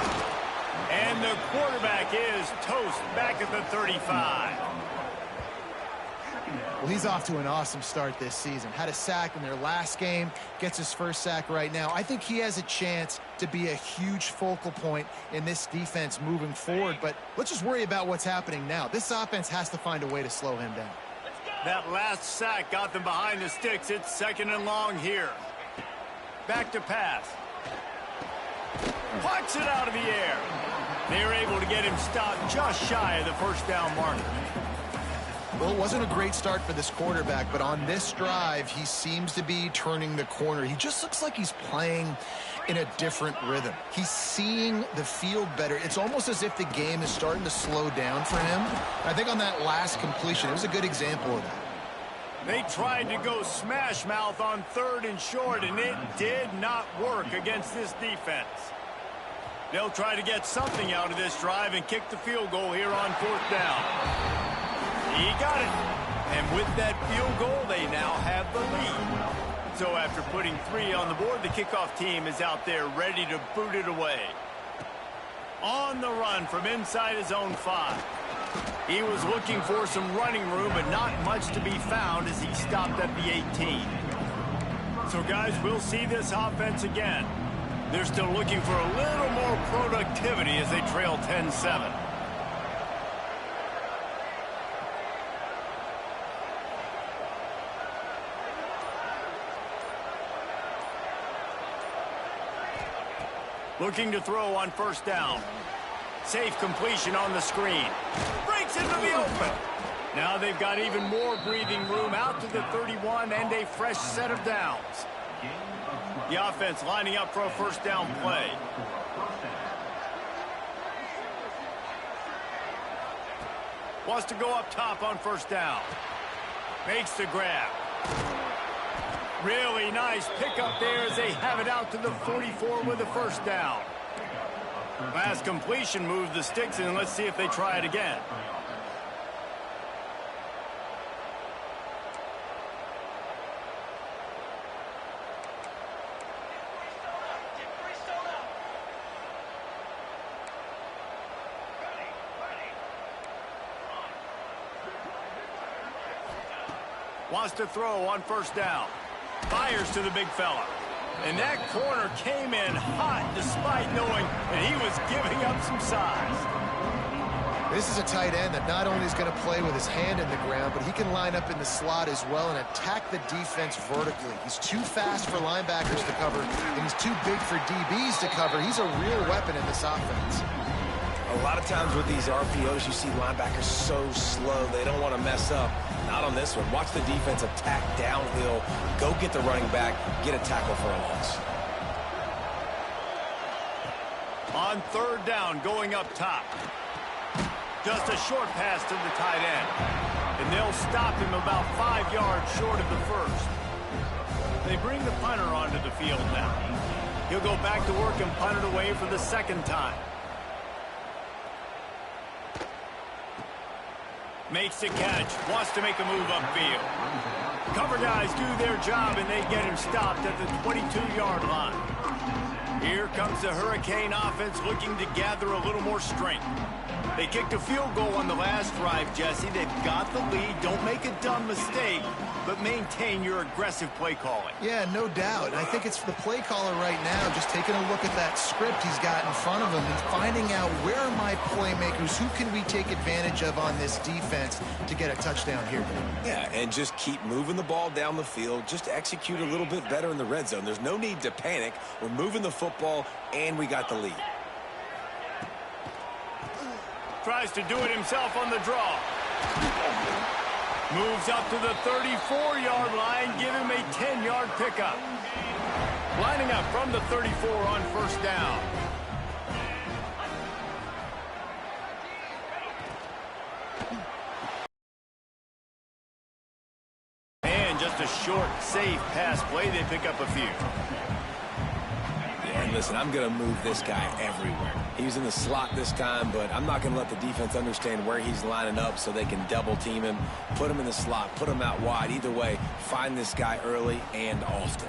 And the quarterback is toast back at the 35. Well, he's off to an awesome start this season. Had a sack in their last game, gets his first sack right now. I think he has a chance to be a huge focal point in this defense moving forward, but let's just worry about what's happening now. This offense has to find a way to slow him down. That last sack got them behind the sticks. It's second and long here. Back to pass. Pucks it out of the air. They're able to get him stopped just shy of the first down marker. Well, it wasn't a great start for this quarterback, but on this drive, he seems to be turning the corner. He just looks like he's playing in a different rhythm. He's seeing the field better. It's almost as if the game is starting to slow down for him. I think on that last completion, it was a good example of that. They tried to go smash mouth on third and short, and it did not work against this defense. They'll try to get something out of this drive and kick the field goal here on fourth down. He got it. And with that field goal, they now have the lead. So after putting 3 on the board, the kickoff team is out there ready to boot it away. On the run from inside his own 5. He was looking for some running room, but not much to be found as he stopped at the 18. So, guys, we'll see this offense again. They're still looking for a little more productivity as they trail 10-7. Looking to throw on first down. Safe completion on the screen. Breaks into the open. Now they've got even more breathing room out to the 31 and a fresh set of downs. The offense lining up for a first down play. Wants to go up top on first down. Makes the grab. Really nice pickup there as they have it out to the 44 with a first down. Last completion moved the sticks, and let's see if they try it again. Wants to throw on first down. Fires to the big fella. And that corner came in hot despite knowing that he was giving up some size. This is a tight end that not only is going to play with his hand in the ground, but he can line up in the slot as well and attack the defense vertically. He's too fast for linebackers to cover, and he's too big for DBs to cover. He's a real weapon in this offense. A lot of times with these RPOs, you see linebackers so slow, they don't want to mess up. Not on this one. Watch the defense attack downhill, go get the running back, get a tackle for a loss. On third down, going up top. Just a short pass to the tight end. And they'll stop him about 5 yards short of the first. They bring the punter onto the field now. He'll go back to work and punt it away for the second time. Makes the catch. Wants to make a move upfield. Cover guys do their job, and they get him stopped at the 22-yard line. Here comes the Hurricane offense looking to gather a little more strength. They kicked a field goal on the last drive, Jesse. They've got the lead. Don't make a dumb mistake, but maintain your aggressive play calling. Yeah, no doubt. I think it's the play caller right now just taking a look at that script he's got in front of him and finding out where are my playmakers, who can we take advantage of on this defense to get a touchdown here. Yeah, and just keep moving the ball down the field. Just execute a little bit better in the red zone. There's no need to panic. We're moving the football, and we got the lead. Tries to do it himself on the draw. Moves up to the 34-yard line. Give him a 10-yard pickup. Lining up from the 34 on first down. And just a short, safe pass play. They pick up a few. And listen, I'm going to move this guy everywhere. He's in the slot this time, but I'm not going to let the defense understand where he's lining up so they can double team him, put him in the slot, put him out wide. Either way, find this guy early and often.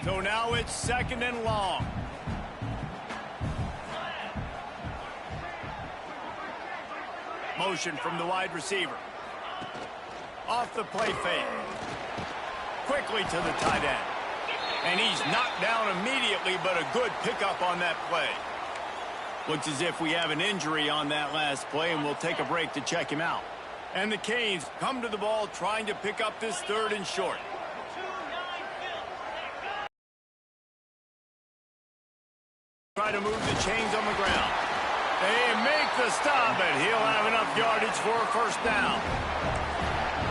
So now it's second and long. Motion from the wide receiver. Off the play fake. Quickly to the tight end. And he's knocked down immediately, but a good pickup on that play. Looks as if we have an injury on that last play, and we'll take a break to check him out. And the Canes come to the ball trying to pick up this third and short. Try to move the chains on the ground. They make the stop, and he'll have enough yardage for a first down.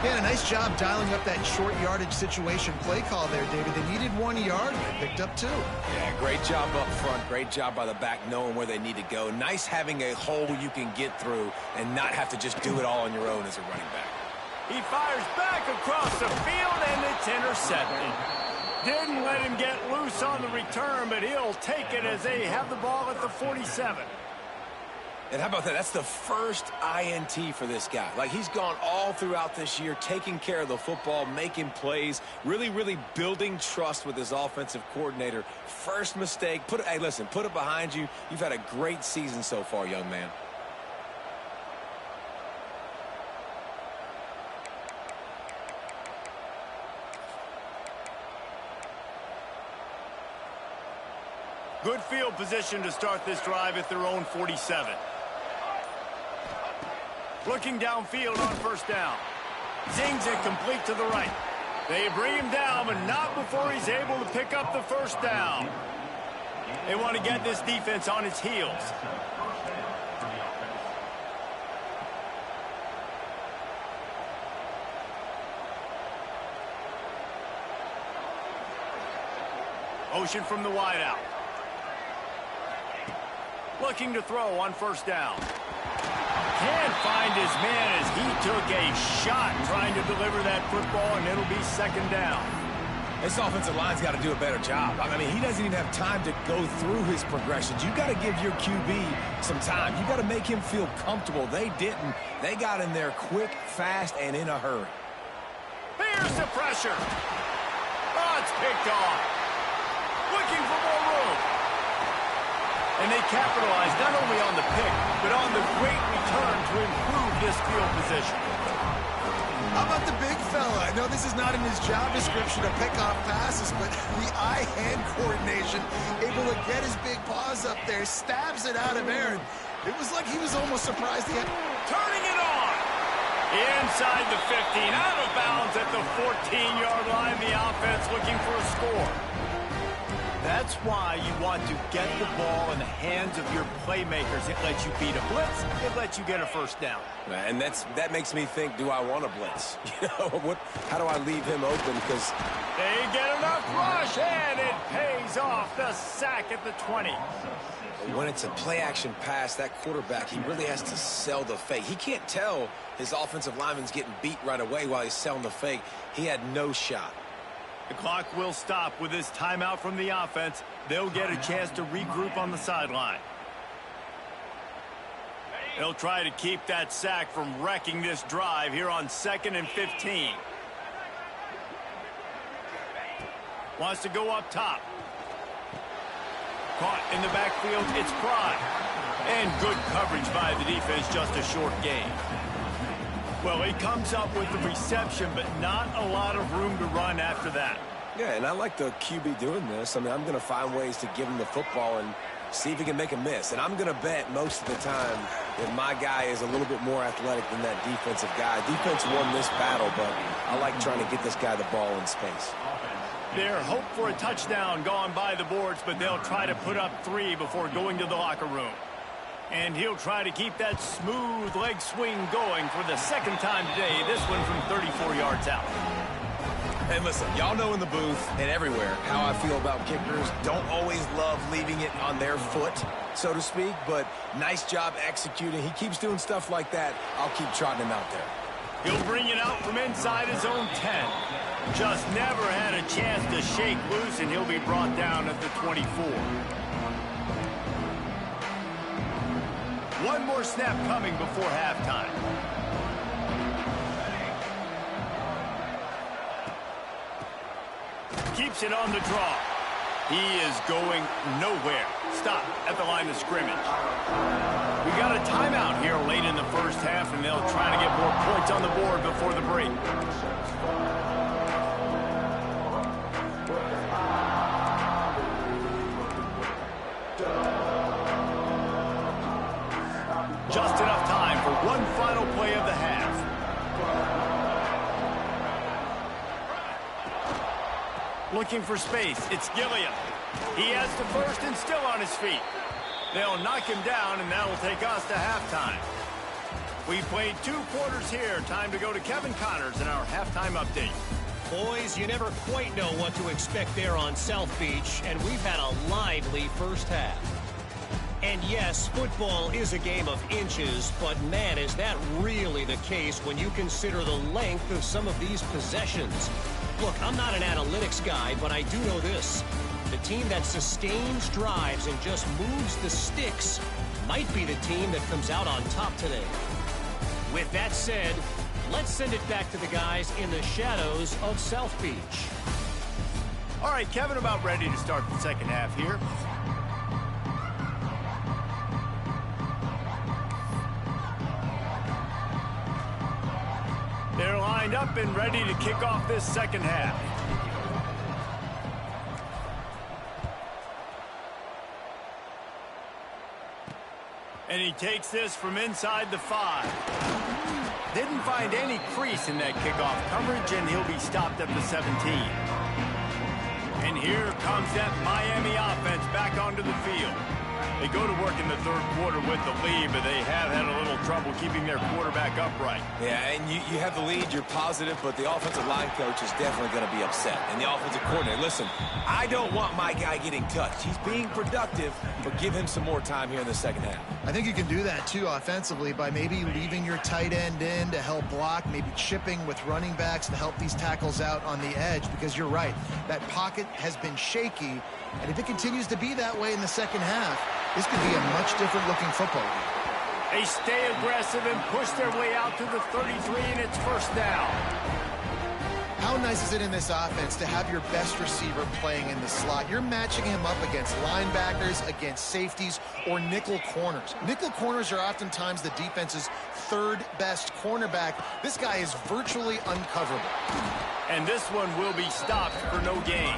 Yeah, a nice job dialing up that short yardage situation play call there, David. They needed 1 yard. They picked up 2. Yeah, great job up front. Great job by the back knowing where they need to go. Nice having a hole you can get through and not have to just do it all on your own as a running back. He fires back across the field, and it's intercepted. Didn't let him get loose on the return, but he'll take it as they have the ball at the 47. And how about that? That's the first INT for this guy. Like, he's gone all throughout this year, taking care of the football, making plays, really building trust with his offensive coordinator. First mistake. Hey, listen, put it behind you. You've had a great season so far, young man. Good field position to start this drive at their own 47. Looking downfield on first down. Zings it complete to the right. They bring him down, but not before he's able to pick up the first down. They want to get this defense on its heels. Motion from the wideout. Looking to throw on first down. Can't find his man as he took a shot trying to deliver that football, and it'll be second down. This offensive line's got to do a better job. I mean, he doesn't even have time to go through his progressions. You got to give your QB some time. You got to make him feel comfortable. They didn't. They got in there quick, fast, and in a hurry. Here's the pressure. Oh, it's picked off. Looking for more room. And they capitalize not only on the pick, but on the great return to improve this field position. How about the big fella? I know this is not in his job description to pick off passes, but the eye-hand coordination, able to get his big paws up there, stabs it out of Aaron. It was like he was almost surprised he had... Turning it on! Inside the 15, out of bounds at the 14-yard line. The offense looking for a score. That's why you want to get the ball in the hands of your playmakers. It lets you beat a blitz. It lets you get a first down. And that makes me think, do I want a blitz? How do I leave him open? Because they get enough rush, and it pays off. The sack at the 20. when it's a play-action pass, that quarterback, he really has to sell the fake. He can't tell his offensive lineman's getting beat right away while he's selling the fake. He had no shot. The clock will stop with this timeout from the offense. They'll get a chance to regroup on the sideline. They'll try to keep that sack from wrecking this drive here on 2nd and 15. Wants to go up top. Caught in the backfield, it's Pride. And good coverage by the defense, just a short gain. Well, he comes up with the reception, but not a lot of room to run after that. Yeah, and I like the QB doing this. I mean, I'm going to find ways to give him the football and see if he can make a miss. And I'm going to bet most of the time that my guy is a little bit more athletic than that defensive guy. Defense won this battle, but I like trying to get this guy the ball in space. Their hope for a touchdown gone by the boards, but they'll try to put up 3 before going to the locker room. And he'll try to keep that smooth leg swing going for the second time today. This one from 34 yards out. And listen, y'all know in the booth and everywhere how I feel about kickers. Don't always love leaving it on their foot, so to speak, but nice job executing. He keeps doing stuff like that. I'll keep trotting him out there. He'll bring it out from inside his own 10. Just never had a chance to shake loose, and he'll be brought down at the 24. One more snap coming before halftime. Keeps it on the draw. He is going nowhere. Stop at the line of scrimmage. We got a timeout here late in the first half, and they'll try to get more points on the board before the break. Just enough time for one final play of the half. Looking for space. It's Gilliam. He has the first and still on his feet. They'll knock him down, and that will take us to halftime. We played 2 quarters here. Time to go to Kevin Connors in our halftime update. Boys, you never quite know what to expect there on South Beach, and we've had a lively first half. And yes, football is a game of inches, but man, is that really the case when you consider the length of some of these possessions. Look, I'm not an analytics guy, but I do know this. The team that sustains drives and just moves the sticks might be the team that comes out on top today. With that said, let's send it back to the guys in the shadows of South Beach. All right, Kevin, about ready to start the second half here. They're lined up and ready to kick off this second half. And he takes this from inside the 5. Didn't find any crease in that kickoff coverage, and he'll be stopped at the 17. And here comes that Miami offense back onto the field. They go to work in the third quarter with the lead, but they have had a little trouble keeping their quarterback upright. Yeah, and you have the lead, you're positive, but the offensive line coach is definitely going to be upset. And the offensive coordinator, listen, I don't want my guy getting touched. He's being productive, but give him some more time here in the second half. I think you can do that, too, offensively, by maybe leaving your tight end in to help block, maybe chipping with running backs to help these tackles out on the edge, because you're right. That pocket has been shaky, and if it continues to be that way in the second half, this could be a much different looking football game. They stay aggressive and push their way out to the 33, and it's first down. How nice is it in this offense to have your best receiver playing in the slot? You're matching him up against linebackers, against safeties, or nickel corners. Nickel corners are oftentimes the defense's 3rd best cornerback. This guy is virtually uncoverable. And this one will be stopped for no gain.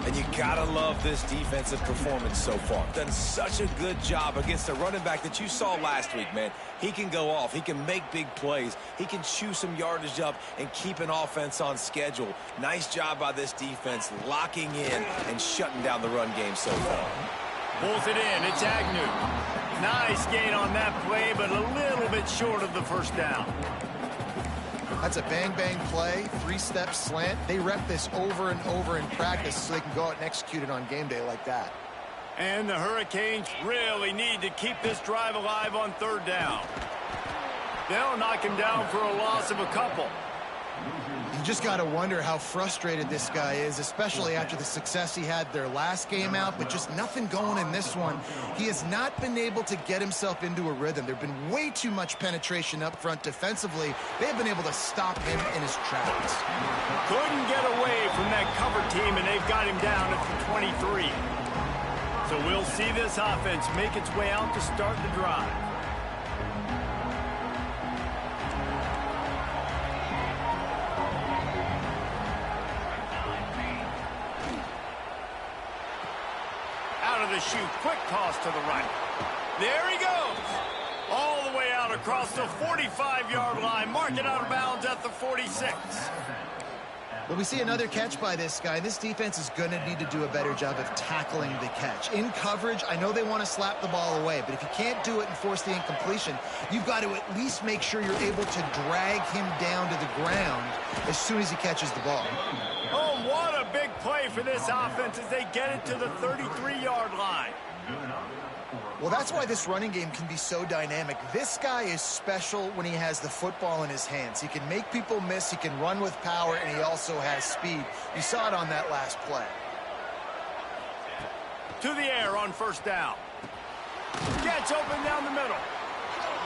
And you gotta love this defensive performance so far. Done such a good job against a running back that you saw last week, man. He can go off. He can make big plays. He can chew some yardage up and keep an offense on schedule. Nice job by this defense locking in and shutting down the run game so far. Pulls it in. It's Agnew. Nice gain on that play, but a little bit short of the first down. That's a bang-bang play, three-step slant. They rep this over and over in practice so they can go out and execute it on game day like that. And the Hurricanes really need to keep this drive alive on third down. They'll knock him down for a loss of a couple. You just got to wonder how frustrated this guy is, especially after the success he had their last game out, but just nothing going in this one. He has not been able to get himself into a rhythm. There's been way too much penetration up front defensively. They've been able to stop him in his tracks. Couldn't get away from that cover team, and they've got him down at the 23. So we'll see this offense make its way out to start the drive. Out of the chute, quick toss to the right. There he goes. All the way out across the 45-yard line. Mark it out of bounds at the 46. But we see another catch by this guy. This defense is going to need to do a better job of tackling the catch. In coverage, I know they want to slap the ball away, but if you can't do it and force the incompletion, you've got to at least make sure you're able to drag him down to the ground as soon as he catches the ball. Oh, what a big play for this offense as they get it to the 33-yard line. Well, that's why this running game can be so dynamic. This guy is special when he has the football in his hands. He can make people miss, he can run with power, and he also has speed. You saw it on that last play. To the air on first down. Gets open down the middle.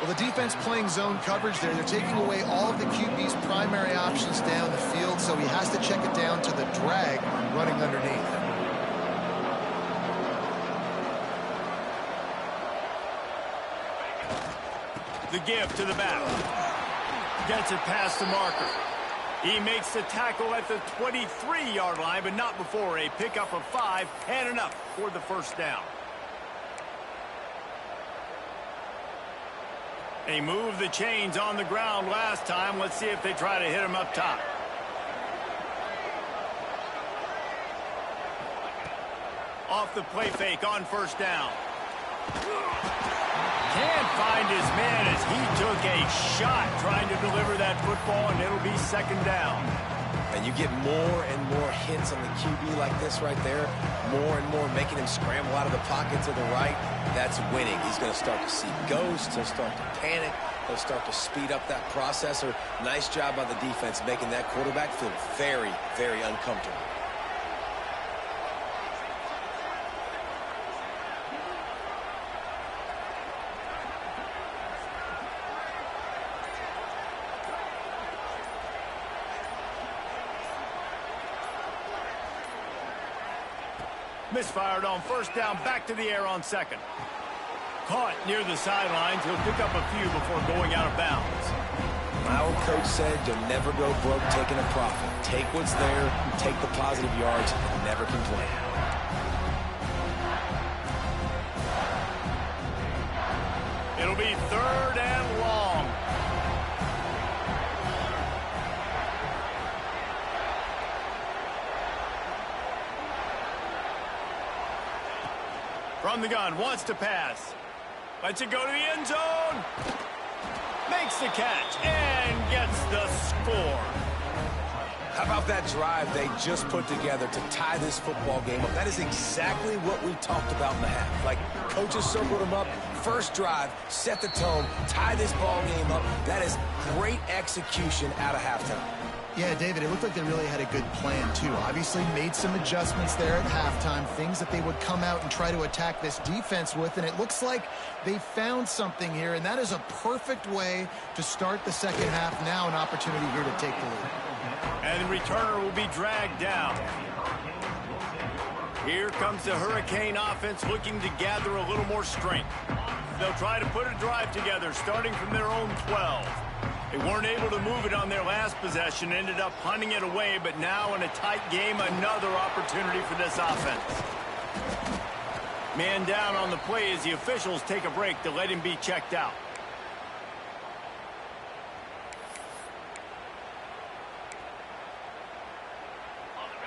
Well, the defense playing zone coverage there. They're taking away all of the QB's primary options down the field, so he has to check it down to the drag running underneath. The give to the back. Gets it past the marker. He makes the tackle at the 23-yard line, but not before a pickup of 5 and enough for the first down. They moved the chains on the ground last time. Let's see if they try to hit him up top. Off the play fake on first down. Can't find his man as he took a shot trying to deliver that football, and it'll be second down. And you get more and more hits on the QB like this right there. More and more making him scramble out of the pocket to the right. That's winning. He's going to start to see ghosts. He'll start to panic. He'll start to speed up that processor. Nice job by the defense making that quarterback feel very, very uncomfortable. Misfired on first down, back to the air on second. Caught near the sidelines. He'll pick up a few before going out of bounds. My old coach said you'll never go broke taking a profit. Take what's there, take the positive yards, and never complain. It'll be third and long. From the gun, wants to pass. Lets it go to the end zone. Makes the catch and gets the score. How about that drive they just put together to tie this football game up? That is exactly what we talked about in the half. Like, coaches circled them up. First drive, set the tone, tie this ball game up. That is great execution out of halftime. Yeah, David, it looked like they really had a good plan, too. Obviously made some adjustments there at halftime, things that they would come out and try to attack this defense with, and it looks like they found something here, and that is a perfect way to start the second half. Now an opportunity here to take the lead. And the returner will be dragged down. Here comes the Hurricane offense looking to gather a little more strength. They'll try to put a drive together starting from their own 12. They weren't able to move it on their last possession, ended up punting it away, but now in a tight game, another opportunity for this offense. Man down on the play as the officials take a break to let him be checked out.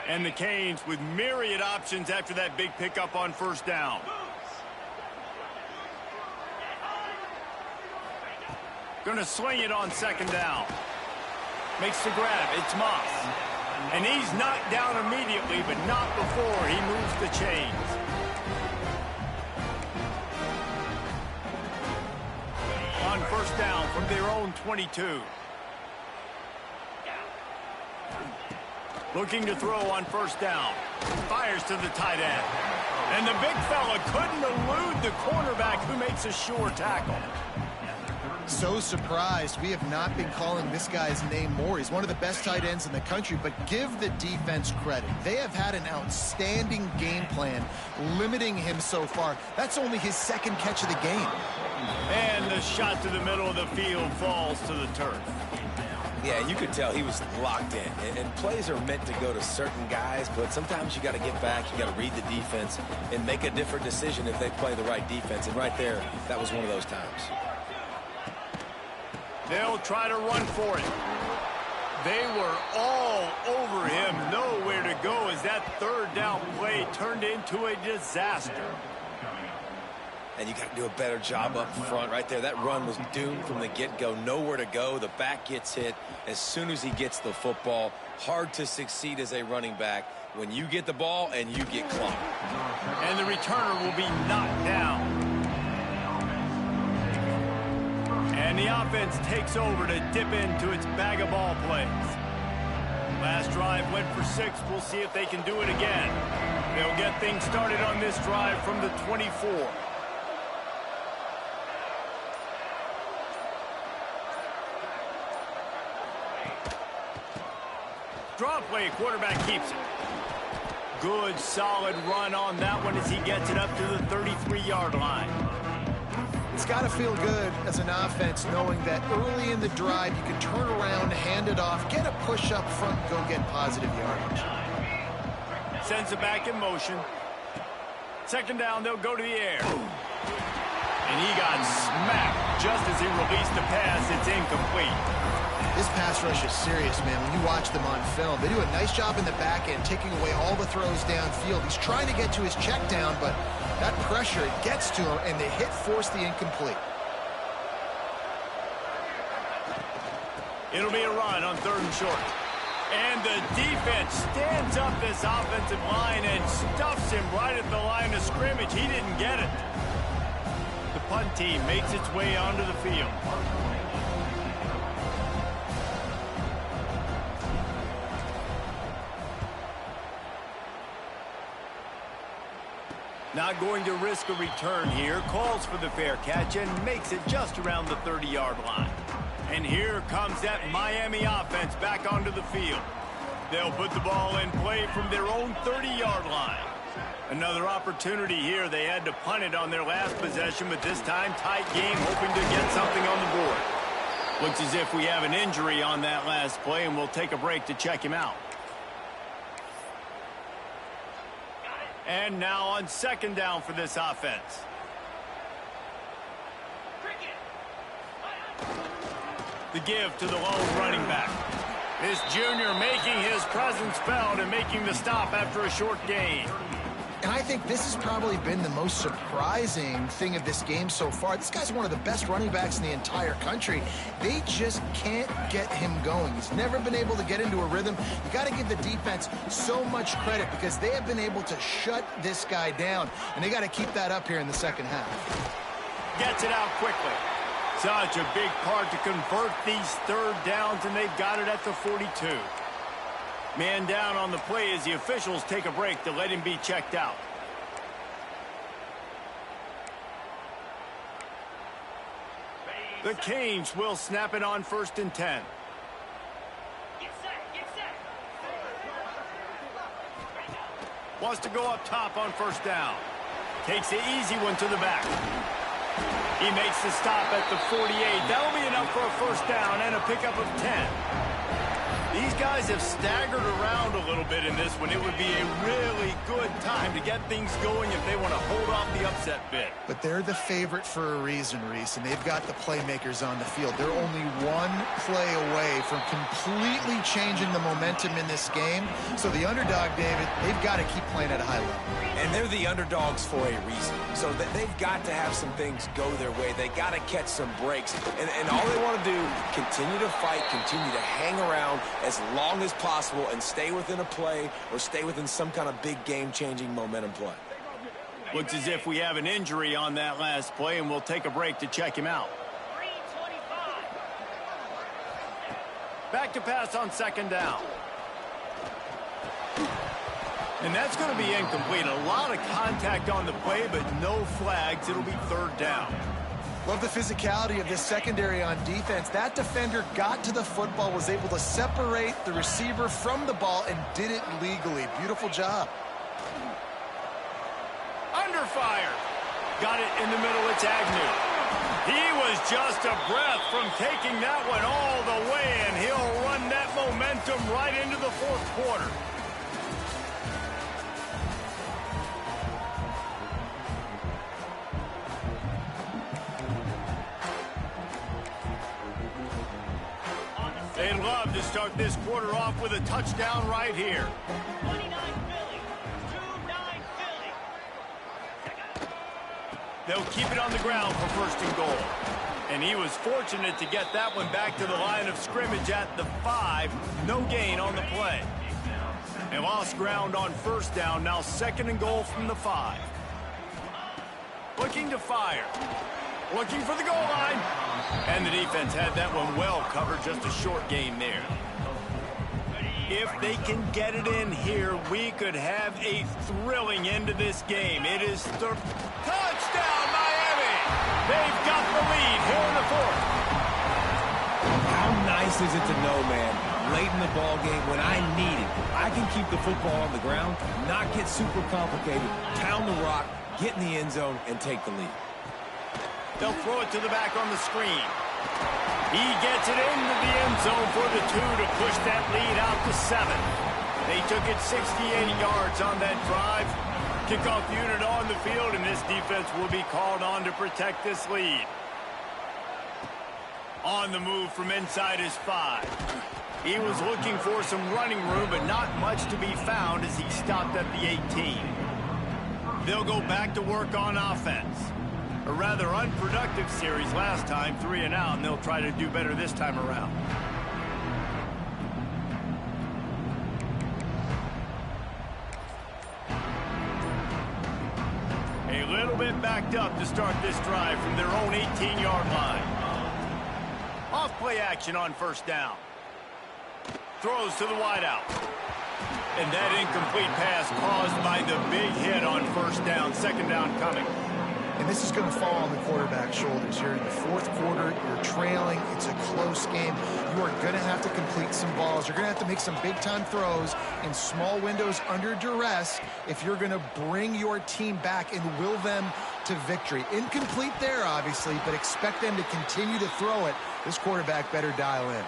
And the Canes with myriad options after that big pickup on first down. Going to sling it on second down. Makes the grab. It's Moss. And he's knocked down immediately, but not before he moves the chains. On first down from their own 22. Looking to throw on first down. Fires to the tight end. And the big fella couldn't elude the cornerback who makes a sure tackle. So surprised. We have not been calling this guy's name more. He's one of the best tight ends in the country, but give the defense credit. They have had an outstanding game plan limiting him so far. That's only his second catch of the game. And the shot to the middle of the field falls to the turf. Yeah, you could tell he was locked in. And plays are meant to go to certain guys, but sometimes you got to get back, you got to read the defense, and make a different decision if they play the right defense. And right there, that was one of those times. They'll try to run for it. They were all over him, nowhere to go as that third down play turned into a disaster. And you got to do a better job up front right there. That run was doomed from the get-go. Nowhere to go. The back gets hit as soon as he gets the football. Hard to succeed as a running back when you get the ball and you get clocked. And the returner will be knocked down. And the offense takes over to dip into its bag of ball plays. Last drive went for 6. We'll see if they can do it again. They'll get things started on this drive from the 24. Draw play, quarterback keeps it. Good, solid run on that one as he gets it up to the 33-yard line. It's got to feel good as an offense knowing that early in the drive you can turn around, hand it off, get a push up front, and go get positive yardage. Sends it back in motion. Second down, they'll go to the air. And he got smacked just as he released the pass. It's incomplete. This pass rush is serious, man. When you watch them on film, they do a nice job in the back end, taking away all the throws downfield. He's trying to get to his check down, but that pressure gets to him, and the hit forced the incomplete. It'll be a run on third and short. And the defense stands up this offensive line and stuffs him right at the line of scrimmage. He didn't get it. The punt team makes its way onto the field. Not going to risk a return here. Calls for the fair catch and makes it just around the 30-yard line. And here comes that Miami offense back onto the field. They'll put the ball in play from their own 30-yard line. Another opportunity here. They had to punt it on their last possession, but this time tight game, hoping to get something on the board. Looks as if we have an injury on that last play, and we'll take a break to check him out. And now on second down for this offense. The give to the lone running back. This junior making his presence felt and making the stop after a short gain. And I think this has probably been the most surprising thing of this game so far. This guy's one of the best running backs in the entire country. They just can't get him going. He's never been able to get into a rhythm. You got to give the defense so much credit because they have been able to shut this guy down, and they got to keep that up here in the second half. Gets it out quickly. Such a big part to convert these third downs, and they've got it at the 42. Man down on the play as the officials take a break to let him be checked out. The Canes will snap it on 1st and 10. Wants to go up top on first down. Takes the easy one to the back. He makes the stop at the 48. That'll be enough for a first down and a pickup of 10. These guys have staggered around a little bit in this one. It would be a really good time to get things going if they want to hold off the upset bid. But they're the favorite for a reason, Reese, and they've got the playmakers on the field. They're only one play away from completely changing the momentum in this game. So the underdog, David, they've got to keep playing at a high level. And they're the underdogs for a reason. So they've got to have some things go their way. They got to catch some breaks. And all they want to do, continue to fight, continue to hang around as long as possible and stay within a play or stay within some kind of big game-changing momentum play. Looks as if we have an injury on that last play, and we'll take a break to check him out. Back to pass on second down. And that's going to be incomplete. A lot of contact on the play, but no flags. It'll be third down. Love the physicality of this secondary on defense. That defender got to the football, was able to separate the receiver from the ball, and did it legally. Beautiful job. Under fire. Got it in the middle. It's Agnew. He was just a breath from taking that one all the way, and he'll run that momentum right into the fourth quarter. They'd love to start this quarter off with a touchdown right here. 29 Philly. 2-9 Philly. They'll keep it on the ground for first and goal. And he was fortunate to get that one back to the line of scrimmage at the 5. No gain on the play. They lost ground on first down. Now second and goal from the 5. Looking to fire. Looking for the goal line. And the defense had that one well covered. Just a short gain there. If they can get it in here, we could have a thrilling end to this game. It is touchdown, Miami! They've got the lead here in the fourth. How nice is it to know, man, late in the ball game when I need it, I can keep the football on the ground, not get super complicated, pound the rock, get in the end zone, and take the lead. They'll throw it to the back on the screen. He gets it into the end zone for the 2 to push that lead out to 7. They took it 68 yards on that drive. Kickoff unit on the field, and this defense will be called on to protect this lead. On the move from inside his 5. He was looking for some running room, but not much to be found as he stopped at the 18. They'll go back to work on offense. A rather unproductive series last time, 3 and out, and they'll try to do better this time around. A little bit backed up to start this drive from their own 18-yard line. Off play action on first down. Throws to the wideout. And that incomplete pass caused by the big hit on first down. Second down coming. And this is going to fall on the quarterback's shoulders. You're in the fourth quarter. You're trailing. It's a close game. You are going to have to complete some balls. You're going to have to make some big-time throws in small windows under duress if you're going to bring your team back and will them to victory. Incomplete there, obviously, but expect them to continue to throw it. This quarterback better dial in.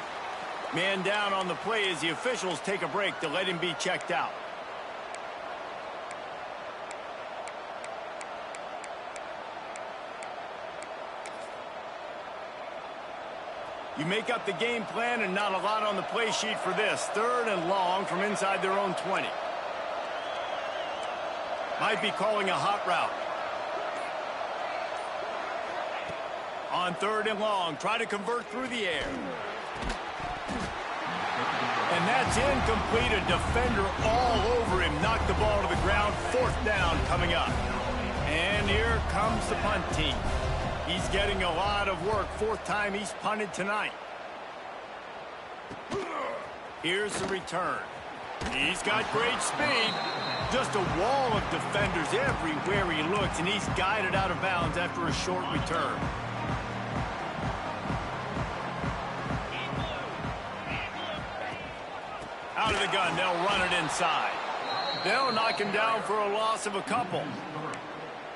Man down on the play as the officials take a break to let him be checked out. You make up the game plan and not a lot on the play sheet for this. Third and long from inside their own 20. Might be calling a hot route. On third and long, try to convert through the air. And that's incomplete. A defender all over him. Knocked the ball to the ground. Fourth down coming up. And here comes the punt team. He's getting a lot of work. Fourth time he's punted tonight. Here's the return. He's got great speed. Just a wall of defenders everywhere he looks, and he's guided out of bounds after a short return. Out of the gun, they'll run it inside. They'll knock him down for a loss of a couple.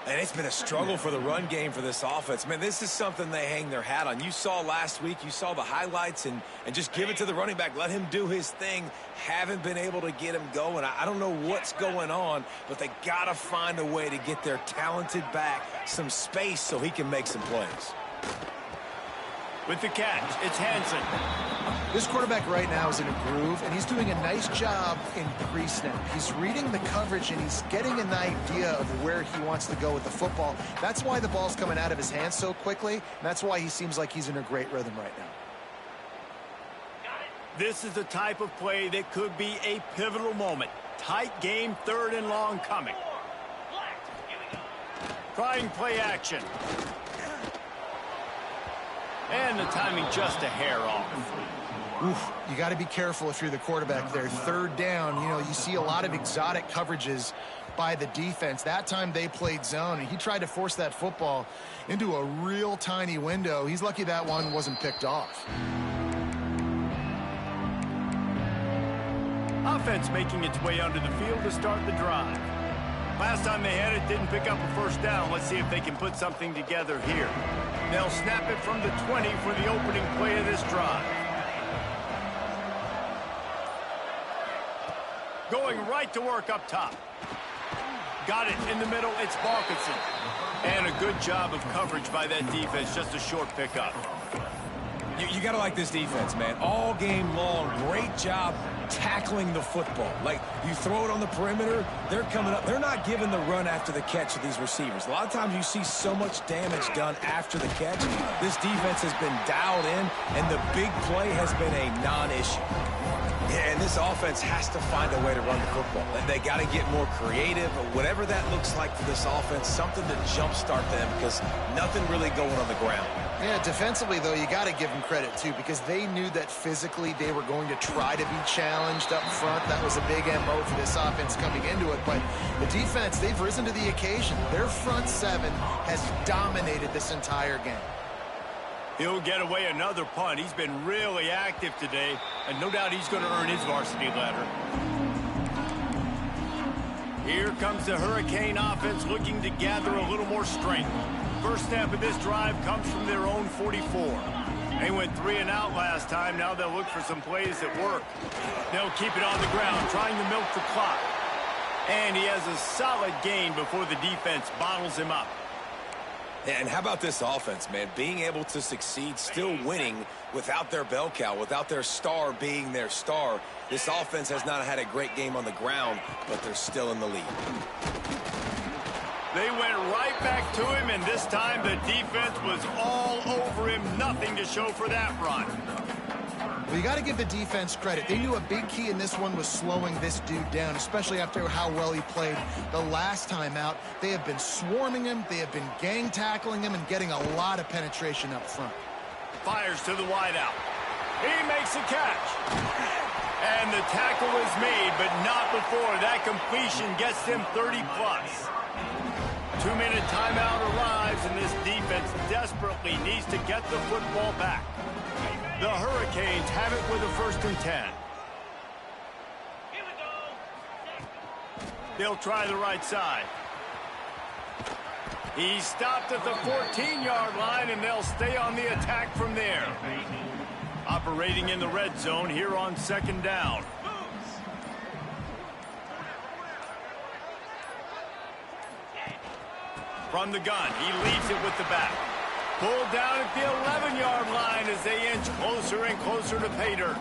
And it's been a struggle for the run game for this offense. Man, this is something they hang their hat on. You saw last week, you saw the highlights, and just give it to the running back. Let him do his thing. Haven't been able to get him going. I don't know what's going on, but they got to find a way to get their talented back some space so he can make some plays. With the catch, it's Hansen. This quarterback right now is in a groove, and he's doing a nice job in pre-snap. He's reading the coverage, and he's getting an idea of where he wants to go with the football. That's why the ball's coming out of his hands so quickly, and that's why he seems like he's in a great rhythm right now. This is the type of play that could be a pivotal moment. Tight game, 3rd and long coming. Trying play action. And the timing just a hair off. Oof, you got to be careful if you're the quarterback there. 3rd down, you see a lot of exotic coverages by the defense. That time they played zone, and he tried to force that football into a real tiny window. He's lucky that one wasn't picked off. Offense making its way onto the field to start the drive. Last time they had it, didn't pick up a 1st down. Let's see if they can put something together here. They'll snap it from the 20 for the opening play of this drive. Going right to work up top. Got it in the middle. It's Balkinson. And a good job of coverage by that defense. Just a short pickup. You got to like this defense, man. All game long, great job tackling the football. Like, you throw it on the perimeter, they're coming up. They're not giving the run after the catch to these receivers. A lot of times you see so much damage done after the catch. This defense has been dialed in, and the big play has been a non-issue. Yeah, and this offense has to find a way to run the football. They got to get more creative, or whatever that looks like for this offense, something to jumpstart them, because nothing really going on the ground. Yeah, defensively, though, you got to give them credit, too, because they knew that physically they were going to try to be challenged up front. That was a big MO for this offense coming into it. But the defense, they've risen to the occasion. Their front 7 has dominated this entire game. He'll get away another punt. He's been really active today, and no doubt he's going to earn his varsity letter. Here comes the Hurricane offense looking to gather a little more strength. First snap of this drive comes from their own 44. They went 3 and out last time. Now they'll look for some plays that work. They'll keep it on the ground, trying to milk the clock. And he has a solid gain before the defense bottles him up. And how about this offense, man? Being able to succeed, still winning without their bell cow, without their star being their star. This offense has not had a great game on the ground, but they're still in the lead. They went right back to him, and this time the defense was all over him. Nothing to show for that run. Well, you got to give the defense credit. They knew a big key in this one was slowing this dude down, especially after how well he played the last time out. They have been swarming him, they have been gang tackling him, and getting a lot of penetration up front. Fires to the wideout. He makes a catch. And the tackle is made, but not before. That completion gets them 30-plus. 2-minute timeout arrives, and this defense desperately needs to get the football back. The Hurricanes have it with a 1st and 10. They'll try the right side. He stopped at the 14-yard line, and they'll stay on the attack from there. Operating in the red zone here on 2nd down. From the gun, he leads it with the back. Pulled down at the 11-yard line as they inch closer and closer to pay dirt.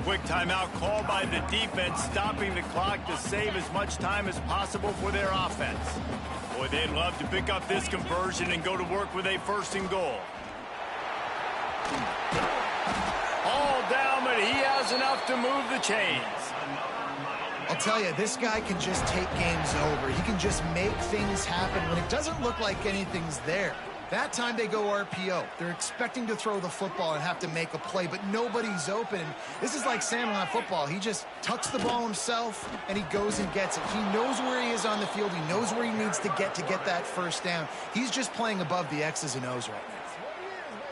Quick timeout called by the defense, stopping the clock to save as much time as possible for their offense. Boy, they'd love to pick up this conversion and go to work with a 1st and goal. All down, but he has enough to move the chains. I'll tell you, this guy can just take games over. He can just make things happen when it doesn't look like anything's there. That time they go RPO. They're expecting to throw the football and have to make a play, but nobody's open. This is like Sandlot football. He just tucks the ball himself, and he goes and gets it. He knows where he is on the field. He knows where he needs to get that 1st down. He's just playing above the X's and O's right now.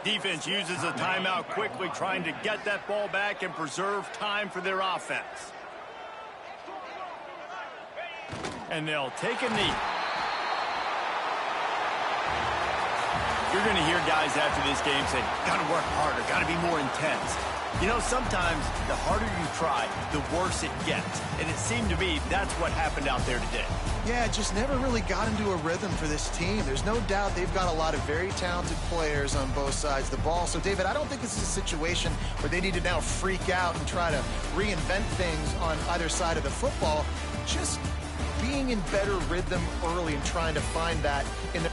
Defense uses a timeout quickly, trying to get that ball back and preserve time for their offense. And they'll take a knee. You're going to hear guys after this game say, got to work harder, got to be more intense. You know, sometimes the harder you try, the worse it gets. And it seemed to me that's what happened out there today. Yeah, it just never really got into a rhythm for this team. There's no doubt they've got a lot of very talented players on both sides of the ball. So, David, I don't think this is a situation where they need to now freak out and try to reinvent things on either side of the football. Just being in better rhythm early and trying to find that in the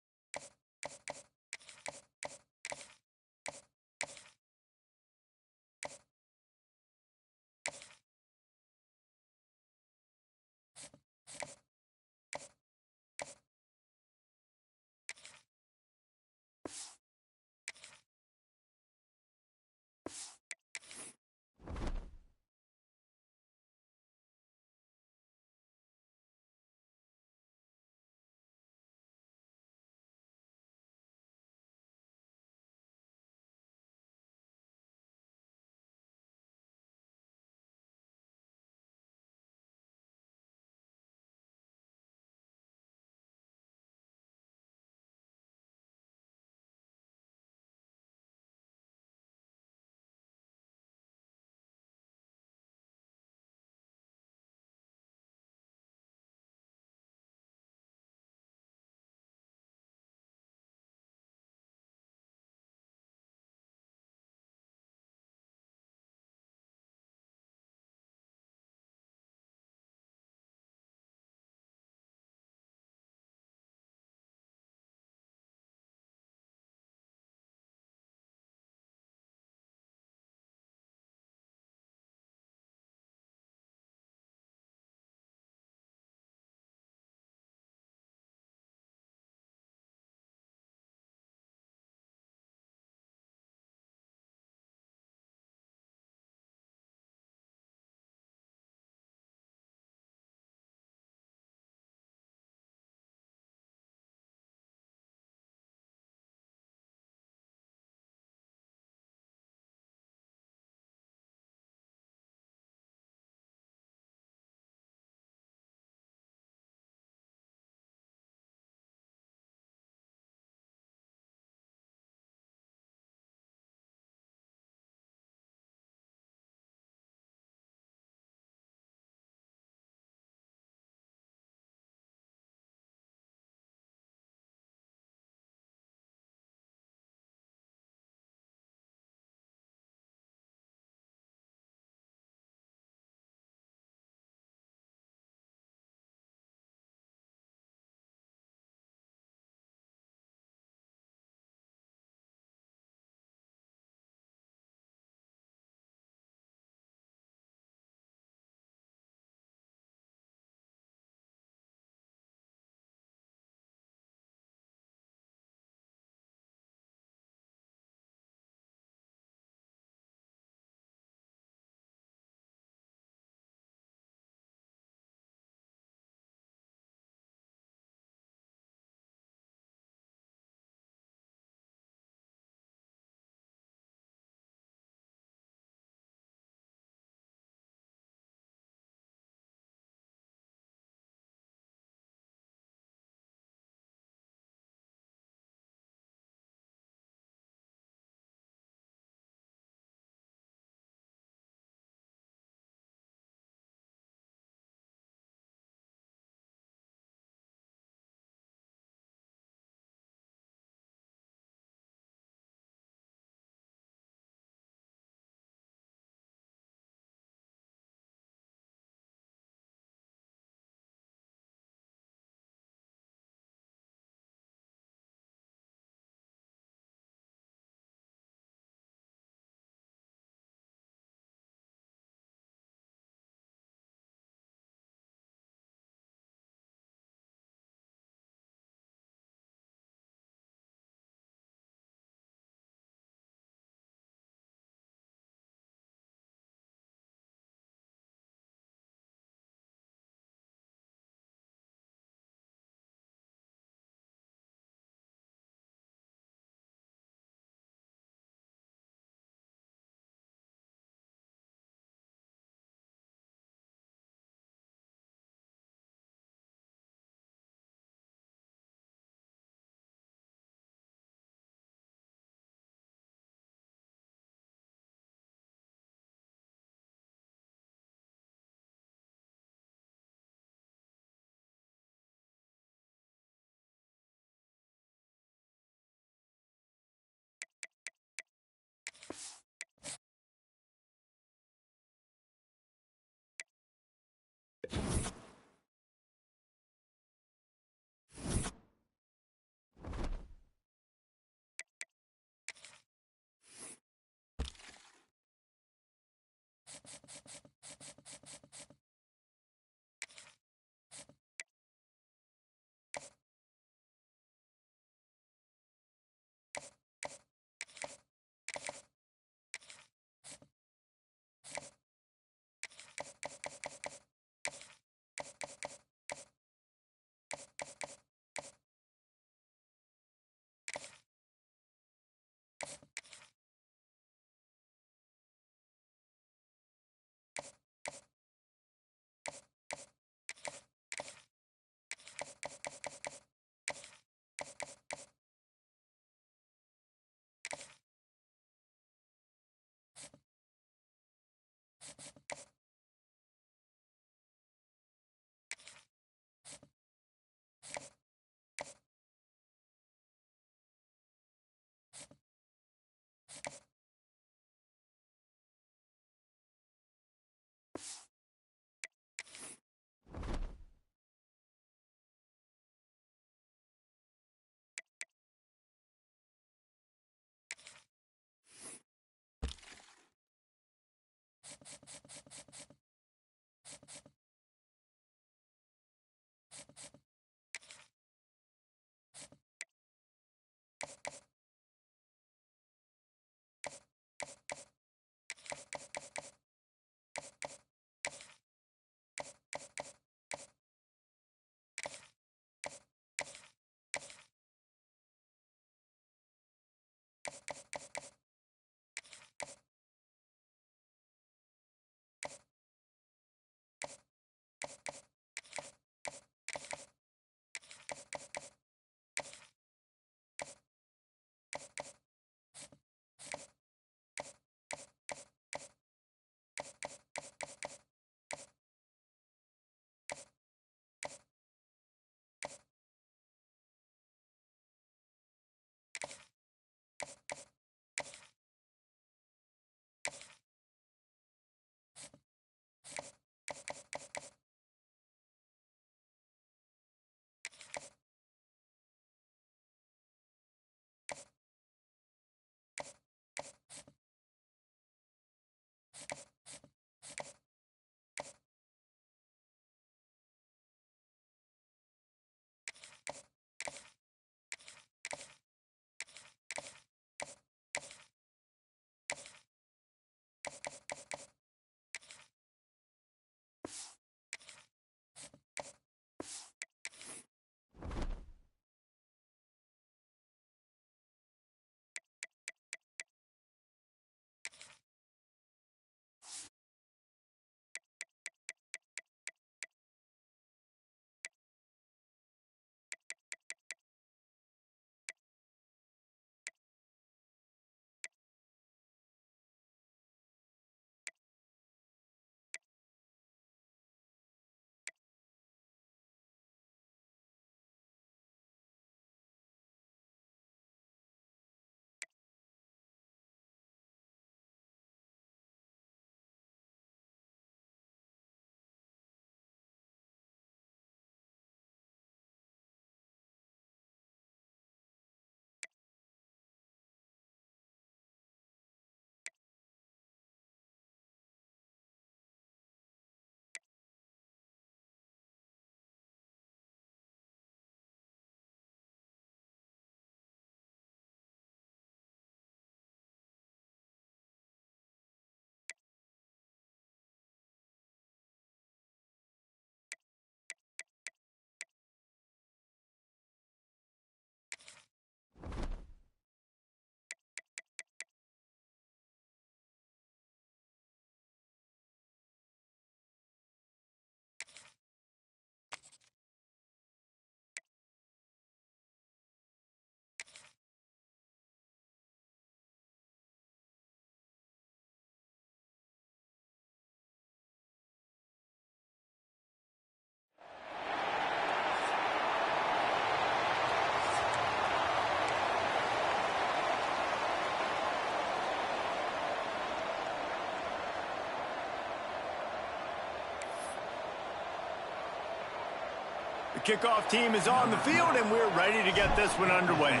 The kickoff team is on the field, and we're ready to get this one underway.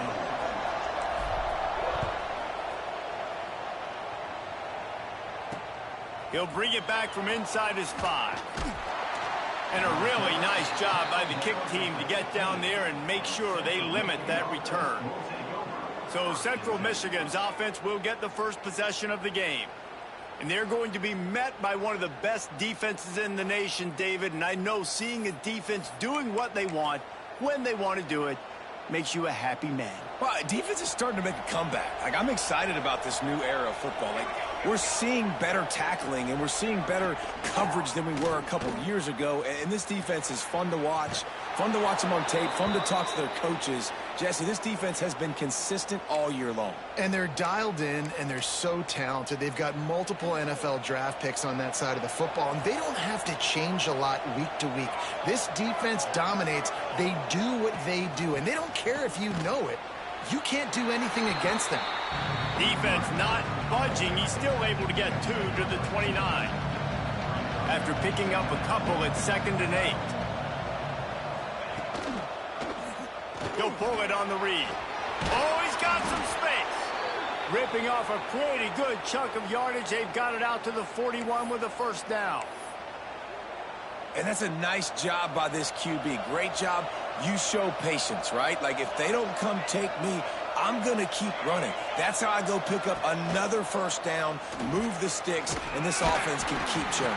He'll bring it back from inside his 5. And a really nice job by the kick team to get down there and make sure they limit that return. So Central Michigan's offense will get the first possession of the game. And they're going to be met by one of the best defenses in the nation, David. And I know seeing a defense doing what they want, when they want to do it, makes you a happy man. Well, defense is starting to make a comeback. Like, I'm excited about this new era of football. Like, we're seeing better tackling and we're seeing better coverage than we were a couple years ago. And this defense is fun to watch them on tape, fun to talk to their coaches. Jesse, this defense has been consistent all year long. And they're dialed in, and they're so talented. They've got multiple NFL draft picks on that side of the football, and they don't have to change a lot week to week. This defense dominates. They do what they do, and they don't care if you know it. You can't do anything against them. Defense not budging. He's still able to get 2 to the 29. After picking up a couple at 2nd and 8. He'll pull it on the read. Oh, he's got some space. Ripping off a pretty good chunk of yardage. They've got it out to the 41 with a first down. And that's a nice job by this QB. Great job. You show patience, right? Like, if they don't come take me, I'm going to keep running. That's how I go pick up another first down, move the sticks, and this offense can keep churning.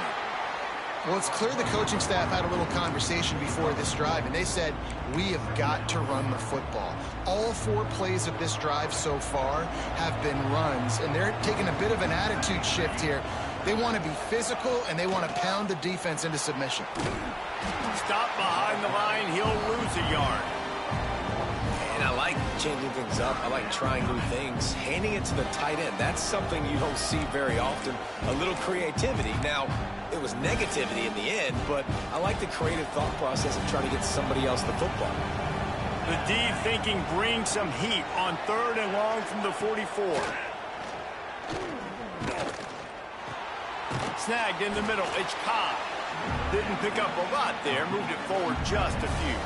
Well, it's clear the coaching staff had a little conversation before this drive, and they said, we have got to run the football. All 4 plays of this drive so far have been runs, and they're taking a bit of an attitude shift here. They want to be physical, and they want to pound the defense into submission. Stop behind the line. He'll lose a yard. And I like changing things up. I like trying new things. Handing it to the tight end, that's something you don't see very often. A little creativity. Now, it was negativity in the end, but I like the creative thought process of trying to get somebody else the football. The deep thinking brings some heat on 3rd and long from the 44. Snagged in the middle. It's Cobb. Didn't pick up a lot there. Moved it forward just a few.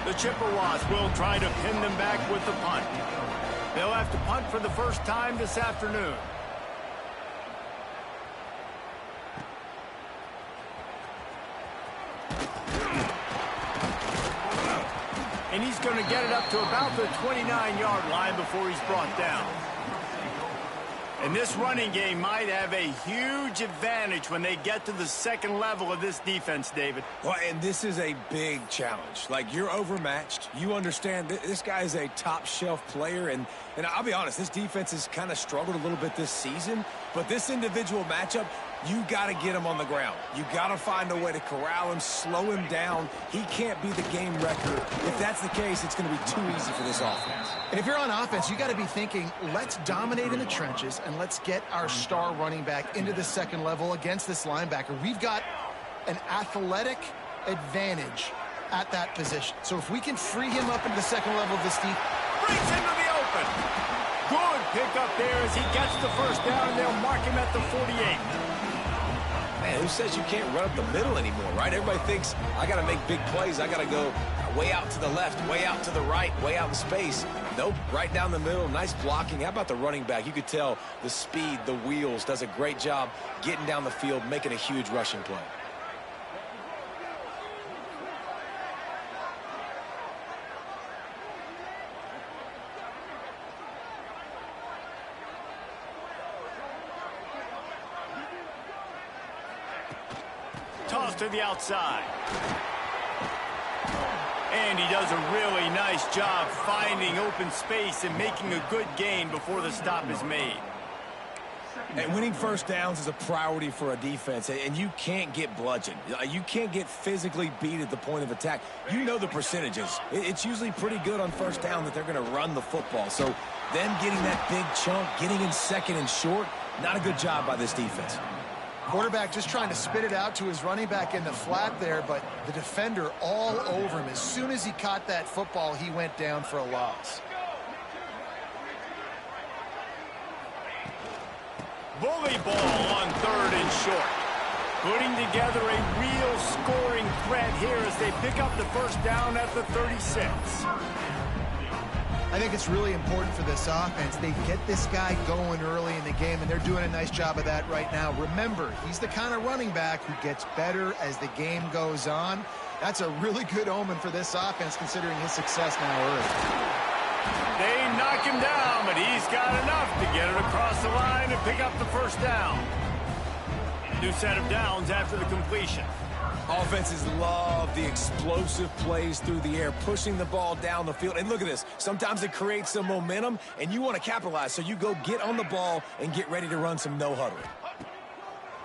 The Chippewas will try to pin them back with the punt. They'll have to punt for the first time this afternoon. And he's going to get it up to about the 29-yard line before he's brought down. And this running game might have a huge advantage when they get to the second level of this defense, David. Well, and this is a big challenge. Like, you're overmatched. You understand this guy is a top-shelf player, and I'll be honest, this defense has kind of struggled a little bit this season, but this individual matchup, you got to get him on the ground. You got to find a way to corral him, slow him down. He can't be the game wrecker. If that's the case, it's going to be too easy for this offense. And if you're on offense, you got to be thinking, let's dominate in the trenches and let's get our star running back into the second level against this linebacker. We've got an athletic advantage at that position. So if we can free him up into the second level of this defense. Brings him to the open. Good pick up there as he gets the first down, and they'll mark him at the 48. Man, who says you can't run up the middle anymore, right? Everybody thinks, I got to make big plays. I got to go way out to the left, way out to the right, way out in space. Nope, right down the middle, nice blocking. How about the running back? You could tell the speed, the wheels, does a great job getting down the field, making a huge rushing play. Toss to the outside. And he does a really nice job finding open space and making a good gain before the stop is made. And winning first downs is a priority for a defense, and you can't get bludgeoned. You can't get physically beat at the point of attack. You know the percentages. It's usually pretty good on first down that they're going to run the football. So them getting that big chunk, getting in second and short, not a good job by this defense. Quarterback just trying to spit it out to his running back in the flat there, but the defender all over him. As soon as he caught that football, he went down for a loss. Bully ball on 3rd and short. Putting together a real scoring threat here as they pick up the first down at the 36. I think it's really important for this offense. They get this guy going early in the game, and they're doing a nice job of that right now. Remember, he's the kind of running back who gets better as the game goes on. That's a really good omen for this offense, considering his success now early. They knock him down, but he's got enough to get it across the line and pick up the first down. New set of downs after the completion. Offenses love the explosive plays through the air, pushing the ball down the field. And look at this. Sometimes it creates some momentum, and you want to capitalize. So you go get on the ball and get ready to run some no-huddle.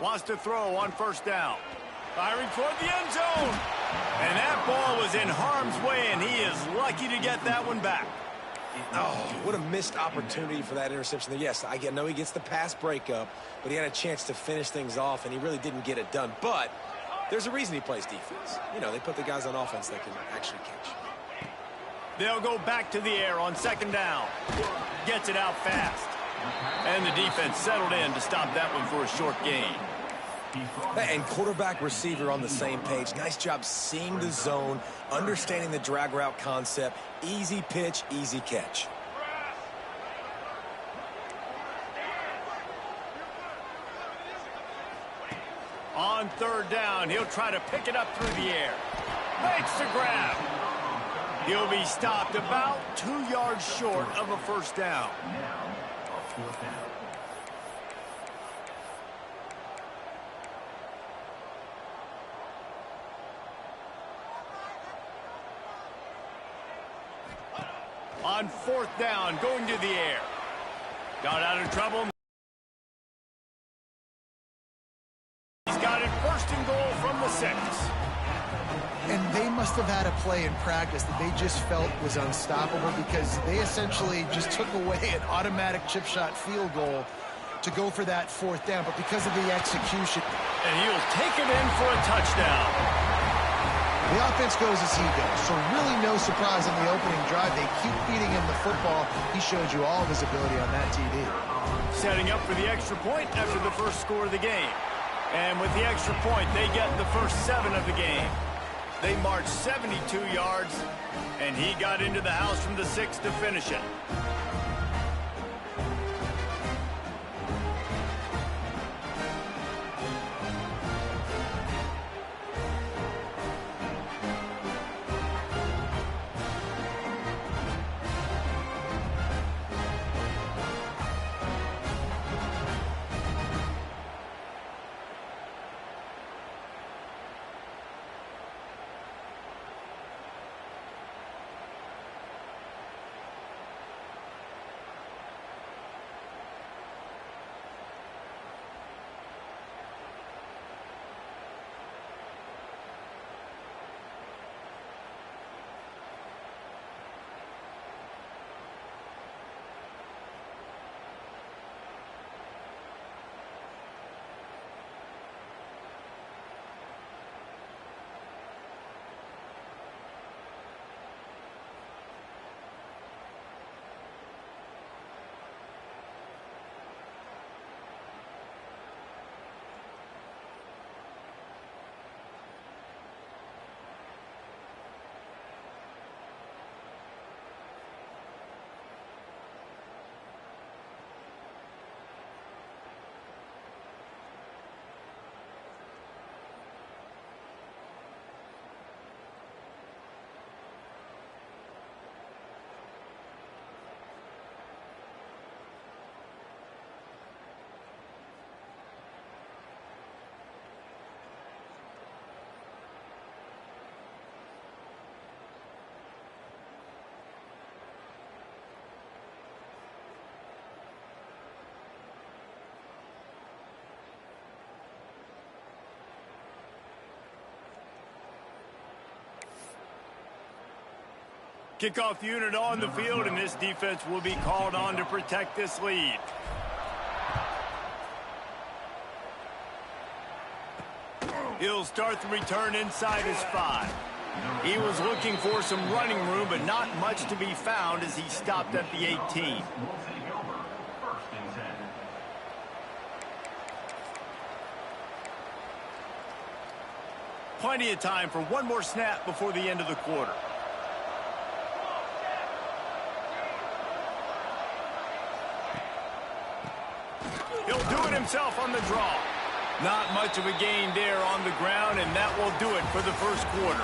Wants to throw on first down. Firing toward the end zone. And that ball was in harm's way, and he is lucky to get that one back. Oh, what a missed opportunity for that interception there. Yes, I know he gets the pass breakup, but he had a chance to finish things off, and he really didn't get it done. But there's a reason he plays defense. You know, they put the guys on offense that can actually catch. They'll go back to the air on second down. Gets it out fast. And the defense settled in to stop that one for a short gain. And quarterback receiver on the same page. Nice job seeing the zone, understanding the drag route concept. Easy pitch, easy catch. On third down, he'll try to pick it up through the air. Makes the grab. He'll be stopped about 2 yards short of a first down. On fourth down, going to the air. Got out of trouble. He's got it first and goal from the 6. And they must have had a play in practice that they just felt was unstoppable, because they essentially just took away an automatic chip shot field goal to go for that fourth down. But because of the execution. And he'll take it in for a touchdown. The offense goes as he goes, so really no surprise on the opening drive. They keep feeding him the football. He showed you all of his ability on that TD. Setting up for the extra point after the first score of the game. And with the extra point, they get the first 7 of the game. They marched 72 yards, and he got into the house from the 6 to finish it. Kickoff unit on the field, and this defense will be called on to protect this lead. He'll start the return inside his 5. He was looking for some running room, but not much to be found as he stopped at the 18. Plenty of time for one more snap before the end of the quarter. himself on the draw. Not much of a gain there on the ground, and that will do it for the first quarter.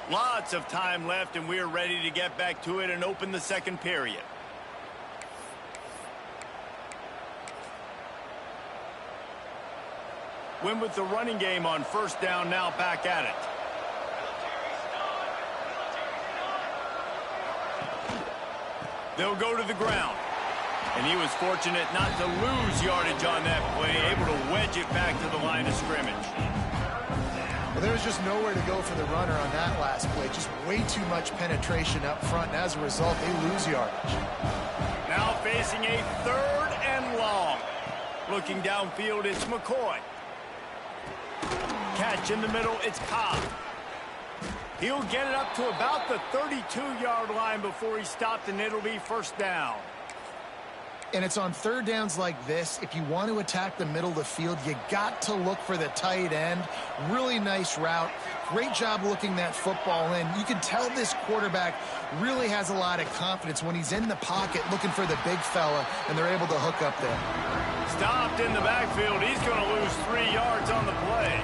Lots of time left, and we're ready to get back to it and open the second period. Win with the running game on first down, now back at it. They'll go to the ground. And he was fortunate not to lose yardage on that play, able to wedge it back to the line of scrimmage. Well, there was just nowhere to go for the runner on that last play. Just way too much penetration up front, and as a result, they lose yardage. Now facing a 3rd and long. Looking downfield, it's McCoy. Catch in the middle, it's Cobb. He'll get it up to about the 32-yard line before he stopped, and it'll be first down. And it's on third downs like this. If you want to attack the middle of the field, you got to look for the tight end. Really nice route. Great job looking that football in. You can tell this quarterback really has a lot of confidence when he's in the pocket looking for the big fella, and they're able to hook up there. Stopped in the backfield. He's going to lose 3 yards on the play.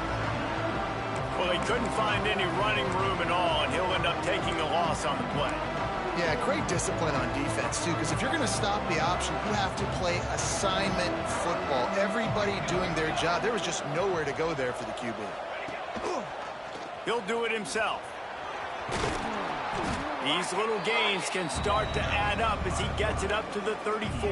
Well, he couldn't find any running room at all, and he'll end up taking a loss on the play. Yeah, great discipline on defense, too, because if you're going to stop the option, you have to play assignment football. Everybody doing their job. There was just nowhere to go there for the QB. He'll do it himself. These little gains can start to add up as he gets it up to the 34.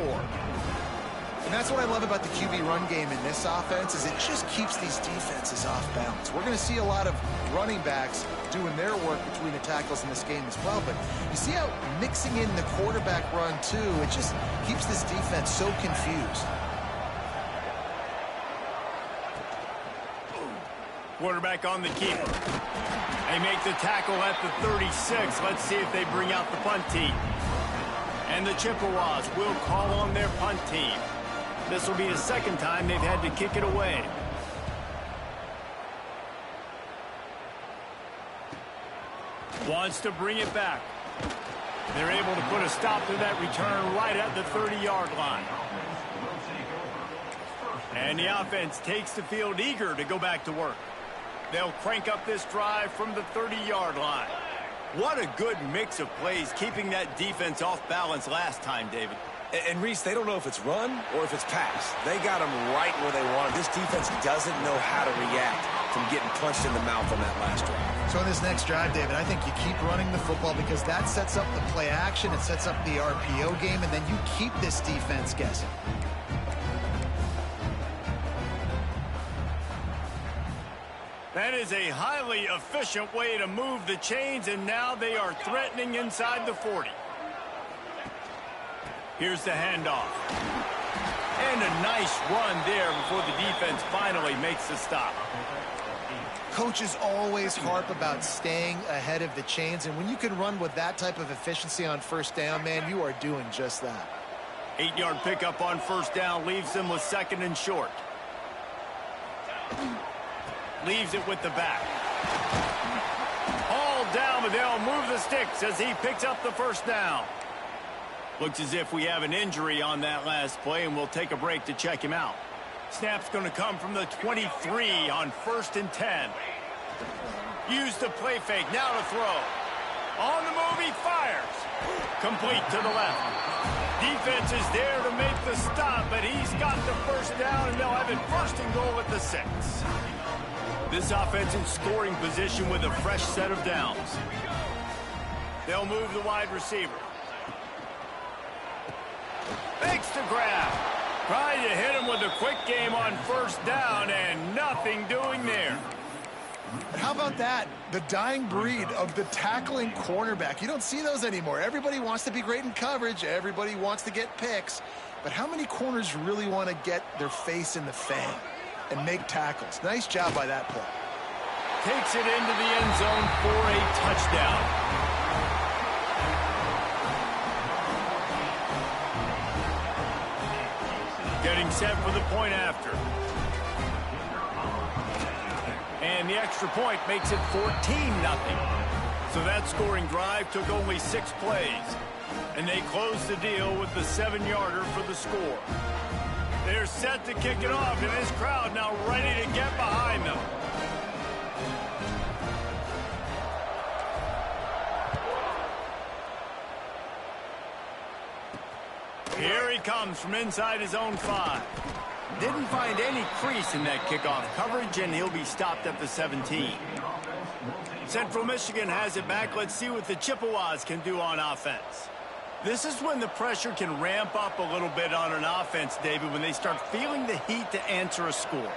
And that's what I love about the QB run game in this offense, is it just keeps these defenses off balance. We're going to see a lot of running backs doing their work between the tackles in this game as well, but you see how mixing in the quarterback run too, it just keeps this defense so confused. Quarterback on the keeper. They make the tackle at the 36. Let's see if they bring out the punt team. And the Chippewas will call on their punt team. This will be the second time they've had to kick it away. Wants to bring it back. They're able to put a stop to that return right at the 30-yard line. And the offense takes the field eager to go back to work. They'll crank up this drive from the 30-yard line. What a good mix of plays, keeping that defense off balance last time, David. And Reese, they don't know if it's run or if it's pass. They got them right where they want it. This defense doesn't know how to react from getting punched in the mouth on that last drive. So in this next drive, David, I think you keep running the football because that sets up the play action, it sets up the RPO game, and then you keep this defense guessing. That is a highly efficient way to move the chains, and now they are threatening inside the 40. Here's the handoff. And a nice run there before the defense finally makes the stop. Coaches always harp about staying ahead of the chains, and when you can run with that type of efficiency on first down, man, you are doing just that. 8-yard pickup on first down leaves them with 2nd and short. Leaves it with the back. All down, but they'll move the sticks as he picks up the first down. Looks as if we have an injury on that last play, and we'll take a break to check him out. Snap's going to come from the 23 on 1st and 10. Use the play fake, now to throw. On the move, he fires. Complete to the left. Defense is there to make the stop, but he's got the first down, and they'll have it 1st and goal at the 6. This offense in scoring position with a fresh set of downs. They'll move the wide receiver. Fakes the grab. Trying to hit him with a quick game on first down, and nothing doing there. But how about that? The dying breed of the tackling cornerback. You don't see those anymore. Everybody wants to be great in coverage. Everybody wants to get picks. But how many corners really want to get their face in the fan and make tackles? Nice job by that play. Takes it into the end zone for a touchdown. Getting set for the point after. And the extra point makes it 14-0. So that scoring drive took only 6 plays. And they close the deal with the 7-yarder for the score. They're set to kick it off, and this crowd now ready to get behind them. Here he comes from inside his own 5. Didn't find any crease in that kickoff coverage, and he'll be stopped at the 17. Central Michigan has it back. Let's see what the Chippewas can do on offense. This is when the pressure can ramp up a little bit on an offense, David, when they start feeling the heat to answer a score.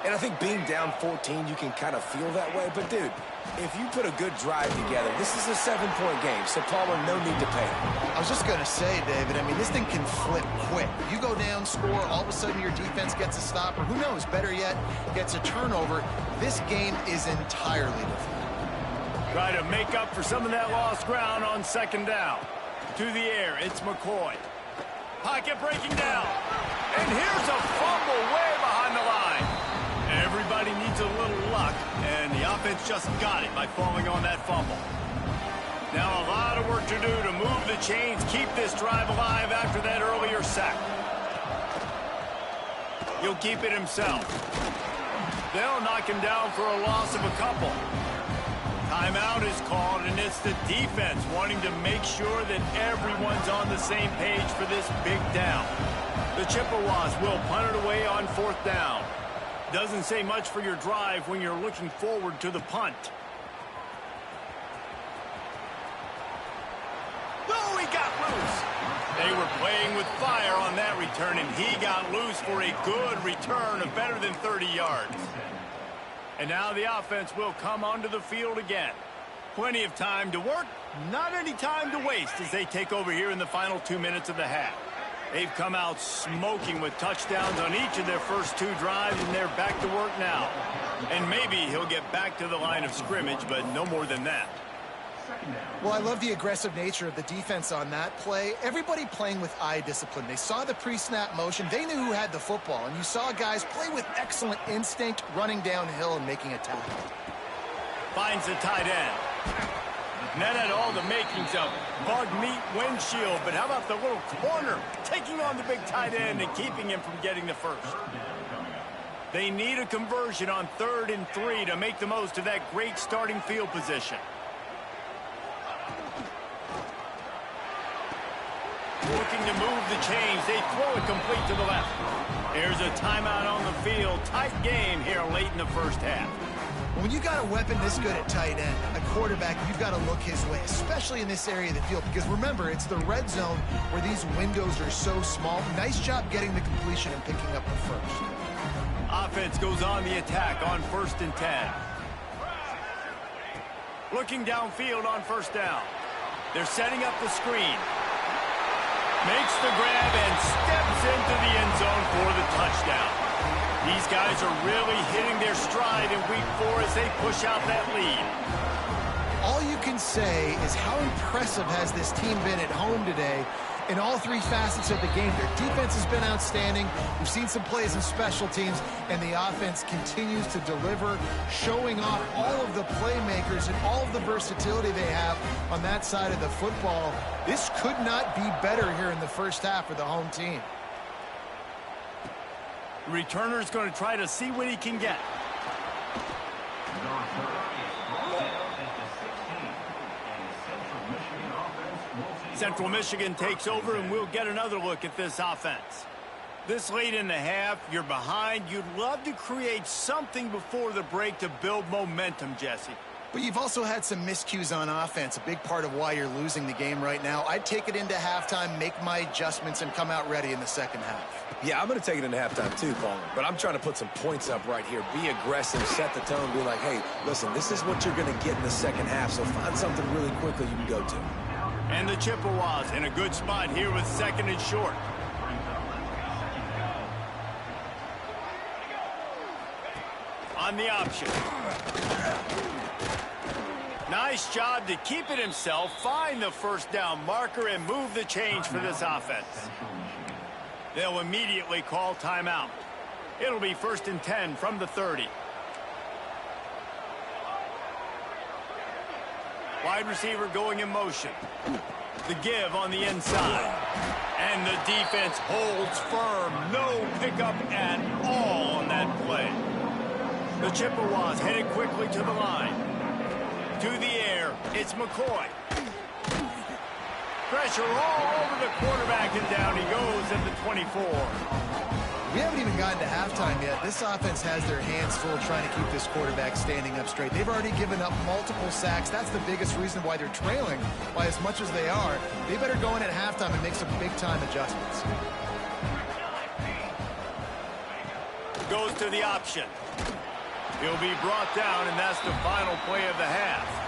And I think being down 14, you can kind of feel that way. But, dude, if you put a good drive together, this is a 7-point game, so Palmer, no need to pay. I was just going to say, David, I mean, this thing can flip quick. You go down, score, all of a sudden your defense gets a stop, or who knows, better yet, gets a turnover. This game is entirely different. Try to make up for some of that lost ground on 2nd down. To the air, it's McCoy. Pocket breaking down. And here's a fumble way behind the line. Everybody needs a little luck, and the offense just got it by falling on that fumble. Now a lot of work to do to move the chains, keep this drive alive after that earlier sack. He'll keep it himself. They'll knock him down for a loss of a couple. Timeout is called, and it's the defense wanting to make sure that everyone's on the same page for this big down. The Chippewas will punt it away on 4th down. Doesn't say much for your drive when you're looking forward to the punt. Oh, he got loose. They were playing with fire on that return, and he got loose for a good return of better than 30 yards. And now the offense will come onto the field again. Plenty of time to work, not any time to waste as they take over here in the final 2 minutes of the half. They've come out smoking with touchdowns on each of their first 2 drives, and they're back to work now. And maybe he'll get back to the line of scrimmage, but no more than that. Well, I love the aggressive nature of the defense on that play. Everybody playing with eye discipline. They saw the pre-snap motion. They knew who had the football. And you saw guys play with excellent instinct, running downhill and making a tackle. Finds the tight end. And that had all the makings of bug meat windshield. But how about the little corner taking on the big tight end and keeping him from getting the first? They need a conversion on 3rd and 3 to make the most of that great starting field position. Looking to move the chains. They throw it complete to the left. There's a timeout on the field. Tight game here late in the first half. When you got a weapon this good at tight end, a quarterback, you've got to look his way, especially in this area of the field. Because remember, it's the red zone where these windows are so small. Nice job getting the completion and picking up the first. Offense goes on the attack on 1st and 10. Looking downfield on 1st down. They're setting up the screen. Makes the grab and steps into the end zone for the touchdown. These guys are really hitting their stride in week 4 as they push out that lead. All you can say is how impressive has this team been at home today in all 3 facets of the game. Their defense has been outstanding. We've seen some plays in special teams, and the offense continues to deliver, showing off all of the playmakers and all of the versatility they have on that side of the football. This could not be better here in the first half for the home team. The returner's going to try to see what he can get. Central Michigan takes over, and we'll get another look at this offense. This late in the half, you're behind. You'd love to create something before the break to build momentum, Jesse. But you've also had some miscues on offense, a big part of why you're losing the game right now. I'd take it into halftime, make my adjustments, and come out ready in the second half. Yeah, I'm going to take it into halftime too, Paul. But I'm trying to put some points up right here. Be aggressive, set the tone, be like, hey, listen, this is what you're going to get in the second half, so find something really quickly you can go to. And the Chippewas in a good spot here with 2nd and short. On the option. Nice job to keep it himself, find the 1st down marker, and move the change for this offense. They'll immediately call timeout. It'll be 1st and 10 from the 30. Wide receiver going in motion. The give on the inside. And the defense holds firm. No pickup at all on that play. The Chippewas headed quickly to the line. To the air, it's McCoy. Pressure all over the quarterback, and down he goes at the 24. We haven't even gotten to halftime yet. This offense has their hands full trying to keep this quarterback standing up straight. They've already given up multiple sacks. That's the biggest reason why they're trailing by as much as they are. They better go in at halftime and make some big-time adjustments. Goes to the option. He'll be brought down, and that's the final play of the half.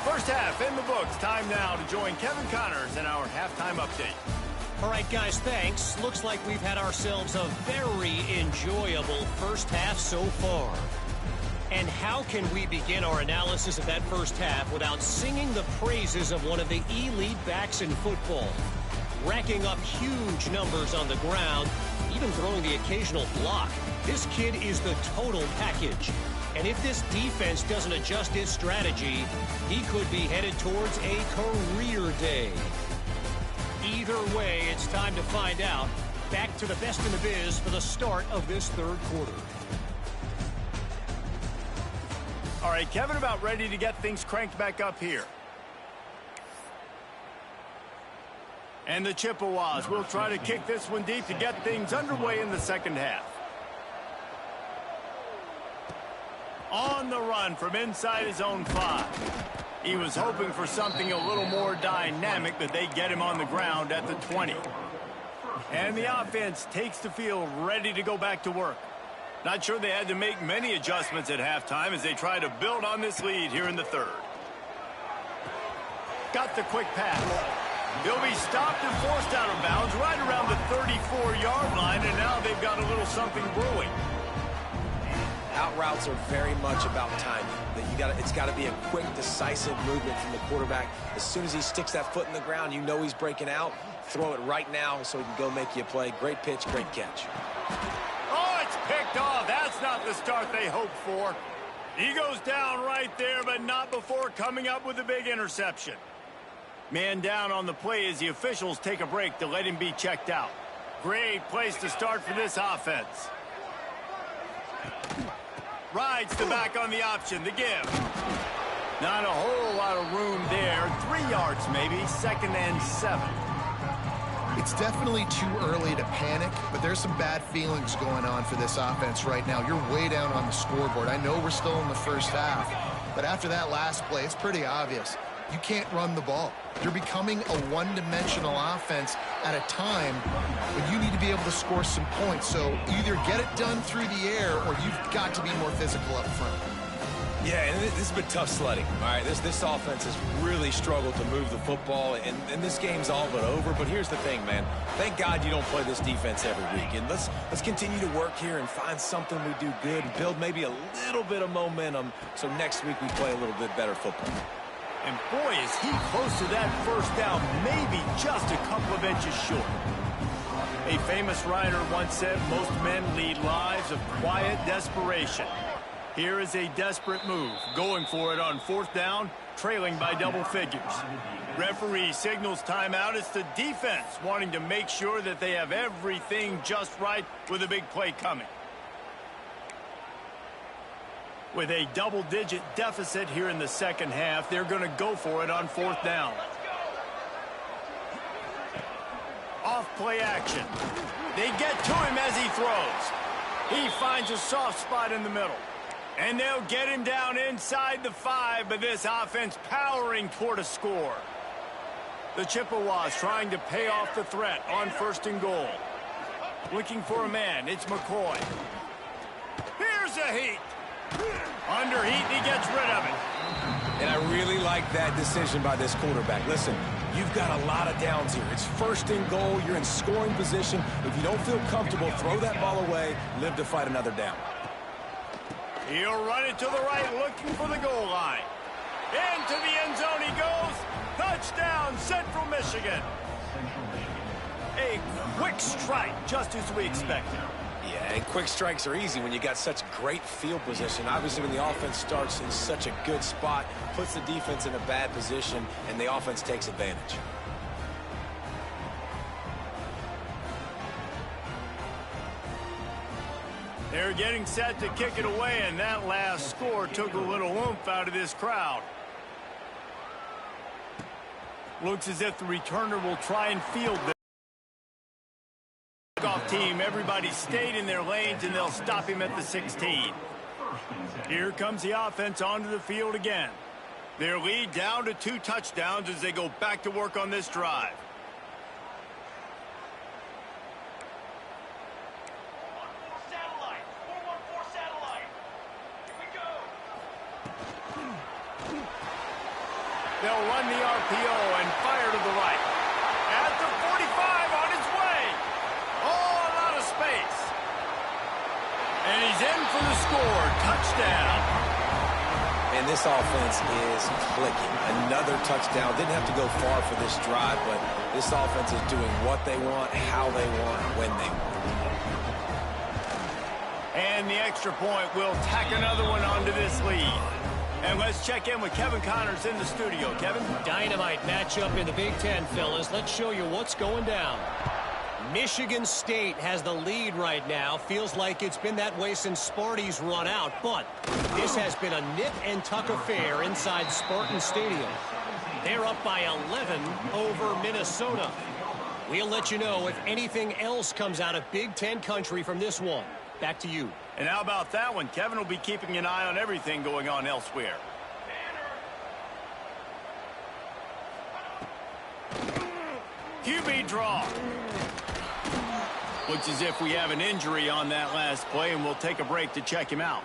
First half in the books. Time now to join Kevin Connors in our halftime update. All right, guys, thanks. Looks like we've had ourselves a very enjoyable first half so far. And how can we begin our analysis of that first half without singing the praises of one of the elite backs in football? Racking up huge numbers on the ground, even throwing the occasional block. This kid is the total package. And if this defense doesn't adjust its strategy, he could be headed towards a career day. Either way, it's time to find out. Back to the best in the biz for the start of this third quarter. All right, Kevin, about ready to get things cranked back up here. And the Chippewas will try to kick this one deep to get things underway in the second half. On the run from inside his own 5. He was hoping for something a little more dynamic, but they get him on the ground at the 20. And the offense takes the field ready to go back to work. Not sure they had to make many adjustments at halftime as they try to build on this lead here in the third. Got the quick pass. They'll be stopped and forced out of bounds right around the 34-yard line, and now they've got a little something brewing. Out routes are very much about timing. It's got to be a quick, decisive movement from the quarterback. As soon as he sticks that foot in the ground, you know he's breaking out. Throw it right now so he can go make you a play. Great pitch, great catch. Oh, it's picked off. That's not the start they hoped for. He goes down right there, but not before coming up with a big interception. Man down on the play as the officials take a break to let him be checked out. Great place to start for this offense. Rides the back on the option, the give. Not a whole lot of room there. 3 yards maybe, 2nd and 7. It's definitely too early to panic, but there's some bad feelings going on for this offense right now. You're way down on the scoreboard. I know we're still in the first half, but after that last play, it's pretty obvious. You can't run the ball. You're becoming a one-dimensional offense at a time when you need to be able to score some points. So either get it done through the air or you've got to be more physical up front. Yeah, and this has been tough sledding. All right, this offense has really struggled to move the football, and this game's all but over. But here's the thing, man. Thank God you don't play this defense every week. And let's continue to work here and find something we do good, build maybe a little bit of momentum so next week we play a little bit better football. And boy, is he close to that first down, maybe just a couple of inches short. A famous writer once said, most men lead lives of quiet desperation. Here is a desperate move, going for it on 4th down, trailing by double figures. Referee signals timeout. It's the defense wanting to make sure that they have everything just right with a big play coming. With a double-digit deficit here in the second half, they're going to go for it on 4th down. Off play action. They get to him as he throws. He finds a soft spot in the middle. And they'll get him down inside the 5, but this offense powering toward a score. The Chippewas trying to pay off the threat on 1st and goal. Looking for a man, it's McCoy. Here's a heat. Under heat, he gets rid of it. And I really like that decision by this quarterback. Listen, you've got a lot of downs here. It's 1st and goal. You're in scoring position. If you don't feel comfortable, throw that ball away. Live to fight another down. He'll run it to the right, looking for the goal line. Into the end zone he goes. Touchdown, Central Michigan. A quick strike, just as we expected. Yeah, and quick strikes are easy when you got such great field position. Obviously, when the offense starts in such a good spot, puts the defense in a bad position, and the offense takes advantage. They're getting set to kick it away, and that last score took a little oomph out of this crowd. Looks as if the returner will try and field this. Off team, everybody stayed in their lanes, and they'll stop him at the 16. Here comes the offense onto the field again. Their lead down to 2 touchdowns as they go back to work on this drive. They'll run the RPO and fire to the right. At the 45 on his way. Oh, a lot of space. And he's in for the score. Touchdown. And this offense is clicking. Another touchdown. Didn't have to go far for this drive, but this offense is doing what they want, how they want, when they want. And the extra point will tack another one onto this lead. And let's check in with Kevin Connors in the studio. Kevin? Dynamite matchup in the Big Ten, fellas. Let's show you what's going down. Michigan State has the lead right now. Feels like it's been that way since Sparty's run out. But this has been a nip-and-tuck affair inside Spartan Stadium. They're up by 11 over Minnesota. We'll let you know if anything else comes out of Big Ten country from this one. Back to you. And how about that one? Kevin will be keeping an eye on everything going on elsewhere. QB draw. Looks as if we have an injury on that last play, and we'll take a break to check him out.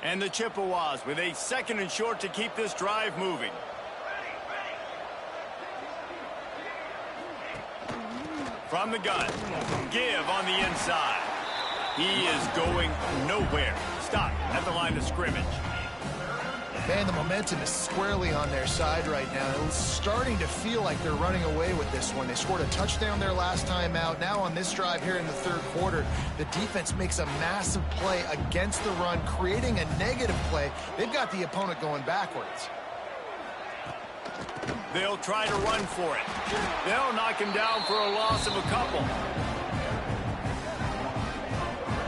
And the Chippewas with a 2nd and short to keep this drive moving. From the gun, give on the inside. He is going nowhere. Stop at the line of scrimmage. Man, the momentum is squarely on their side right now. It's starting to feel like they're running away with this one. They scored a touchdown their last time out. Now on this drive here in the 3rd quarter, the defense makes a massive play against the run, creating a negative play. They've got the opponent going backwards. They'll try to run for it. They'll knock him down for a loss of a couple.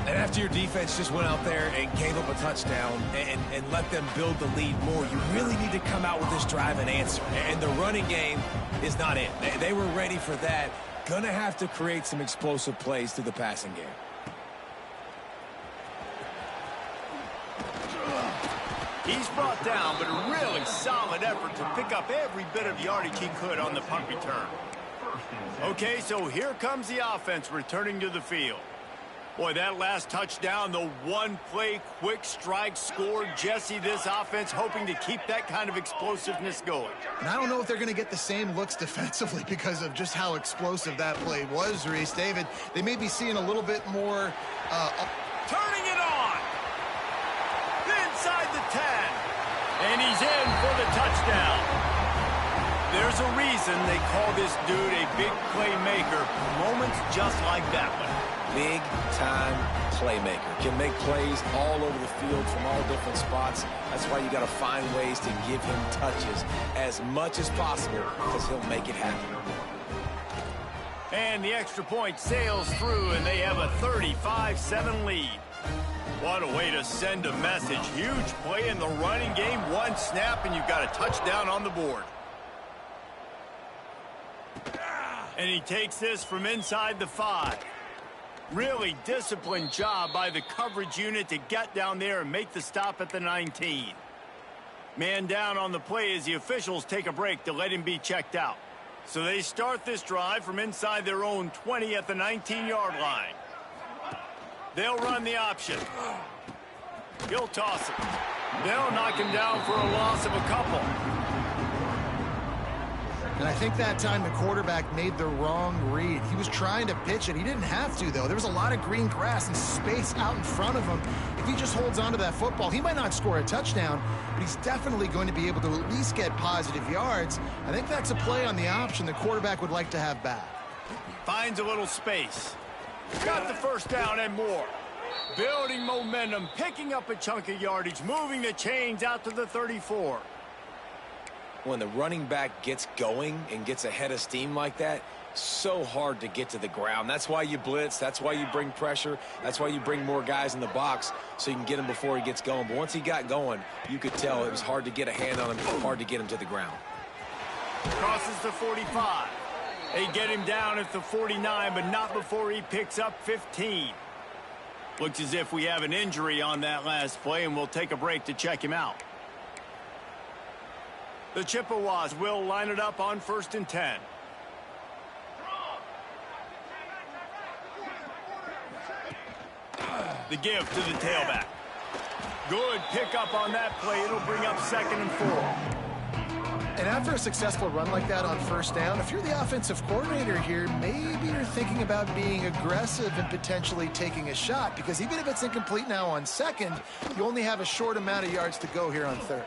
And after your defense just went out there and gave up a touchdown and let them build the lead more, you really need to come out with this drive and answer. And the running game is not it. They were ready for that. Gonna have to create some explosive plays through the passing game. He's brought down, but a really solid effort to pick up every bit of yardage he could on the punt return. Okay, so here comes the offense returning to the field. Boy, that last touchdown, the one-play quick strike score. Jesse, this offense hoping to keep that kind of explosiveness going. And I don't know if they're going to get the same looks defensively because of just how explosive that play was, Reese. David, they may be seeing a little bit more... Turning it on! Inside the 10. And he's in for the touchdown. There's a reason they call this dude a big playmaker. Moments just like that one. Big-time playmaker. Can make plays all over the field from all different spots. That's why you got to find ways to give him touches as much as possible because he'll make it happen. And the extra point sails through, and they have a 35-7 lead. What a way to send a message. Huge play in the running game. One snap, and you've got a touchdown on the board. And he takes this from inside the 5. Really disciplined job by the coverage unit to get down there and make the stop at the 19. Man down on the play as the officials take a break to let him be checked out. So they start this drive from inside their own 20 at the 19-yard line. They'll run the option. He'll toss it. They'll knock him down for a loss of a couple. And I think that time the quarterback made the wrong read. He was trying to pitch it. He didn't have to, though. There was a lot of green grass and space out in front of him. If he just holds on to that football, he might not score a touchdown, but he's definitely going to be able to at least get positive yards. I think that's a play on the option the quarterback would like to have back. Finds a little space. Got the first down and more. Building momentum, picking up a chunk of yardage, moving the chains out to the 34. When the running back gets going and gets ahead of steam like that, so hard to get to the ground. That's why you blitz. That's why you bring pressure. That's why you bring more guys in the box so you can get him before he gets going. But once he got going, you could tell it was hard to get a hand on him, hard to get him to the ground. Crosses the 45. They get him down at the 49, but not before he picks up 15. Looks as if we have an injury on that last play, and we'll take a break to check him out. The Chippewas will line it up on 1st and 10. The give to the tailback. Good pickup on that play. It'll bring up 2nd and 4. And after a successful run like that on 1st down, if you're the offensive coordinator here, maybe you're thinking about being aggressive and potentially taking a shot, because even if it's incomplete now on 2nd, you only have a short amount of yards to go here on 3rd.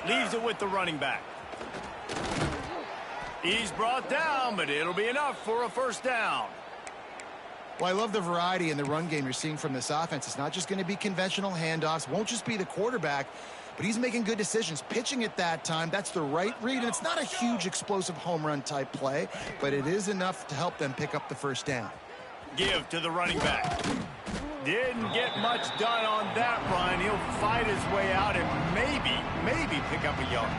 Leaves it with the running back. He's brought down, but it'll be enough for a 1st down. Well, I love the variety in the run game you're seeing from this offense. It's not just going to be conventional handoffs, won't just be the quarterback, but he's making good decisions. Pitching at that time, that's the right read, and it's not a huge explosive home run type play, but it is enough to help them pick up the 1st down. Give to the running back. Didn't get much done on that run. He'll fight his way out and maybe pick up a yard.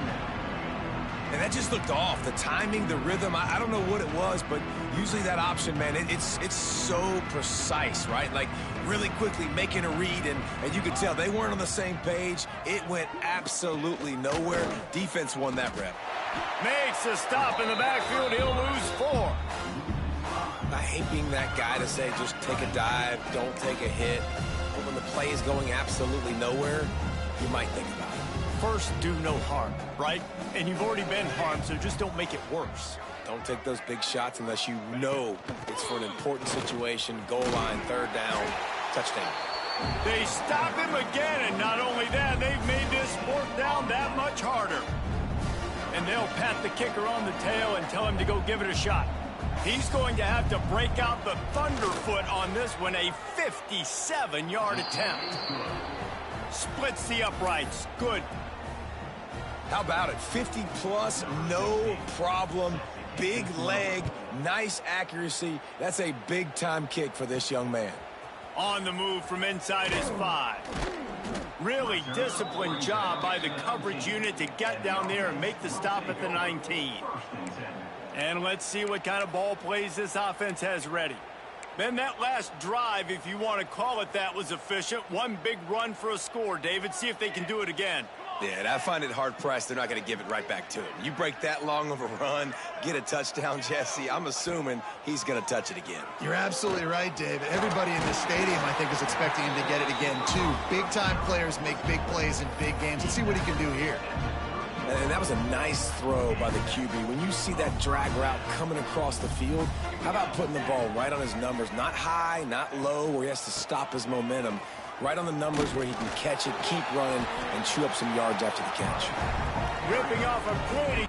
And that just looked off. The timing, the rhythm, I don't know what it was, but usually that option, man, it's so precise, right? Like really quickly making a read, and you could tell they weren't on the same page. It went absolutely nowhere. Defense won that rep. Makes a stop in the backfield. He'll lose 4. I hate being that guy to say just take a dive, don't take a hit. But when the play is going absolutely nowhere, you might think about it. First, do no harm, right? And you've already been harmed, so just don't make it worse. Don't take those big shots unless you know it's for an important situation. Goal line, 3rd down, touchdown. They stop him again, and not only that, they've made this 4th down that much harder. And they'll pat the kicker on the tail and tell him to go give it a shot. He's going to have to break out the thunderfoot on this one, a 57-yard attempt. Splits the uprights. Good. How about it? 50-plus, no problem. Big leg, nice accuracy. That's a big-time kick for this young man. On the move from inside his 5. Really disciplined job by the coverage unit to get down there and make the stop at the 19. And let's see what kind of ball plays this offense has ready. Then that last drive, if you want to call it that, was efficient. One big run for a score, David. See if they can do it again. Yeah, and I find it hard-pressed they're not going to give it right back to him. You break that long of a run, get a touchdown, Jesse, I'm assuming he's going to touch it again. You're absolutely right, David. Everybody in this stadium, I think, is expecting him to get it again, too. Big-time players make big plays in big games. Let's see what he can do here. And that was a nice throw by the QB. When you see that drag route coming across the field, how about putting the ball right on his numbers? Not high, not low, where he has to stop his momentum. Right on the numbers where he can catch it, keep running, and chew up some yards after the catch. Ripping off a pretty...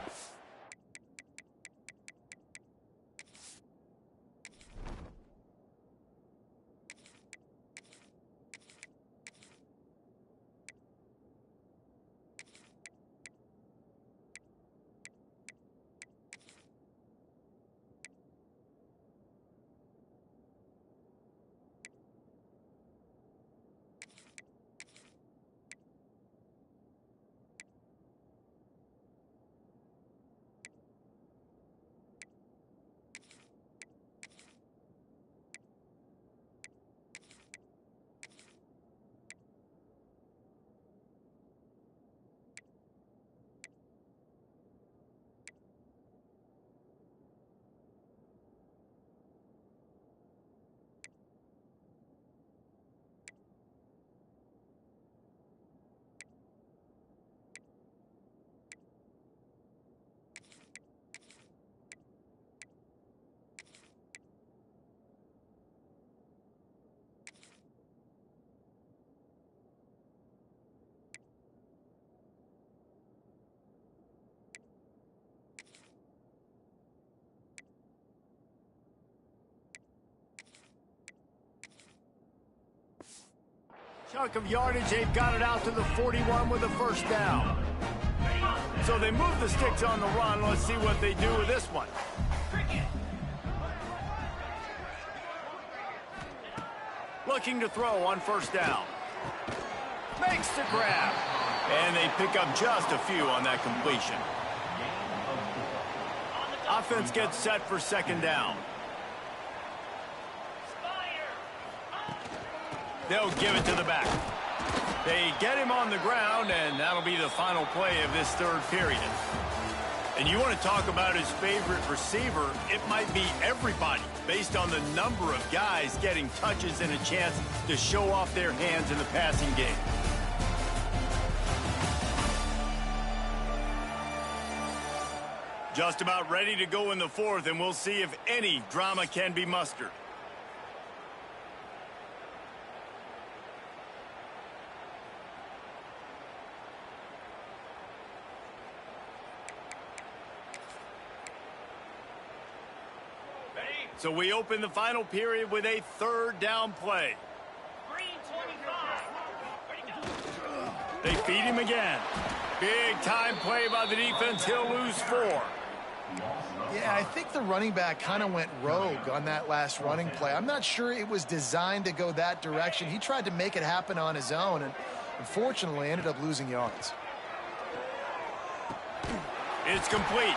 Chunk of yardage, they've got it out to the 41 with a first down. So they move the sticks on the run. Let's see what they do with this one. Looking to throw on first down. Makes the grab. And they pick up just a few on that completion. Offense gets set for second down. They'll give it to the back. They get him on the ground, and that'll be the final play of this third period. And you want to talk about his favorite receiver, it might be everybody, based on the number of guys getting touches and a chance to show off their hands in the passing game. Just about ready to go in the fourth, and we'll see if any drama can be mustered. So we open the final period with a third down play. They feed him again. Big time play by the defense. He'll lose 4. Yeah, I think the running back kind of went rogue on that last running play. I'm not sure it was designed to go that direction. He tried to make it happen on his own, and unfortunately ended up losing yards. It's complete.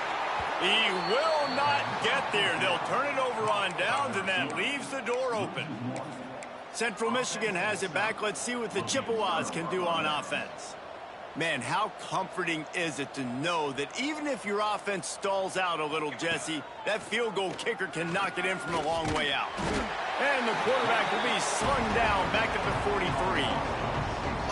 He will not get there. They'll turn it over on downs, and that leaves the door open. Central Michigan has it back. Let's see what the Chippewas can do on offense. Man, how comforting is it to know that even if your offense stalls out a little, Jesse, that field goal kicker can knock it in from a long way out. And the quarterback will be slung down back at the 43.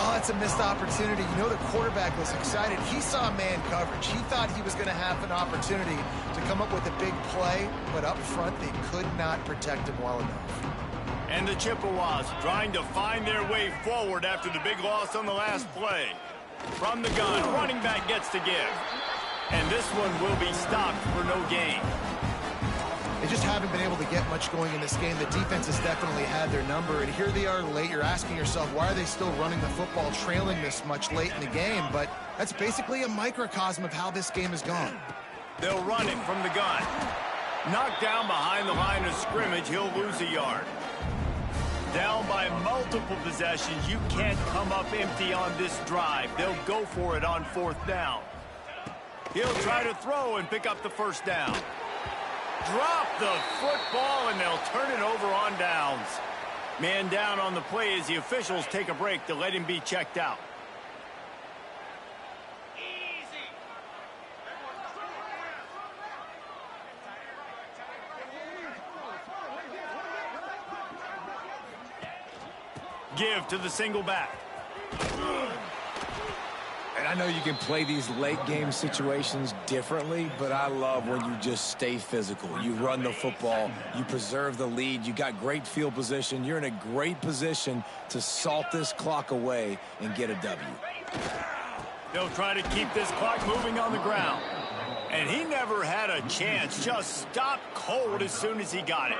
Oh, it's a missed opportunity. You know, the quarterback was excited. He saw man coverage. He thought he was going to have an opportunity to come up with a big play, but up front, they could not protect him well enough. And the Chippewas trying to find their way forward after the big loss on the last play. From the gun, running back gets to give. And this one will be stopped for no gain. They just haven't been able to get much going in this game. The defense has definitely had their number, and here they are late. You're asking yourself, why are they still running the football, trailing this much late in the game? But that's basically a microcosm of how this game has gone. They'll run it from the gun. Knocked down behind the line of scrimmage, he'll lose a yard. Down by multiple possessions, you can't come up empty on this drive. They'll go for it on fourth down. He'll try to throw and pick up the first down. Drop the football, and they'll turn it over on downs. Man down on the play as the officials take a break to let him be checked out. Give to the single back. And I know you can play these late game situations differently, but I love when you just stay physical. You run the football, you preserve the lead, you got great field position, you're in a great position to salt this clock away and get a W. They'll try to keep this clock moving on the ground. And he never had a chance, just stopped cold as soon as he got it.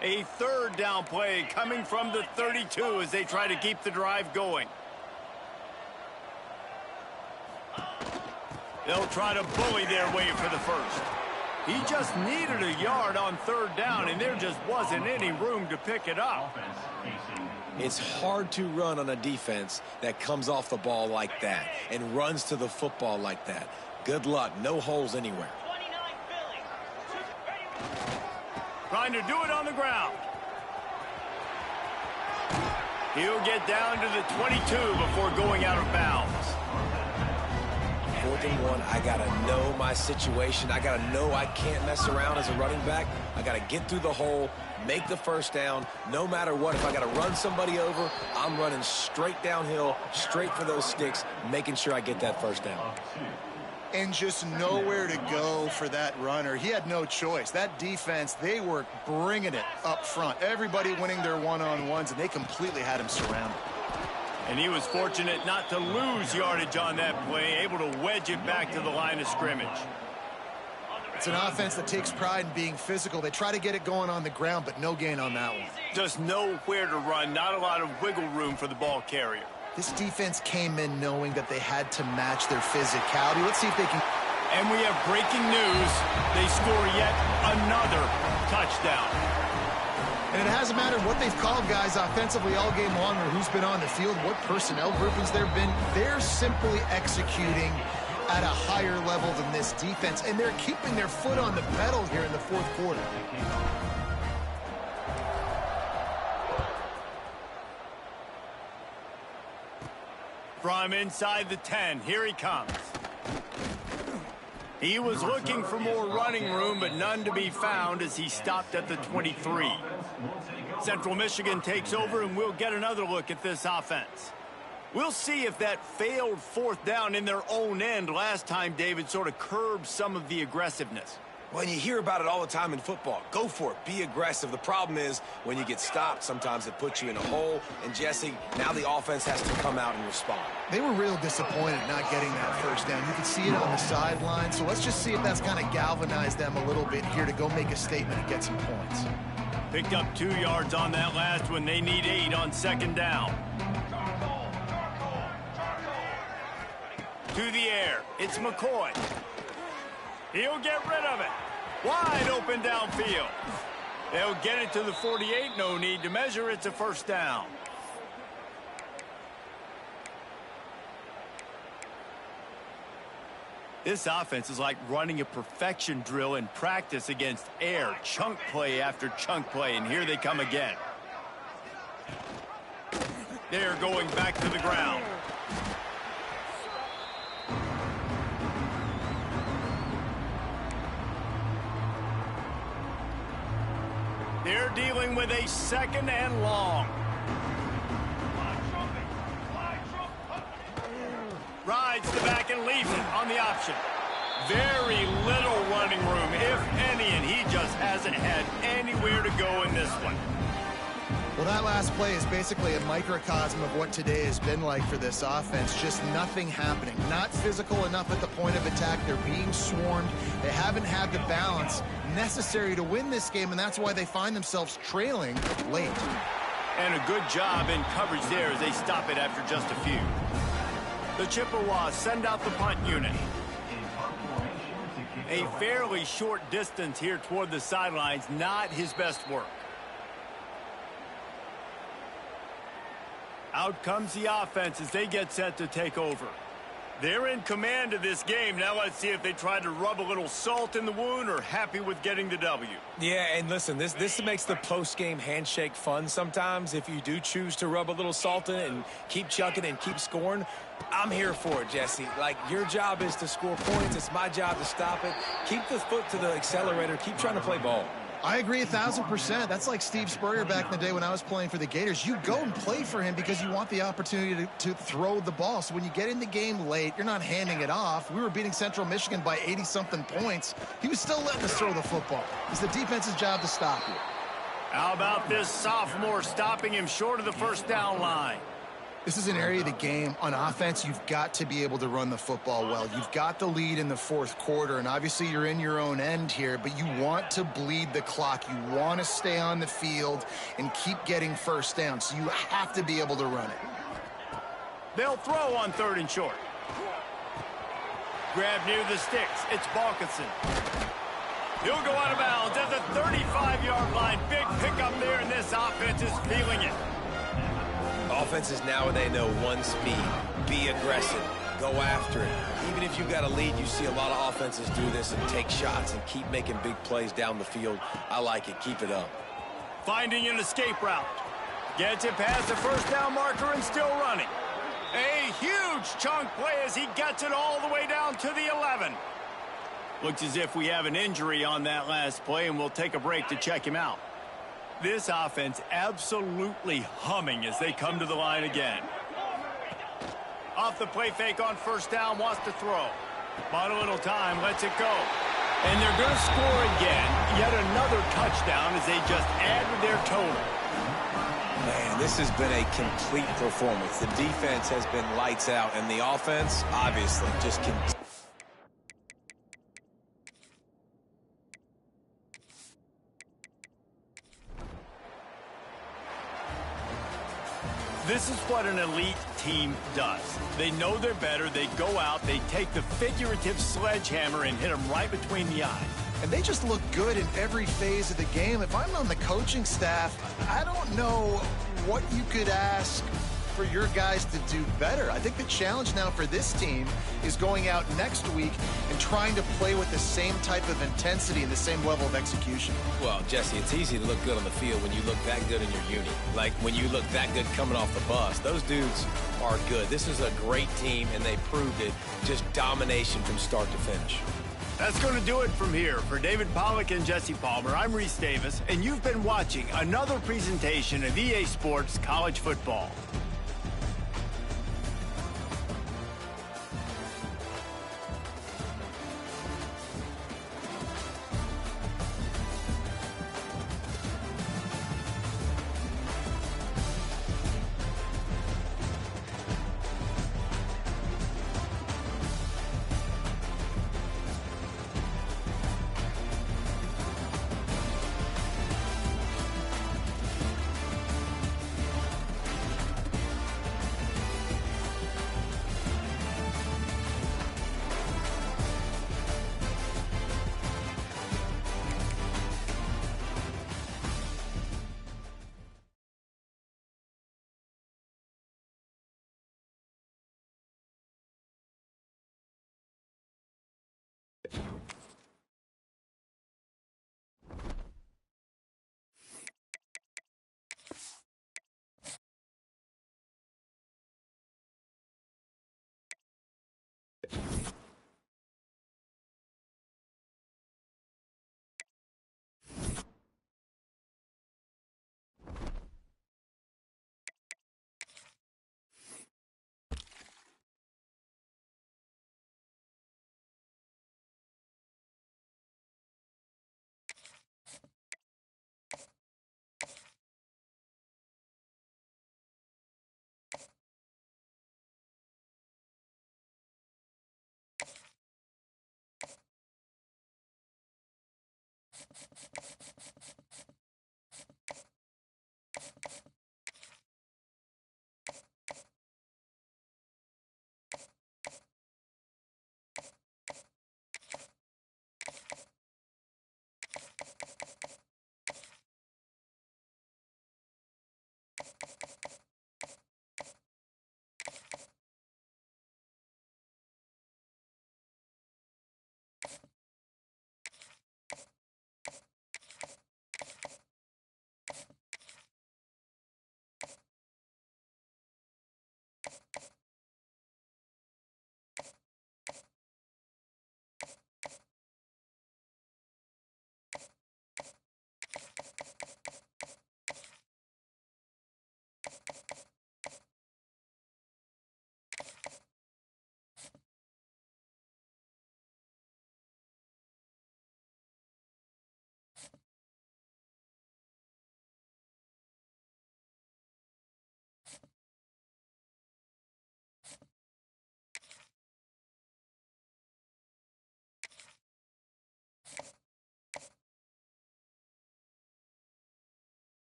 A third down play coming from the 32 as they try to keep the drive going. They'll try to bully their way for the first. He just needed a yard on third down, and there just wasn't any room to pick it up. It's hard to run on a defense that comes off the ball like that and runs to the football like that. Good luck. No holes anywhere. Trying to do it on the ground. He'll get down to the 22 before going out of bounds. 4th and 1, I got to know my situation. I got to know I can't mess around as a running back. I got to get through the hole, make the first down, no matter what. If I got to run somebody over, I'm running straight downhill, straight for those sticks, making sure I get that first down. And just nowhere to go for that runner. He had no choice. That defense, they were bringing it up front. Everybody winning their one-on-ones, and they completely had him surrounded. And he was fortunate not to lose yardage on that play, able to wedge it back to the line of scrimmage. It's an offense that takes pride in being physical. They try to get it going on the ground, but no gain on that one. Just nowhere to run, not a lot of wiggle room for the ball carrier. This defense came in knowing that they had to match their physicality. Let's see if they can. And we have breaking news. They score yet another touchdown. And it hasn't mattered what they've called guys offensively all game long or who's been on the field, what personnel groupings there have been. They're simply executing at a higher level than this defense, and they're keeping their foot on the pedal here in the fourth quarter. From inside the 10, here he comes. He was looking for more running room, but none to be found as he stopped at the 23. Central Michigan takes over, and we'll get another look at this offense. We'll see if that failed fourth down in their own end last time, David, sort of curbed some of the aggressiveness. Well, you hear about it all the time in football. Go for it. Be aggressive. The problem is when you get stopped, sometimes it puts you in a hole. And, Jesse, now the offense has to come out and respond. They were real disappointed not getting that first down. You can see it on the sideline. So let's just see if that's kind of galvanized them a little bit here to go make a statement and get some points. Picked up 2 yards on that last one. They need 8 on second down. To the air. It's McCoy. He'll get rid of it. Wide open downfield. They'll get it to the 48. No need to measure. It's a first down. This offense is like running a perfection drill in practice against air. Chunk play after chunk play, and here they come again. They're going back to the ground. They're dealing with a second and long. Rides the back and leaves it on the option. Very little running room, if any, and he just hasn't had anywhere to go in this one. Well, that last play is basically a microcosm of what today has been like for this offense. Just nothing happening. Not physical enough at the point of attack. They're being swarmed. They haven't had the balance necessary to win this game, and that's why they find themselves trailing late. And a good job in coverage there as they stop it after just a few. The Chippewas send out the punt unit. A fairly short distance here toward the sidelines, not his best work. Out comes the offense as they get set to take over. They're in command of this game. Now let's see if they try to rub a little salt in the wound or happy with getting the W. Yeah, and listen, this makes the post-game handshake fun sometimes. If you do choose to rub a little salt in it and keep chucking and keep scoring, I'm here for it, Jesse. Like, your job is to score points. It's my job to stop it. Keep the foot to the accelerator. Keep trying to play ball. I agree 1,000%. That's like Steve Spurrier back in the day when I was playing for the Gators. You go and play for him because you want the opportunity to throw the ball. So when you get in the game late, you're not handing it off. We were beating Central Michigan by 80-something points. He was still letting us throw the football. It's the defense's job to stop you. How about this sophomore stopping him short of the first down line? This is an area of the game. On offense, you've got to be able to run the football well. You've got the lead in the fourth quarter, and obviously you're in your own end here, but you want to bleed the clock. You want to stay on the field and keep getting first down, so you have to be able to run it. They'll throw on third and short. Grab near the sticks. It's Balkinson. He'll go out of bounds at the 35-yard line. Big pickup there, and this offense is feeling it. Offenses nowadays know one speed. Be aggressive. Go after it. Even if you got a lead, you see a lot of offenses do this and take shots and keep making big plays down the field. I like it. Keep it up. Finding an escape route. Gets it past the first down marker and still running. A huge chunk play as he gets it all the way down to the 11. Looks as if we have an injury on that last play, and we'll take a break to check him out. This offense absolutely humming as they come to the line again. Off the play fake on first down, wants to throw. Bought a little time, lets it go. And they're going to score again. Yet another touchdown as they just add to their total. Man, this has been a complete performance. The defense has been lights out, and the offense, obviously, just continues. This is what an elite team does. They know they're better. They go out, they take the figurative sledgehammer and hit them right between the eyes. And they just look good in every phase of the game. If I'm on the coaching staff, I don't know what you could ask for your guys to do better. I think the challenge now for this team is going out next week and trying to play with the same type of intensity and the same level of execution. Well, Jesse, it's easy to look good on the field when you look that good in your unit. Like when you look that good coming off the bus. Those dudes are good. This is a great team, and they proved it. Just domination from start to finish. That's going to do it from here. For David Pollack and Jesse Palmer, I'm Reese Davis, and you've been watching another presentation of EA Sports College Football.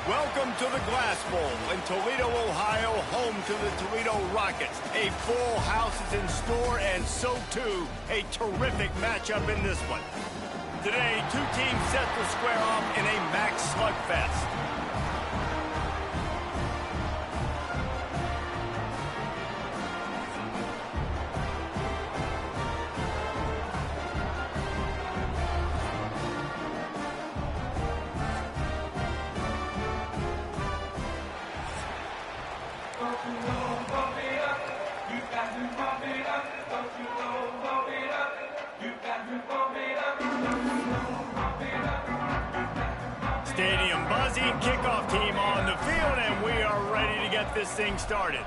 Welcome to the Glass Bowl in Toledo, Ohio, home to the Toledo Rockets. A full house is in store, and so too a terrific matchup in this one. Today, two teams set to square off in a max slugfest. Stadium buzzing, kickoff team on the field, and we are ready to get this thing started.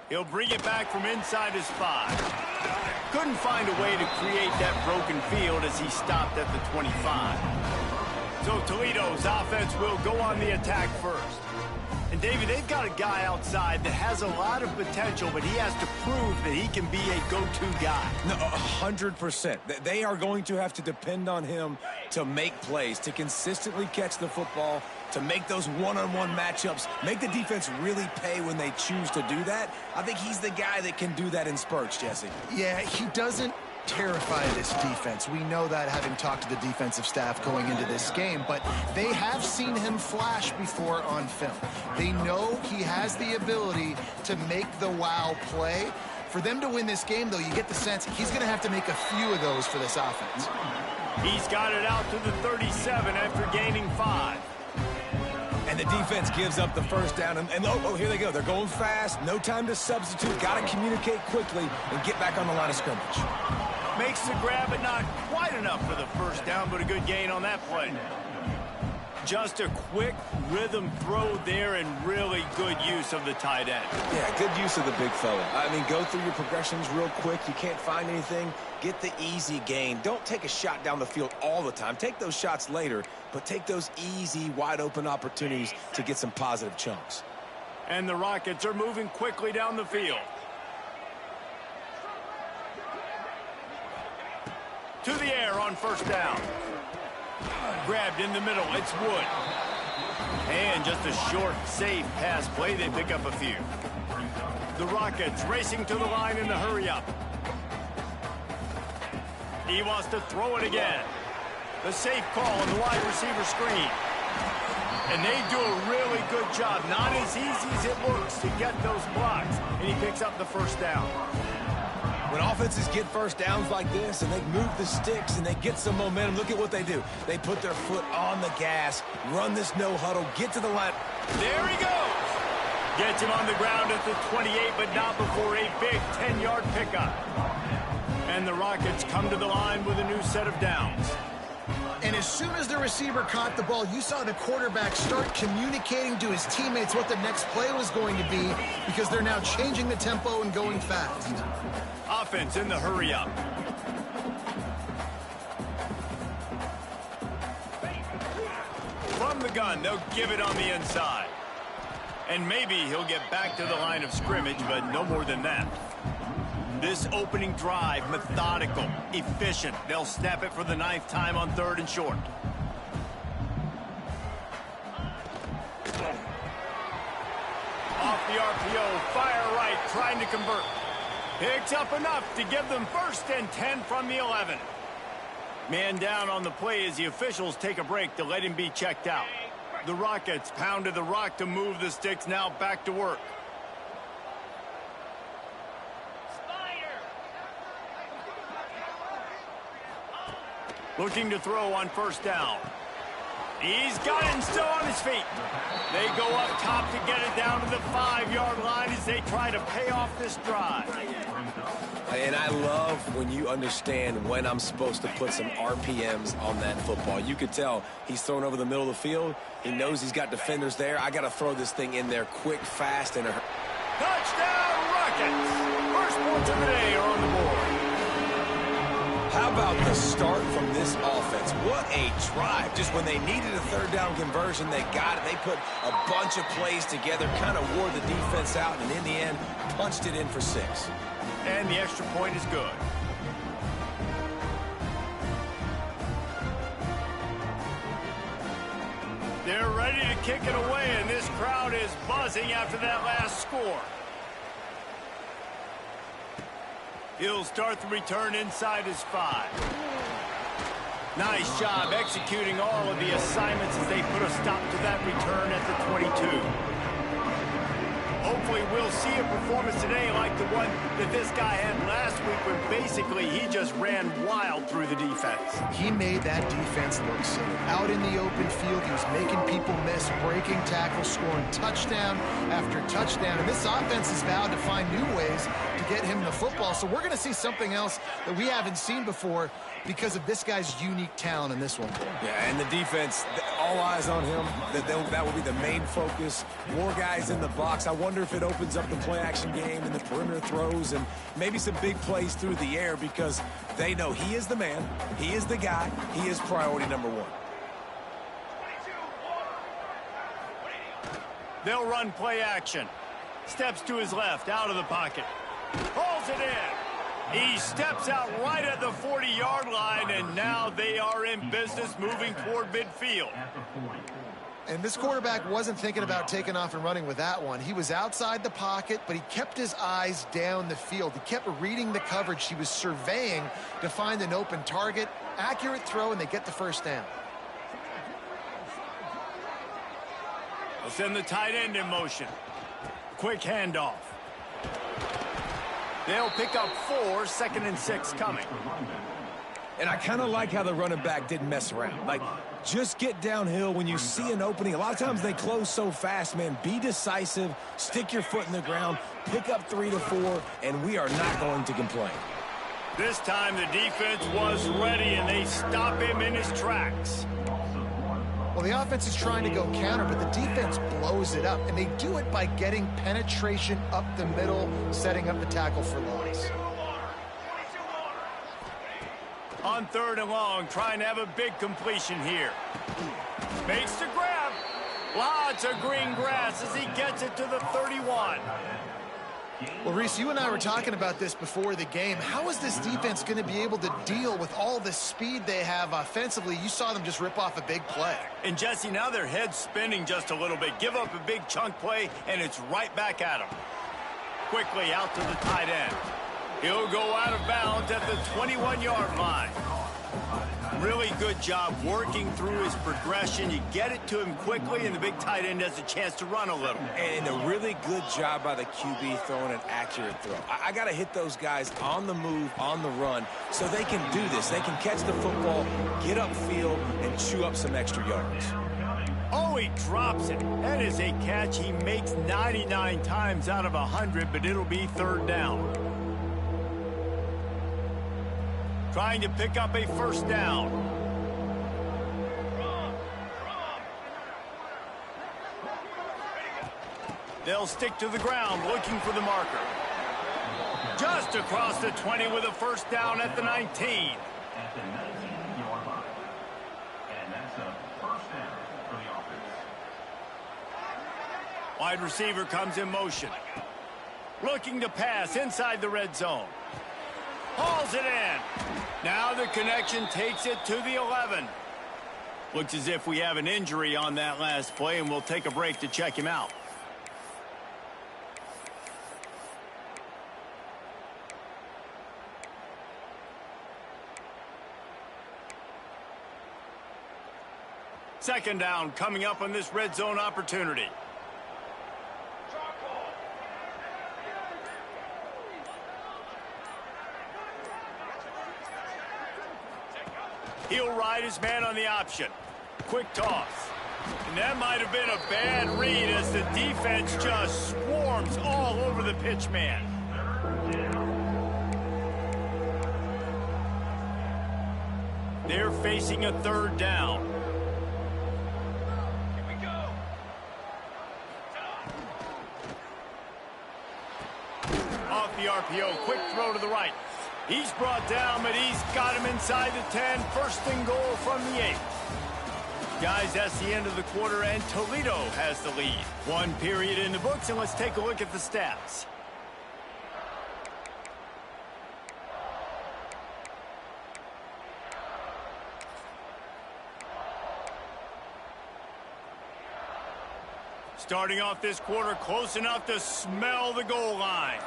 He'll bring it back from inside his 5. Couldn't find a way to create that broken field as he stopped at the 25. So Toledo's offense will go on the attack first. And, David, they've got a guy outside that has a lot of potential, but he has to prove that he can be a go-to guy. No, 100%. They are going to have to depend on him to make plays, to consistently catch the football, to make those one-on-one matchups, make the defense really pay when they choose to do that. I think he's the guy that can do that in spurts, Jesse. Yeah, he doesn't terrify this defense. We know that, having talked to the defensive staff going into this game, but they have seen him flash before on film. They know he has the ability to make the wow play. For them to win this game, though, you get the sense he's going to have to make a few of those for this offense. He's got it out to the 37 after gaining 5. And the defense gives up the first down. And here they go. They're going fast. No time to substitute. Got to communicate quickly and get back on the line of scrimmage. Makes the grab, but not quite enough for the first down, but a good gain on that play. Just a quick rhythm throw there and really good use of the tight end. Yeah, good use of the big fella. I mean, go through your progressions real quick. You can't find anything. Get the easy gain. Don't take a shot down the field all the time. Take those shots later, but take those easy, wide-open opportunities to get some positive chunks. And the Rockets are moving quickly down the field. To the air on first down. Grabbed in the middle. It's Wood. And just a short, safe pass play. They pick up a few. The Rockets racing to the line in the hurry-up. He wants to throw it again. The safe call on the wide receiver screen. And they do a really good job. Not as easy as it looks to get those blocks. And he picks up the first down. When offenses get first downs like this and they move the sticks and they get some momentum, look at what they do. They put their foot on the gas, run this no huddle, get to the line. There he goes. Gets him on the ground at the 28, but not before a big 10-yard pickup. And the Rockets come to the line with a new set of downs. And as soon as the receiver caught the ball, you saw the quarterback start communicating to his teammates what the next play was going to be, because they're now changing the tempo and going fast. Offense in the hurry-up. From the gun, they'll give it on the inside. And maybe he'll get back to the line of scrimmage, but no more than that. This opening drive, methodical, efficient. They'll snap it for the 9th time on 3rd and short. Off the RPO, fire right, trying to convert. Picks up enough to give them 1st and 10 from the 11. Man down on the play as the officials take a break to let him be checked out. The Rockets pounded the rock to move the sticks, now back to work. Looking to throw on first down. He's got it and still on his feet. They go up top to get it down to the 5-yard line as they try to pay off this drive. And I love when you understand when I'm supposed to put some RPMs on that football. You could tell he's thrown over the middle of the field. He knows he's got defenders there. I got to throw this thing in there quick, fast, and touchdown, Rockets! First points of the day are on the board. How about the start from this offense? What a drive. Just when they needed a 3rd down conversion, they got it. They put a bunch of plays together, kind of wore the defense out, and in the end, punched it in for 6. And the extra point is good. They're ready to kick it away, and this crowd is buzzing after that last score. He'll start the return inside his 5. Nice job executing all of the assignments as they put a stop to that return at the 22. Hopefully we'll see a performance today like the one that this guy had last week when basically he just ran wild through the defense. He made that defense look silly. Out in the open field, he was making people miss, breaking tackles, scoring touchdown after touchdown. And this offense has vowed to find new ways to get him the football. So we're going to see something else that we haven't seen before because of this guy's unique talent in this one. Yeah, and the defense, all eyes on him. That will be the main focus. More guys in the box. I wonder if it opens up the play-action game and the perimeter throws and maybe some big plays through the air because they know he is the man, he is the guy, he is priority number 1. They'll run play action. Steps to his left, out of the pocket. Pulls it in. He steps out right at the 40-yard line, and now they are in business moving toward midfield. And this quarterback wasn't thinking about taking off and running with that one. He was outside the pocket, but he kept his eyes down the field. He kept reading the coverage. He was surveying to find an open target. Accurate throw, and they get the first down. They'll send the tight end in motion. Quick handoff. They'll pick up 4, 2nd and 6 coming. And I kind of like how the running back didn't mess around. Like, just get downhill when you see an opening. A lot of times they close so fast, man. Be decisive, stick your foot in the ground, pick up 3 to 4, and we are not going to complain. This time the defense was ready, and they stop him in his tracks. Well, the offense is trying to go counter, but the defense blows it up, and they do it by getting penetration up the middle, setting up the tackle for loss. On 3rd and long, trying to have a big completion here. Makes the grab. Lots of green grass as he gets it to the 31. Well, Reese, you and I were talking about this before the game. How is this defense going to be able to deal with all the speed they have offensively? You saw them just rip off a big play. And, Jesse, now their head's spinning just a little bit. Give up a big chunk play, and it's right back at them. Quickly out to the tight end. He'll go out of bounds at the 21-yard line. Really good job working through his progression. You get it to him quickly, and the big tight end has a chance to run a little. And a really good job by the QB throwing an accurate throw. I got to hit those guys on the move, on the run, so they can do this. They can catch the football, get upfield, and chew up some extra yards. Oh, he drops it. That is a catch he makes 99 times out of 100, but it'll be 3rd down. Trying to pick up a 1st down. They'll stick to the ground looking for the marker. Just across the 20 with a 1st down at the 19. At the 19-yard line. And that's a 1st down for the offense. Wide receiver comes in motion. Looking to pass inside the red zone. Hauls it in. Now the connection takes it to the 11. Looks as if we have an injury on that last play, and we'll take a break to check him out. Second down coming up on this red zone opportunity. He'll ride his man on the option. Quick toss. And that might have been a bad read as the defense just swarms all over the pitch man. They're facing a 3rd down. Here we go. Off the RPO, quick throw to the right. He's brought down, but he's got him inside the 10. 1st and goal from the 8. Guys, that's the end of the quarter, and Toledo has the lead. 1 period in the books, and let's take a look at the stats. Starting off this quarter close enough to smell the goal line.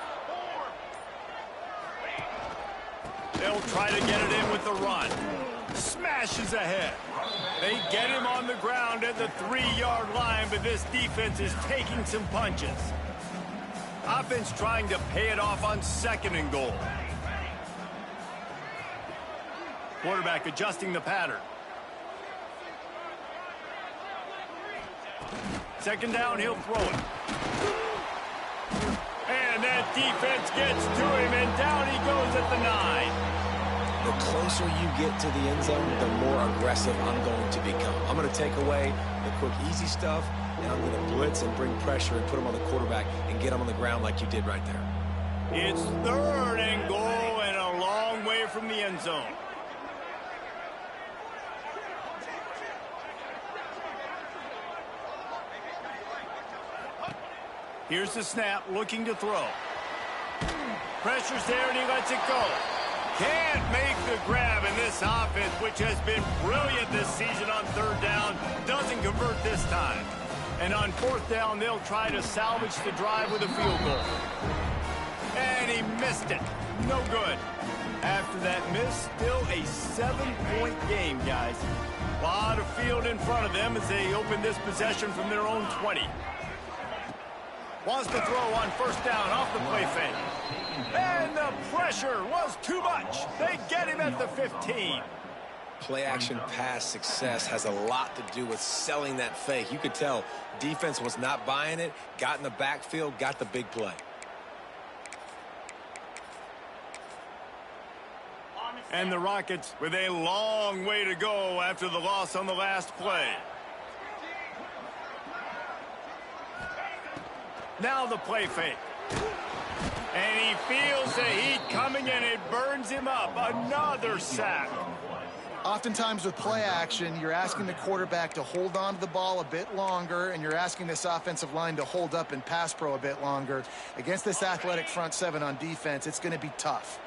They'll try to get it in with the run. Smashes ahead. They get him on the ground at the 3-yard line, but this defense is taking some punches. Offense trying to pay it off on 2nd and goal. Quarterback adjusting the pattern. 2nd down, he'll throw it. And that defense gets to him, and down he goes at the 9. The closer you get to the end zone, the more aggressive I'm going to become. I'm going to take away the quick, easy stuff, and I'm going to blitz and bring pressure and put him on the quarterback and get him on the ground like you did right there. It's 3rd and goal and a long way from the end zone. Here's the snap, looking to throw. Pressure's there, and he lets it go. Can't make the grab, and this offense, which has been brilliant this season on 3rd down, doesn't convert this time. And on 4th down, they'll try to salvage the drive with a field goal. And he missed it. No good. After that miss, still a 7-point game, guys. A lot of field in front of them as they open this possession from their own 20. Wants to throw on 1st down off the play fake. And the pressure was too much. They get him at the 15. Play action pass success has a lot to do with selling that fake. You could tell defense was not buying it, got in the backfield, got the big play. And the Rockets with a long way to go after the loss on the last play. Now the play fake. And he feels the heat coming, and it burns him up. Another sack. Oftentimes with play action, you're asking the quarterback to hold on to the ball a bit longer, and you're asking this offensive line to hold up and pass pro a bit longer. Against this athletic front 7 on defense, it's going to be tough.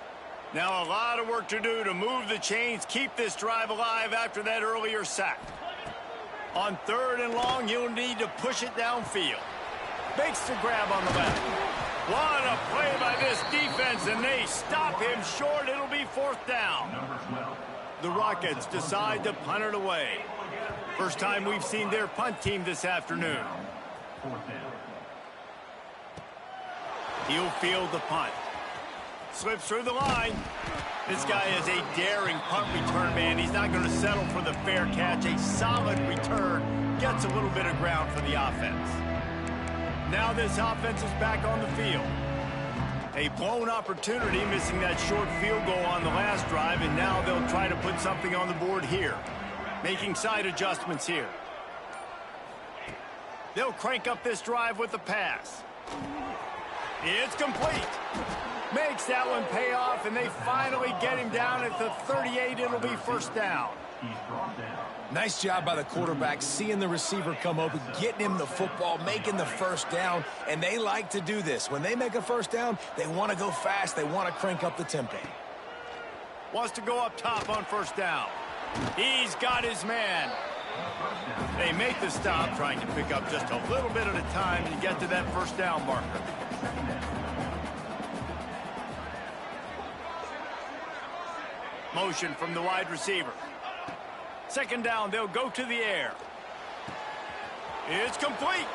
Now a lot of work to do to move the chains, keep this drive alive after that earlier sack. On 3rd and long, he'll need to push it downfield. Makes the grab on the left. What a play by this defense, and they stop him short. It'll be 4th down. The Rockets decide to punt it away. First time we've seen their punt team this afternoon. He'll field the punt. Slips through the line. This guy is a daring punt return man. He's not going to settle for the fair catch. A solid return. Gets a little bit of ground for the offense. Now this offense is back on the field. A blown opportunity, missing that short field goal on the last drive, and now they'll try to put something on the board here. Making side adjustments here. They'll crank up this drive with the pass. It's complete. Makes that one pay off, and they finally get him down at the 38. It'll be 1st down. Nice job by the quarterback, seeing the receiver come open, getting him the football, making the 1st down, and they like to do this. When they make a 1st down, they want to go fast. They want to crank up the tempo. Wants to go up top on 1st down. He's got his man. They make the stop, trying to pick up just a little bit at a time to get to that 1st down marker. Motion from the wide receiver. 2nd down, they'll go to the air. It's complete.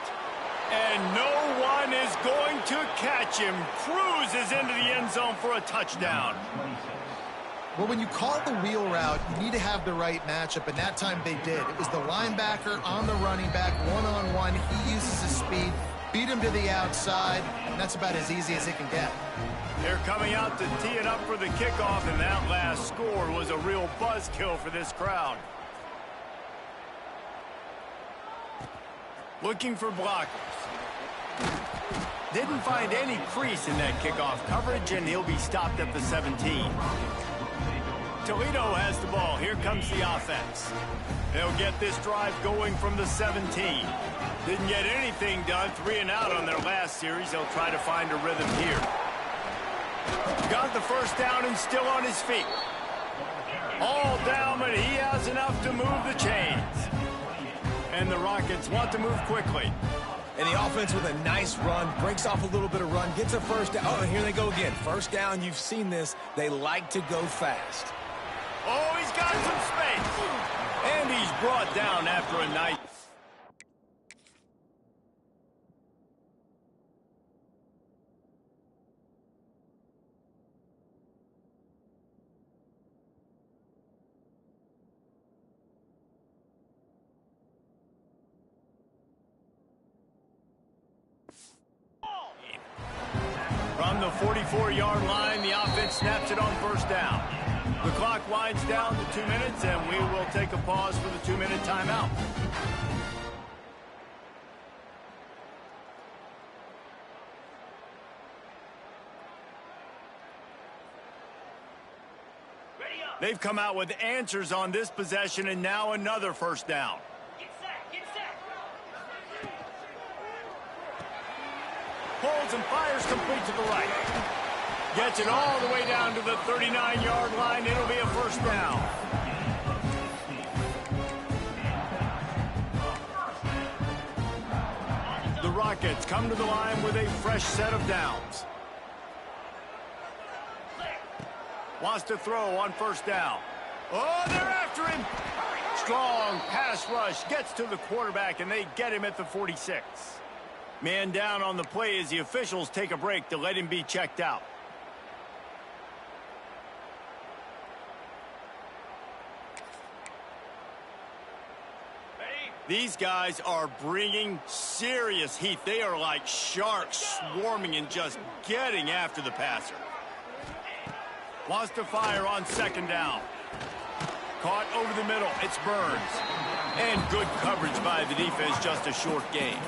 And no one is going to catch him. Cruises into the end zone for a touchdown. Well, when you call the wheel route, you need to have the right matchup, and that time they did. It was the linebacker on the running back, one-on-one. He uses his speed, beat him to the outside, and that's about as easy as it can get. They're coming out to tee it up for the kickoff, and that last score was a real buzzkill for this crowd. Looking for blockers. Didn't find any crease in that kickoff coverage, and he'll be stopped at the 17. Toledo has the ball. Here comes the offense. They'll get this drive going from the 17. Didn't get anything done. 3 and out on their last series. They'll try to find a rhythm here. Got the 1st down and still on his feet. All down, but he has enough to move the chains. And the Rockets want to move quickly. And the offense with a nice run, breaks off a little bit of run, gets a first down. Oh, and here they go again. First down, you've seen this. They like to go fast. Oh, he's got some space. And he's brought down after a nice... From the 44-yard line, the offense snaps it on first down. The clock winds down to 2 minutes, and we will take a pause for the 2-minute timeout. They've come out with answers on this possession, and now another first down. Holds and fires complete to the right. Gets it all the way down to the 39-yard line. It'll be a first down. The Rockets come to the line with a fresh set of downs. Wants to throw on first down. Oh, they're after him. Strong pass rush gets to the quarterback, and they get him at the 46. Man down on the play as the officials take a break to let him be checked out. These guys are bringing serious heat. They are like sharks swarming and just getting after the passer. Wants to fire on second down. Caught over the middle. It's Burns. And good coverage by the defense, just a short gain.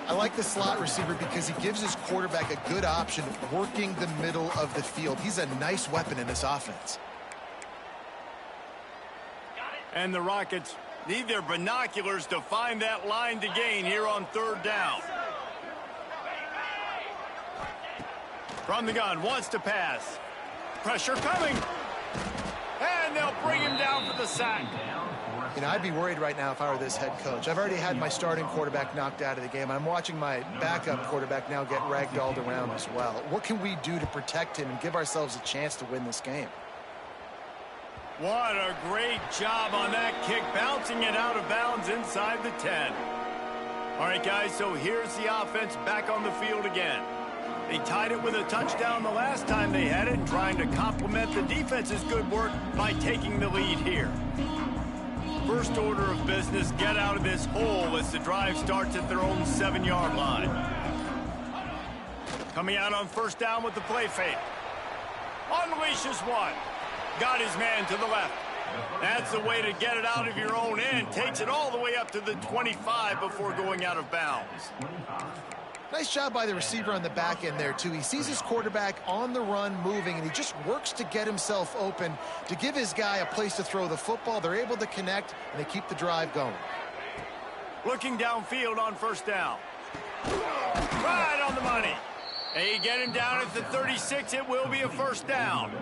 I like the slot receiver because he gives his quarterback a good option working the middle of the field. He's a nice weapon in this offense. And the Rockets need their binoculars to find that line to gain here on third down. From the gun, wants to pass. Pressure coming. And they'll bring him down for the sack. You know, I'd be worried right now if I were this head coach. I've already had my starting quarterback knocked out of the game. I'm watching my backup quarterback now get ragdolled around as well. What can we do to protect him and give ourselves a chance to win this game? What a great job on that kick, bouncing it out of bounds inside the 10. All right, guys, so here's the offense back on the field again. They tied it with a touchdown the last time they had it, and trying to complement the defense's good work by taking the lead here. First order of business, get out of this hole as the drive starts at their own 7-yard line. Coming out on first down with the play fake. Unleashes one. Got his man to the left. That's the way to get it out of your own end. Takes it all the way up to the 25 before going out of bounds. Nice job by the receiver on the back end there, too. He sees his quarterback on the run moving, and he just works to get himself open to give his guy a place to throw the football. They're able to connect, and they keep the drive going. Looking downfield on first down. Right on the money. They get him down at the 36. It will be a first down.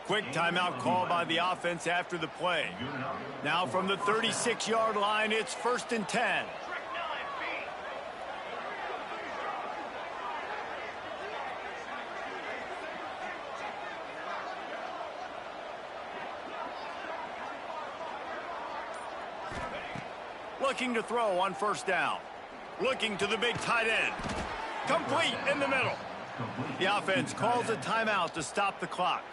Quick timeout call by the offense after the play. Now from the 36-yard line, it's 1st and 10. Looking to throw on first down. Looking to the big tight end. Complete in the middle. The offense calls a timeout to stop the clock.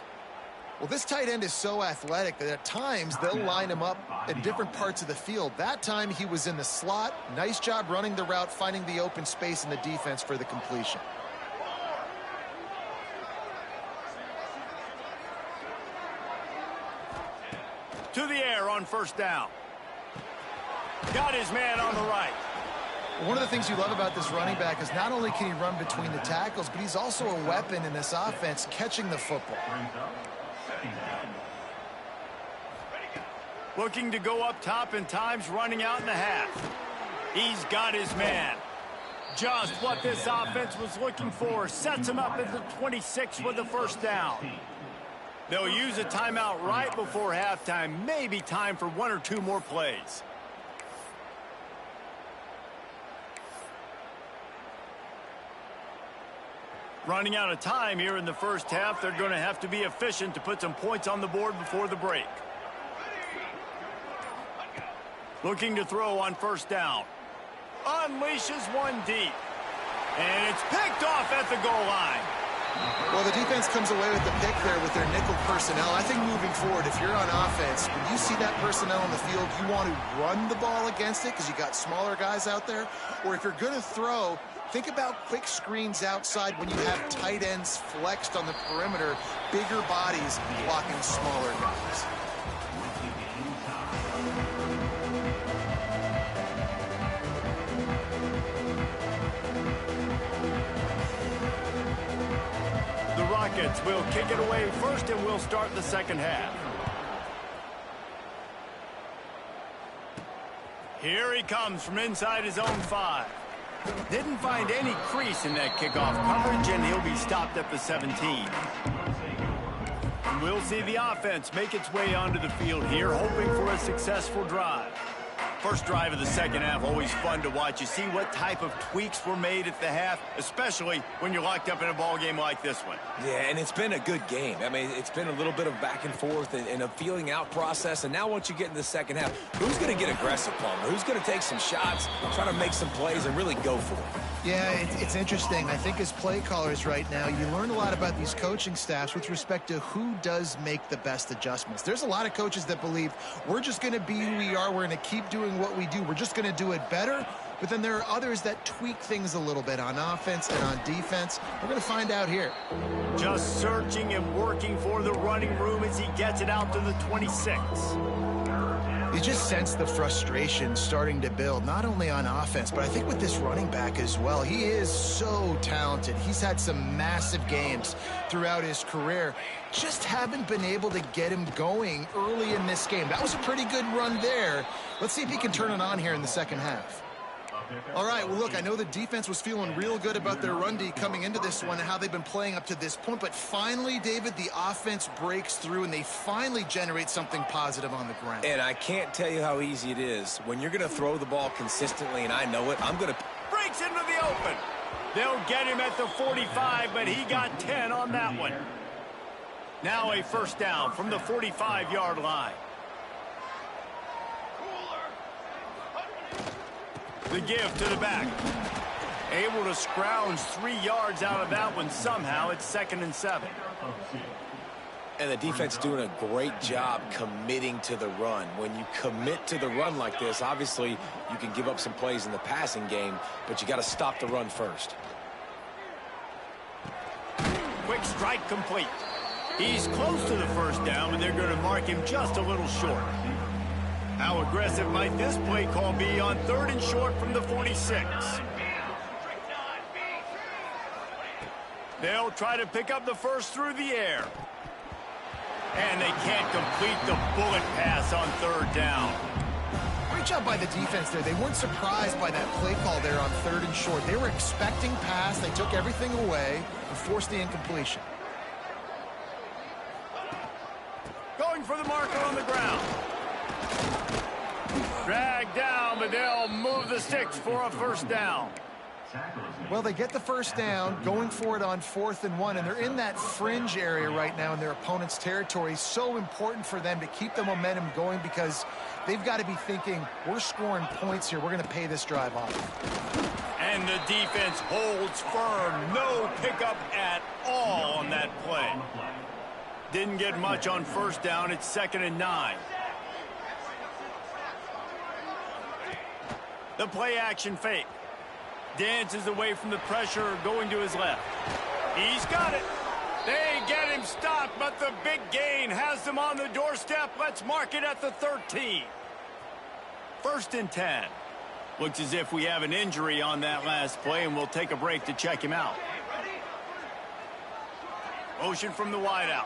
Well, this tight end is so athletic that at times they'll line him up in different parts of the field. That time he was in the slot. Nice job running the route, finding the open space in the defense for the completion. To the air on first down. Got his man on the right. One of the things you love about this running back is not only can he run between the tackles, but he's also a weapon in this offense catching the football. Looking to go up top and times running out in the half. He's got his man. Just what this offense was looking for. Sets him up at the 26 with the first down. They'll use a timeout right before halftime. Maybe time for 1 or 2 more plays. Running out of time here in the first half. They're going to have to be efficient to put some points on the board before the break. Looking to throw on first down. Unleashes one deep. And it's picked off at the goal line. Well, the defense comes away with the pick there with their nickel personnel. I think moving forward, if you're on offense, when you see that personnel on the field, you want to run the ball against it because you got smaller guys out there. Or if you're going to throw, think about quick screens outside when you have tight ends flexed on the perimeter, bigger bodies blocking smaller guys. The Rockets will kick it away first, and we'll start the second half. Here he comes from inside his own 5. Didn't find any crease in that kickoff coverage, and he'll be stopped at the 17. And we'll see the offense make its way onto the field here, hoping for a successful drive. First drive of the second half, always fun to watch. You see what type of tweaks were made at the half, especially when you're locked up in a ball game like this one. Yeah, and it's been a good game. I mean, it's been a little bit of back and forth and a feeling out process. And now once you get in the second half, who's going to get aggressive, Palmer? Who's going to take some shots, try to make some plays, and really go for it? Yeah, it's interesting. I think as play callers right now, you learn a lot about these coaching staffs with respect to who does make the best adjustments. There's a lot of coaches that believe we're just going to be who we are. We're going to keep doing what we do. We're just going to do it better. But then there are others that tweak things a little bit on offense and on defense. We're going to find out here. Just searching and working for the running room as he gets it out to the 26. You just sense the frustration starting to build, not only on offense, but I think with this running back as well. He is so talented. He's had some massive games throughout his career. Just haven't been able to get him going early in this game. That was a pretty good run there. Let's see if he can turn it on here in the second half. All right, well, look, I know the defense was feeling real good about their run D coming into this one and how they've been playing up to this point, but finally, David, the offense breaks through and they finally generate something positive on the ground. And I can't tell you how easy it is. When you're going to throw the ball consistently, and I know it, I'm going to... Breaks into the open. They'll get him at the 45, but he got 10 on that one. Now a first down from the 45-yard line. The give to the back. Able to scrounge 3 yards out of that one somehow. It's 2nd and 7. And the defense doing a great job committing to the run. When you commit to the run like this, obviously you can give up some plays in the passing game, but you got to stop the run first. Quick strike complete. He's close to the first down, but they're going to mark him just a little short. How aggressive might this play call be on 3rd and short from the 46? They'll try to pick up the first through the air. And they can't complete the bullet pass on 3rd down. Great job by the defense there. They weren't surprised by that play call there on 3rd and short. They were expecting pass. They took everything away and forced the incompletion. Going for the marker on the ground. Dragged down, but they'll move the sticks for a first down. Well, they get the first down, going for it on 4th and 1, and they're in that fringe area right now in their opponent's territory. So important for them to keep the momentum going because they've got to be thinking, we're scoring points here. We're going to pay this drive off. And the defense holds firm. No pickup at all on that play. Didn't get much on first down. It's 2nd and 9. The play action fake. Dances away from the pressure, going to his left. He's got it. They get him stopped, but the big gain has them on the doorstep. Let's mark it at the 13. 1st and 10. Looks as if we have an injury on that last play, and we'll take a break to check him out. Motion from the wideout.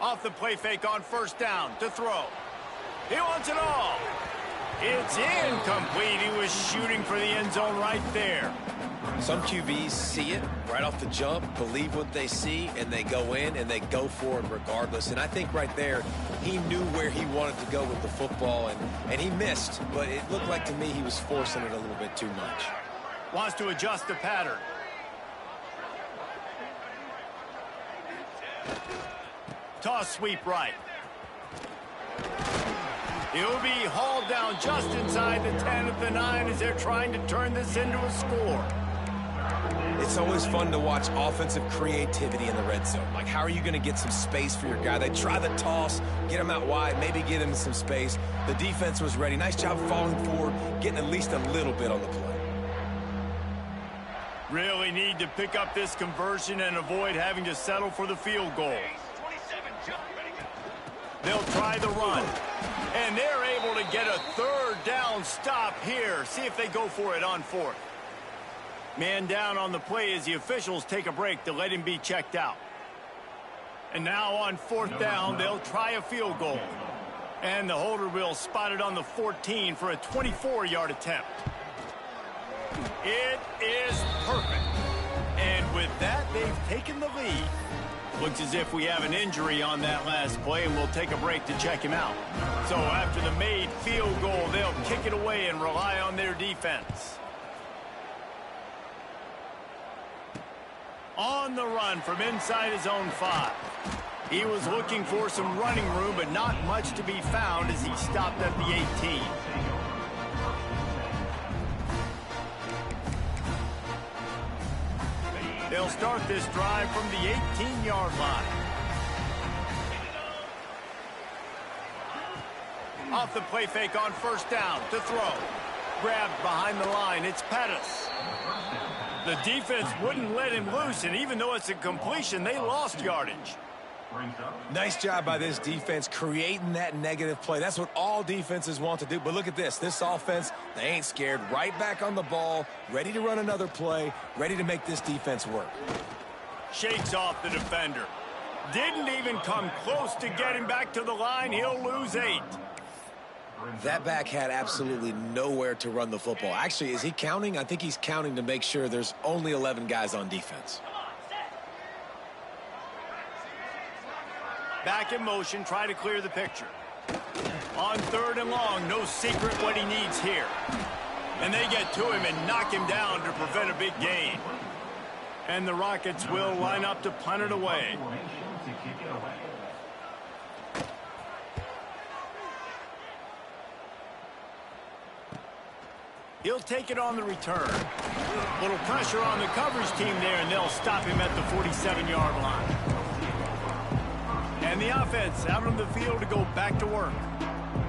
Off the play fake on first down to throw. He wants it all. It's incomplete. He was shooting for the end zone right there. Some QBs see it right off the jump, believe what they see, and they go in and they go for it regardless. And I think right there, he knew where he wanted to go with the football, and he missed. But it looked like to me he was forcing it a little bit too much. Wants to adjust the pattern. Toss sweep right. He'll be hauled down just inside the 10 of the 9 as they're trying to turn this into a score. It's always fun to watch offensive creativity in the red zone. Like, how are you going to get some space for your guy? They try the toss, get him out wide, maybe get him some space. The defense was ready. Nice job falling forward, getting at least a little bit on the play. Really need to pick up this conversion and avoid having to settle for the field goal. They'll try the run. And they're able to get a third down stop here. See if they go for it on 4th. Man down on the play as the officials take a break to let him be checked out. And now on 4th down, they'll try a field goal. And the holder will spot it on the 14 for a 24-yard attempt. It is perfect. And with that, they've taken the lead. Looks as if we have an injury on that last play, and we'll take a break to check him out. So after the made field goal, they'll kick it away and rely on their defense. On the run from inside his own 5. He was looking for some running room, but not much to be found as he stopped at the 18. They'll start this drive from the 18-yard line. Off the play fake on 1st down to throw. Grabbed behind the line. It's Pettis. The defense wouldn't let him loose, and even though it's a completion, they lost yardage. Nice job by this defense creating that negative play. That's what all defenses want to do. But look at this. This offense, they ain't scared. Right back on the ball, ready to run another play, ready to make this defense work. Shakes off the defender. Didn't even come close to getting back to the line. He'll lose 8. That back had absolutely nowhere to run the football. Actually, is he counting? I think he's counting to make sure there's only 11 guys on defense. Back in motion, try to clear the picture. On 3rd and long, no secret what he needs here. And they get to him and knock him down to prevent a big gain. And the Rockets will line up to punt it away. He'll take it on the return. Little pressure on the coverage team there, and they'll stop him at the 47-yard line. And the offense out on the field to go back to work.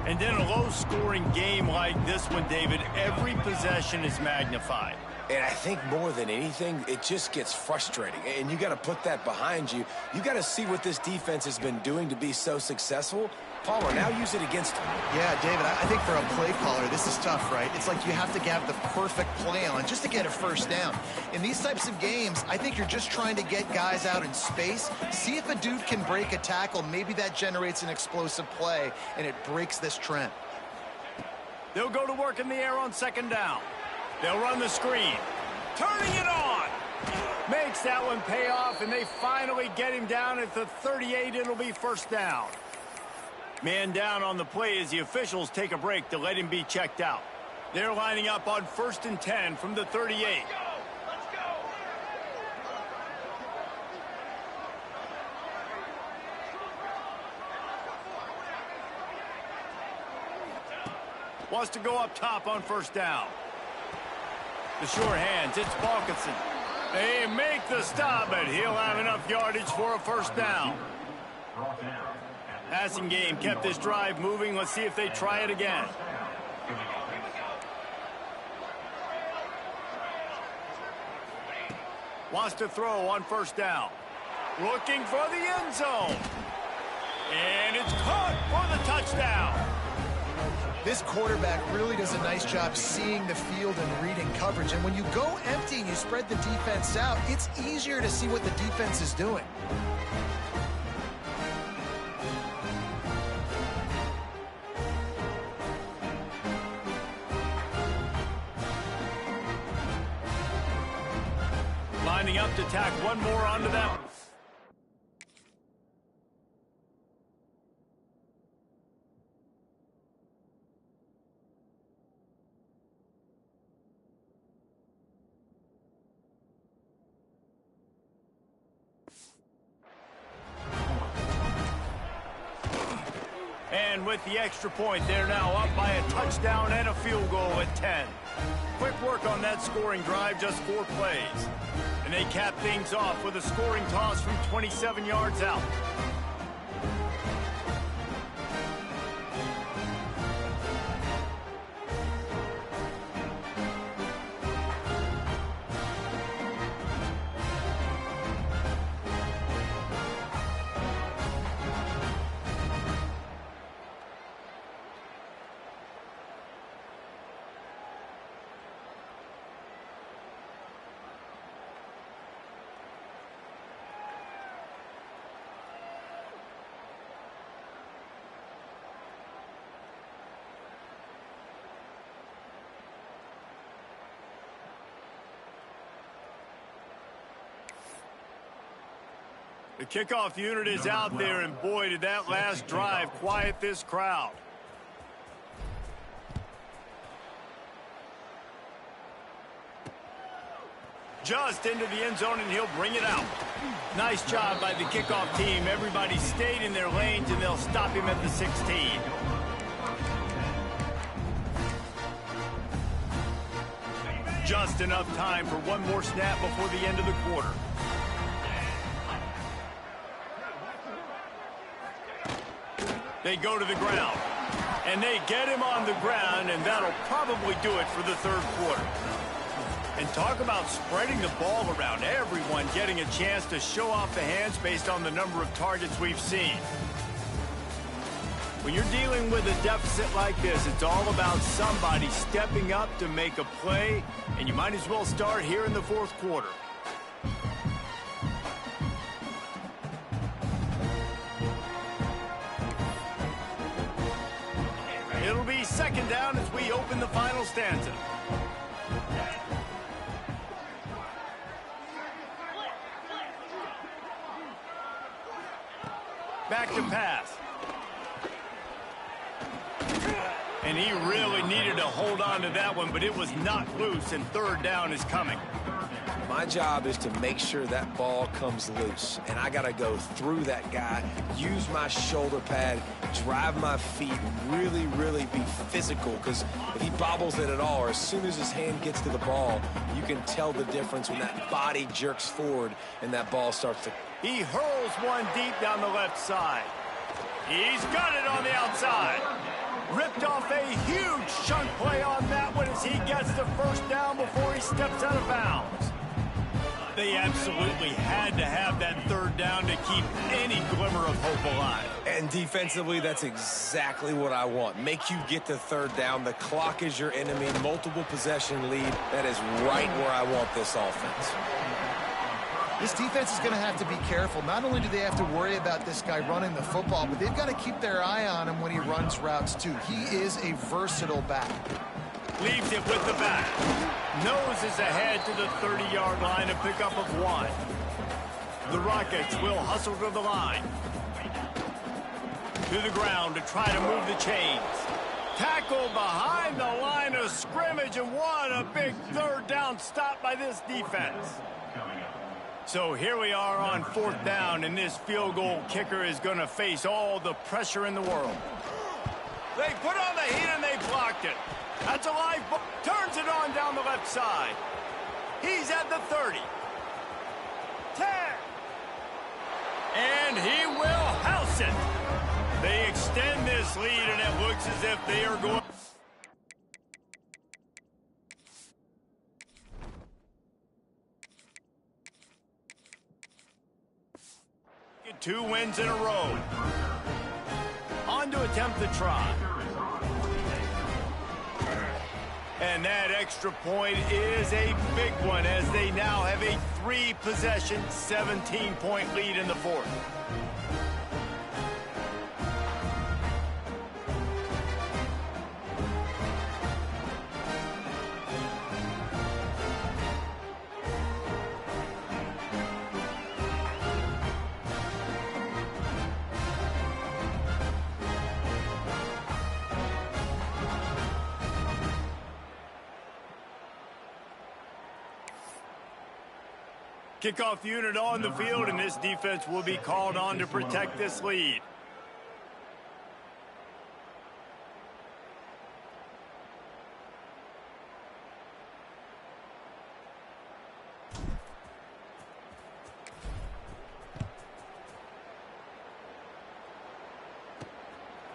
And in a low-scoring game like this one, David, every possession is magnified. And I think more than anything, it just gets frustrating. And you got to put that behind you. You got to see what this defense has been doing to be so successful. Palmer, now use it against him. Yeah, David, I think for a play caller, this is tough, right? It's like you have to have the perfect play on just to get a 1st down. In these types of games, I think you're just trying to get guys out in space, see if a dude can break a tackle. Maybe that generates an explosive play, and it breaks this trend. They'll go to work in the air on 2nd down. They'll run the screen. Turning it on. Makes that one pay off, and they finally get him down at the 38. It'll be 1st down. Man down on the play as the officials take a break to let him be checked out. They're lining up on 1st and 10 from the 38. Let's go. Wants to go up top on 1st down. The sure hands, it's Balkinson. They make the stop, but he'll have enough yardage for a 1st down. Passing game kept this drive moving. Let's see if they try it again. Wants to throw on 1st down. Looking for the end zone. And it's caught for the touchdown. This quarterback really does a nice job seeing the field and reading coverage. And when you go empty and you spread the defense out, it's easier to see what the defense is doing. lining up to tack one more onto that. And with the extra point, they're now up by a touchdown and a field goal at 10. Quick work on that scoring drive, just 4 plays. And they cap things off with a scoring toss from 27 yards out. The kickoff unit is out there, and boy, did that last drive quiet this crowd. Just into the end zone, and he'll bring it out. Nice job by the kickoff team. Everybody stayed in their lanes, and they'll stop him at the 16. Just enough time for one more snap before the end of the quarter. They go to the ground, and they get him on the ground, and that'll probably do it for the third quarter. And talk about spreading the ball around, everyone getting a chance to show off the hands based on the number of targets we've seen. When you're dealing with a deficit like this, it's all about somebody stepping up to make a play, and you might as well start here in the fourth quarter. It'll be second down as we open the final stanza. Back to pass. And he really needed to hold on to that one, but it was not loose, and third down is coming. My job is to make sure that ball comes loose, and I got to go through that guy, use my shoulder pad, drive my feet, really, really be physical, because if he bobbles it at all, or as soon as his hand gets to the ball, you can tell the difference when that body jerks forward and that ball starts to... He hurls one deep down the left side. He's got it on the outside. Ripped off a huge chunk play on that one as he gets the first down before he steps out of bounds. They absolutely had to have that third down to keep any glimmer of hope alive. And defensively, that's exactly what I want. Make you get the third down. The clock is your enemy. Multiple possession lead. That is right where I want this offense. This defense is going to have to be careful. Not only do they have to worry about this guy running the football, but they've got to keep their eye on him when he runs routes, too. He is a versatile back. Leaves it with the back. Noses ahead to the 30-yard line, a pickup of 1. The Rockets will hustle to the line. To the ground to try to move the chains. Tackle behind the line of scrimmage, and what a big third down stop by this defense. So here we are on fourth down, and this field goal kicker is going to face all the pressure in the world. They put on the heat, and they blocked it. That's a live ball. Turns it on down the left side. He's at the 30. 10. And he will house it. They extend this lead, and it looks as if they are going. 2 wins in a row. On to attempt the try. And that extra point is a big one as they now have a 3-possession, 17-point lead in the fourth. Kickoff unit on the field, and this defense will be called on to protect this lead.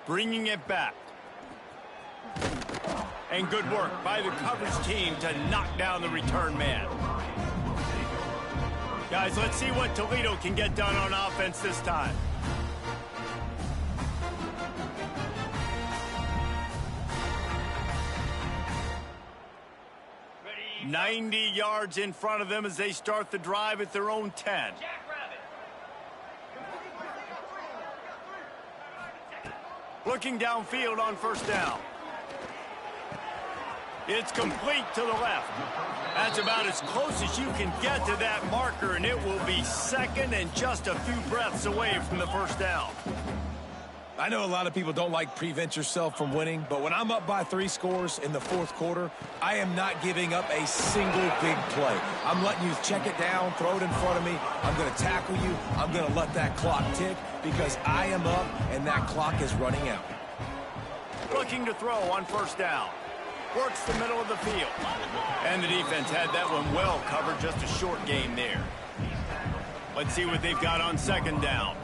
Bringing it back. And good work by the coverage team to knock down the return man. Guys, let's see what Toledo can get done on offense this time. Ready. 90 yards in front of them as they start the drive at their own 10. Looking downfield on first down. It's complete to the left. That's about as close as you can get to that marker, and it will be second and just a few breaths away from the first down. I know a lot of people don't like prevent yourself from winning, but when I'm up by 3 scores in the fourth quarter, I am not giving up a single big play. I'm letting you check it down, throw it in front of me. I'm going to tackle you. I'm going to let that clock tick because I am up and that clock is running out. Looking to throw on first down. Works the middle of the field. And the defense had that one well covered, just a short gain there. Let's see what they've got on second down.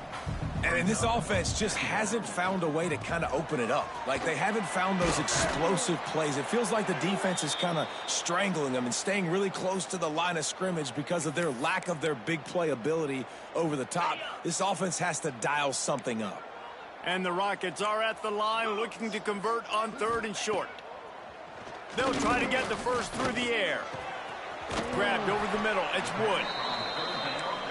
And this offense just hasn't found a way to kind of open it up. Like, they haven't found those explosive plays. It feels like the defense is kind of strangling them and staying really close to the line of scrimmage because of their lack of their big play ability over the top. This offense has to dial something up. And the Rockets are at the line looking to convert on third and short. They'll try to get the first through the air. Grabbed over the middle. It's Wood.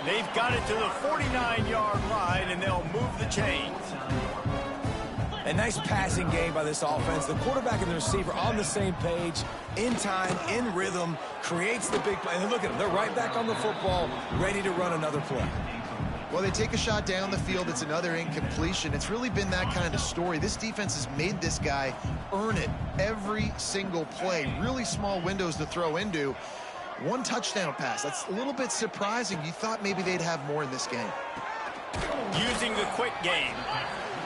They've got it to the 49-yard line, and they'll move the chains. A nice passing game by this offense. The quarterback and the receiver on the same page, in time, in rhythm, creates the big play. And look at them. They're right back on the football, ready to run another play. Well, they take a shot down the field. It's another incompletion. It's really been that kind of story. This defense has made this guy earn it every single play. Really small windows to throw into. 1 touchdown pass. That's a little bit surprising. You thought maybe they'd have more in this game. Using the quick game.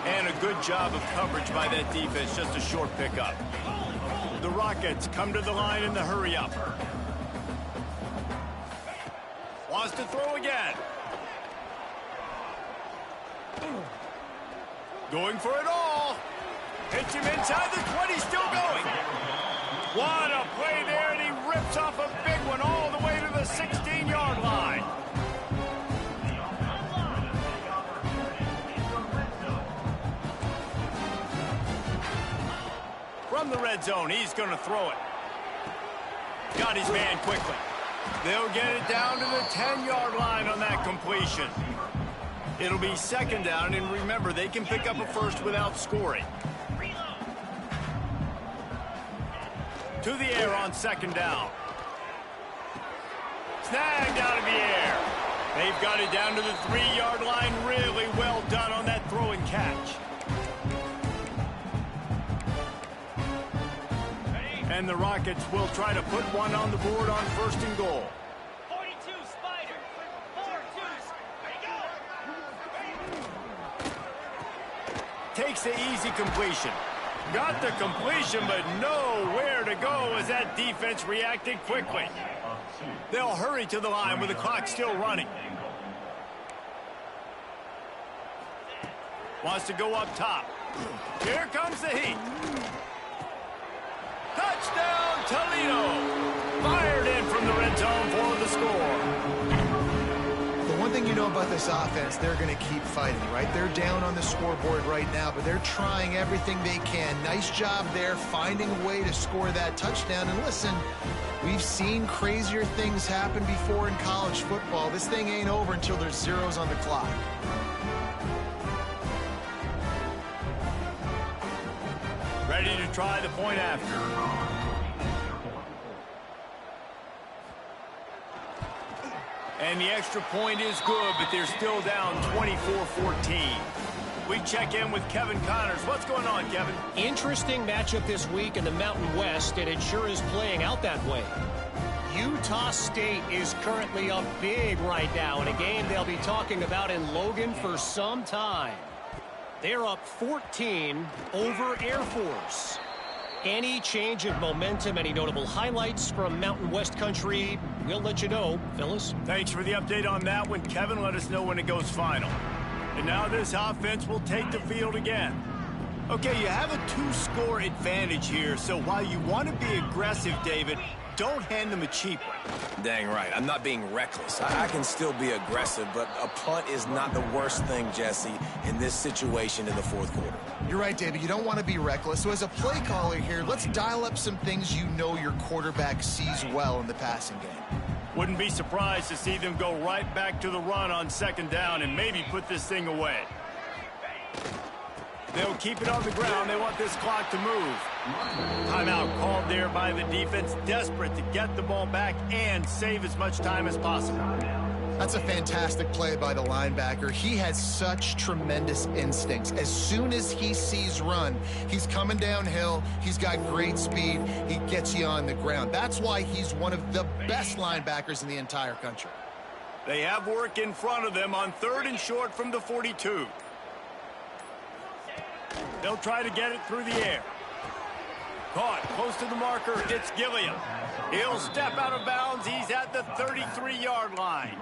And a good job of coverage by that defense. Just a short pickup. The Rockets come to the line in the hurry-up. Wants to throw again. Going for it all. Hits him inside the 20, still going. What a play there, and he rips off a big one all the way to the 16-yard line. From the red zone, he's going to throw it. Got his man quickly. They'll get it down to the 10-yard line on that completion. It'll be second down, and remember, they can pick up a first without scoring. To the air on second down. Snagged out of the air. They've got it down to the 3-yard line. Really well done on that throw and catch. And the Rockets will try to put one on the board on first and goal. 42 Spider. 4-2. Takes the easy completion. Got the completion, but nowhere to go as that defense reacted quickly. They'll hurry to the line with the clock still running. Wants to go up top. Here comes the heat. Touchdown, Toledo! Fired in from the red zone for the score. The one thing you know about this offense, they're going to keep fighting, right? They're down on the scoreboard right now, but they're trying everything they can. Nice job there, finding a way to score that touchdown. And listen, we've seen crazier things happen before in college football. This thing ain't over until there's zeros on the clock. Ready to try the point after. And the extra point is good, but they're still down 24-14. We check in with Kevin Connors. What's going on, Kevin? Interesting matchup this week in the Mountain West, and it sure is playing out that way. Utah State is currently up big right now in a game they'll be talking about in Logan for some time. They're up 14 over Air Force. Any change of momentum, any notable highlights from Mountain West Country, we'll let you know. Phyllis? Thanks for the update on that one, Kevin. Let us know when it goes final. And now this offense will take the field again. Okay, you have a 2-score advantage here, so while you want to be aggressive, David, don't hand them a cheap one. Dang right. I'm not being reckless. I can still be aggressive, but a punt is not the worst thing, Jesse, in this situation in the fourth quarter. You're right, David. You don't want to be reckless. So as a play caller here, let's dial up some things you know your quarterback sees well in the passing game. Wouldn't be surprised to see them go right back to the run on second down and maybe put this thing away. They'll keep it on the ground. They want this clock to move. Timeout called there by the defense, desperate to get the ball back and save as much time as possible. That's a fantastic play by the linebacker. He has such tremendous instincts. As soon as he sees run, he's coming downhill. He's got great speed. He gets you on the ground. That's why he's one of the best linebackers in the entire country. They have work in front of them on 3rd and short from the 42. They'll try to get it through the air. Caught close to the marker. It's Gilliam. He'll step out of bounds. He's at the 33-yard line.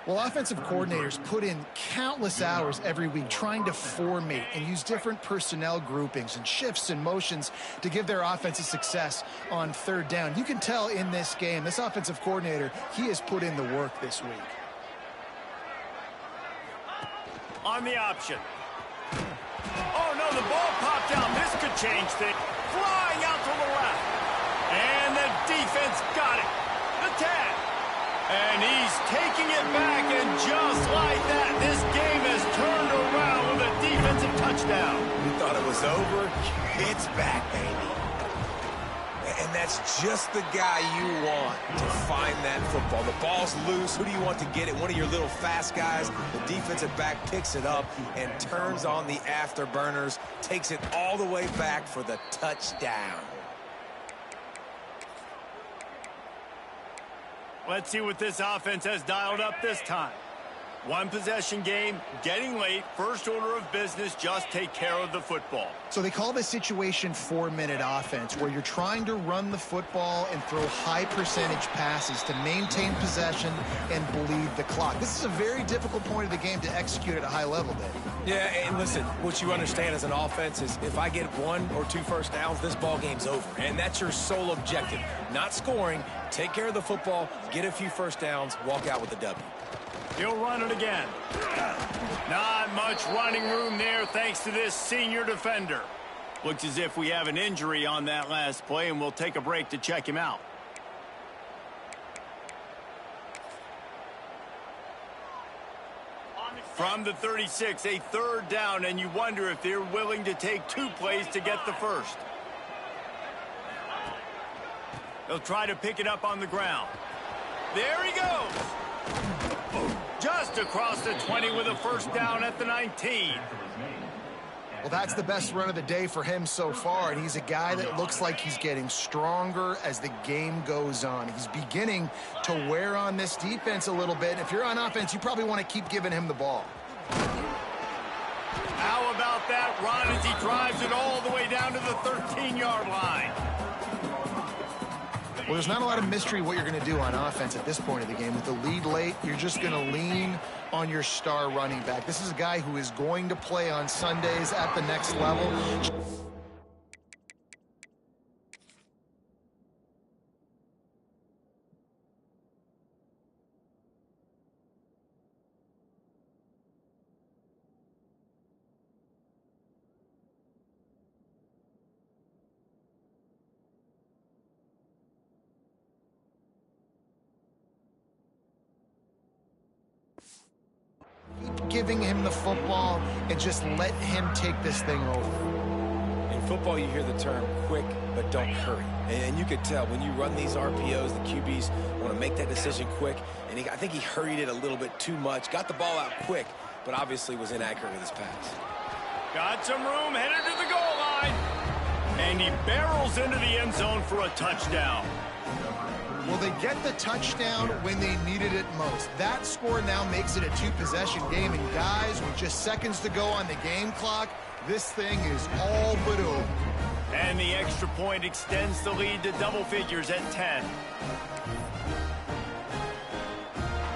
Well, offensive coordinators put in countless hours every week trying to formate and use different personnel groupings and shifts and motions to give their offensive success on 3rd down. You can tell in this game, this offensive coordinator, he has put in the work this week. On the option. Oh, no, the ball popped out. This could change things. Flying out to the left. And the defense got it. The tag. And he's taking it back, and just like that, this game has turned around with a defensive touchdown. You thought it was over? It's back, baby. And that's just the guy you want to find that football. The ball's loose. Who do you want to get it? One of your little fast guys. The defensive back picks it up and turns on the afterburners, takes it all the way back for the touchdown. Let's see what this offense has dialed up this time. One possession game, getting late, first order of business, just take care of the football. So they call this situation 4-minute offense, where you're trying to run the football and throw high percentage passes to maintain possession and bleed the clock. This is a very difficult point of the game to execute at a high level, Dave. Yeah, and listen, what you understand as an offense is if I get 1 or 2 first downs, this ball game's over. And that's your sole objective. Not scoring, take care of the football, get a few first downs, walk out with a W. He'll run it again. Not much running room there thanks to this senior defender. Looks as if we have an injury on that last play, and we'll take a break to check him out. From the 36, a 3rd down, and you wonder if they're willing to take 2 plays to get the first. They'll try to pick it up on the ground. There he goes. Just across the 20 with a first down at the 19. Well, that's the best run of the day for him so far, and he's a guy that looks like he's getting stronger as the game goes on. He's beginning to wear on this defense a little bit. If you're on offense, you probably want to keep giving him the ball. How about that run as he drives it all the way down to the 13-yard line? Well, there's not a lot of mystery what you're going to do on offense at this point of the game. With the lead late, you're just going to lean on your star running back. This is a guy who is going to play on Sundays at the next level. Giving him the football and just let him take this thing over. In football, you hear the term quick, but don't hurry. And you could tell when you run these RPOs, the QBs want to make that decision quick. And I think he hurried it a little bit too much. Got the ball out quick, but obviously was inaccurate with his pass. Got some room, headed to the goal line. And he barrels into the end zone for a touchdown. Well, they get the touchdown when they needed it most. That score now makes it a two-possession game. And guys, with just seconds to go on the game clock, this thing is all but over. And the extra point extends the lead to double figures at 10.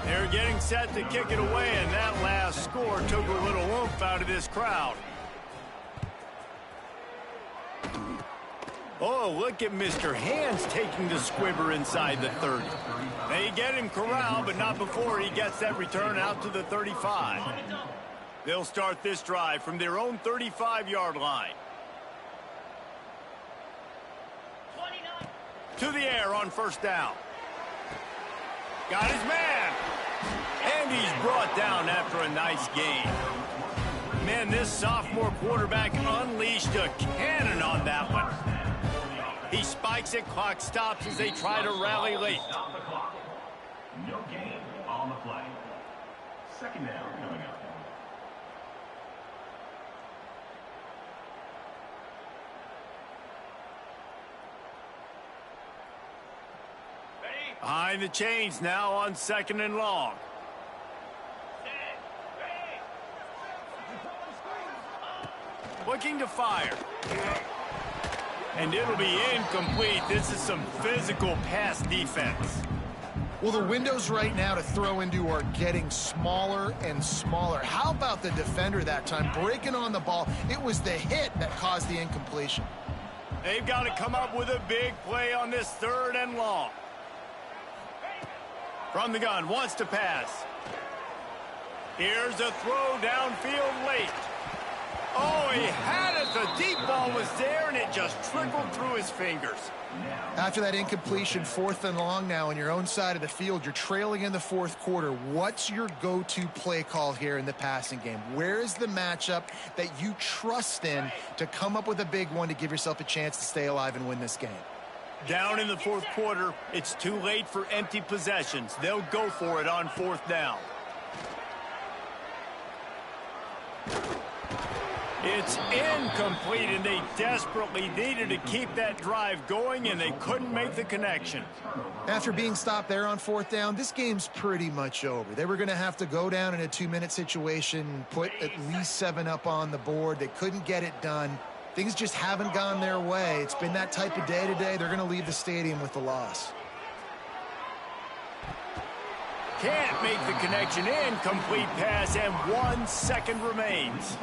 They're getting set to kick it away, and that last score took a little oomph out of this crowd. Oh, look at Mr. Hands taking the squibber inside the 30. They get him corralled, but not before he gets that return out to the 35. They'll start this drive from their own 35-yard line. 29. To the air on first down. Got his man. And he's brought down after a nice gain. Man, this sophomore quarterback unleashed a cannon on that one. He spikes it, clock stops as they try to rally late. Stop the clock. No gain on the play. Second down coming up. Behind the chains now on second and long. Looking to fire. And it'll be incomplete. This is some physical pass defense. Well, the windows right now to throw into are getting smaller and smaller. How about the defender that time breaking on the ball? It was the hit that caused the incompletion. They've got to come up with a big play on this third and long. From the gun, wants to pass. Here's a throw downfield late. Oh, he had it. The deep ball was there, and it just trickled through his fingers. After that incompletion, fourth and long now on your own side of the field, you're trailing in the fourth quarter. What's your go-to play call here in the passing game? Where is the matchup that you trust in to come up with a big one to give yourself a chance to stay alive and win this game? Down in the fourth quarter, it's too late for empty possessions. They'll go for it on fourth down. It's incomplete, and they desperately needed to keep that drive going, and they couldn't make the connection. After being stopped there on fourth down, this game's pretty much over. They were going to have to go down in a 2-minute situation, put at least 7 up on the board. They couldn't get it done. Things just haven't gone their way. It's been that type of day today. They're going to leave the stadium with the loss. Can't make the connection. Incomplete pass, and 1 second remains.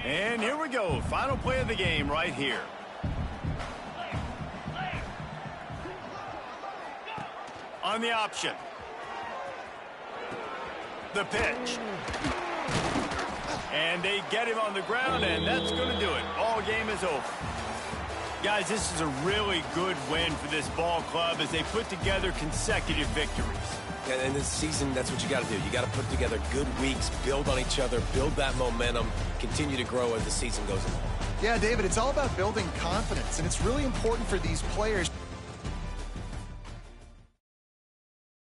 And here we go. Final play of the game right here. On the option. The pitch. And they get him on the ground, and that's going to do it. Ball game is over. Guys, this is a really good win for this ball club as they put together consecutive victories. And in this season, that's what you got to do. You got to put together good weeks, build on each other, build that momentum, continue to grow as the season goes along. Yeah, David, it's all about building confidence, and it's really important for these players.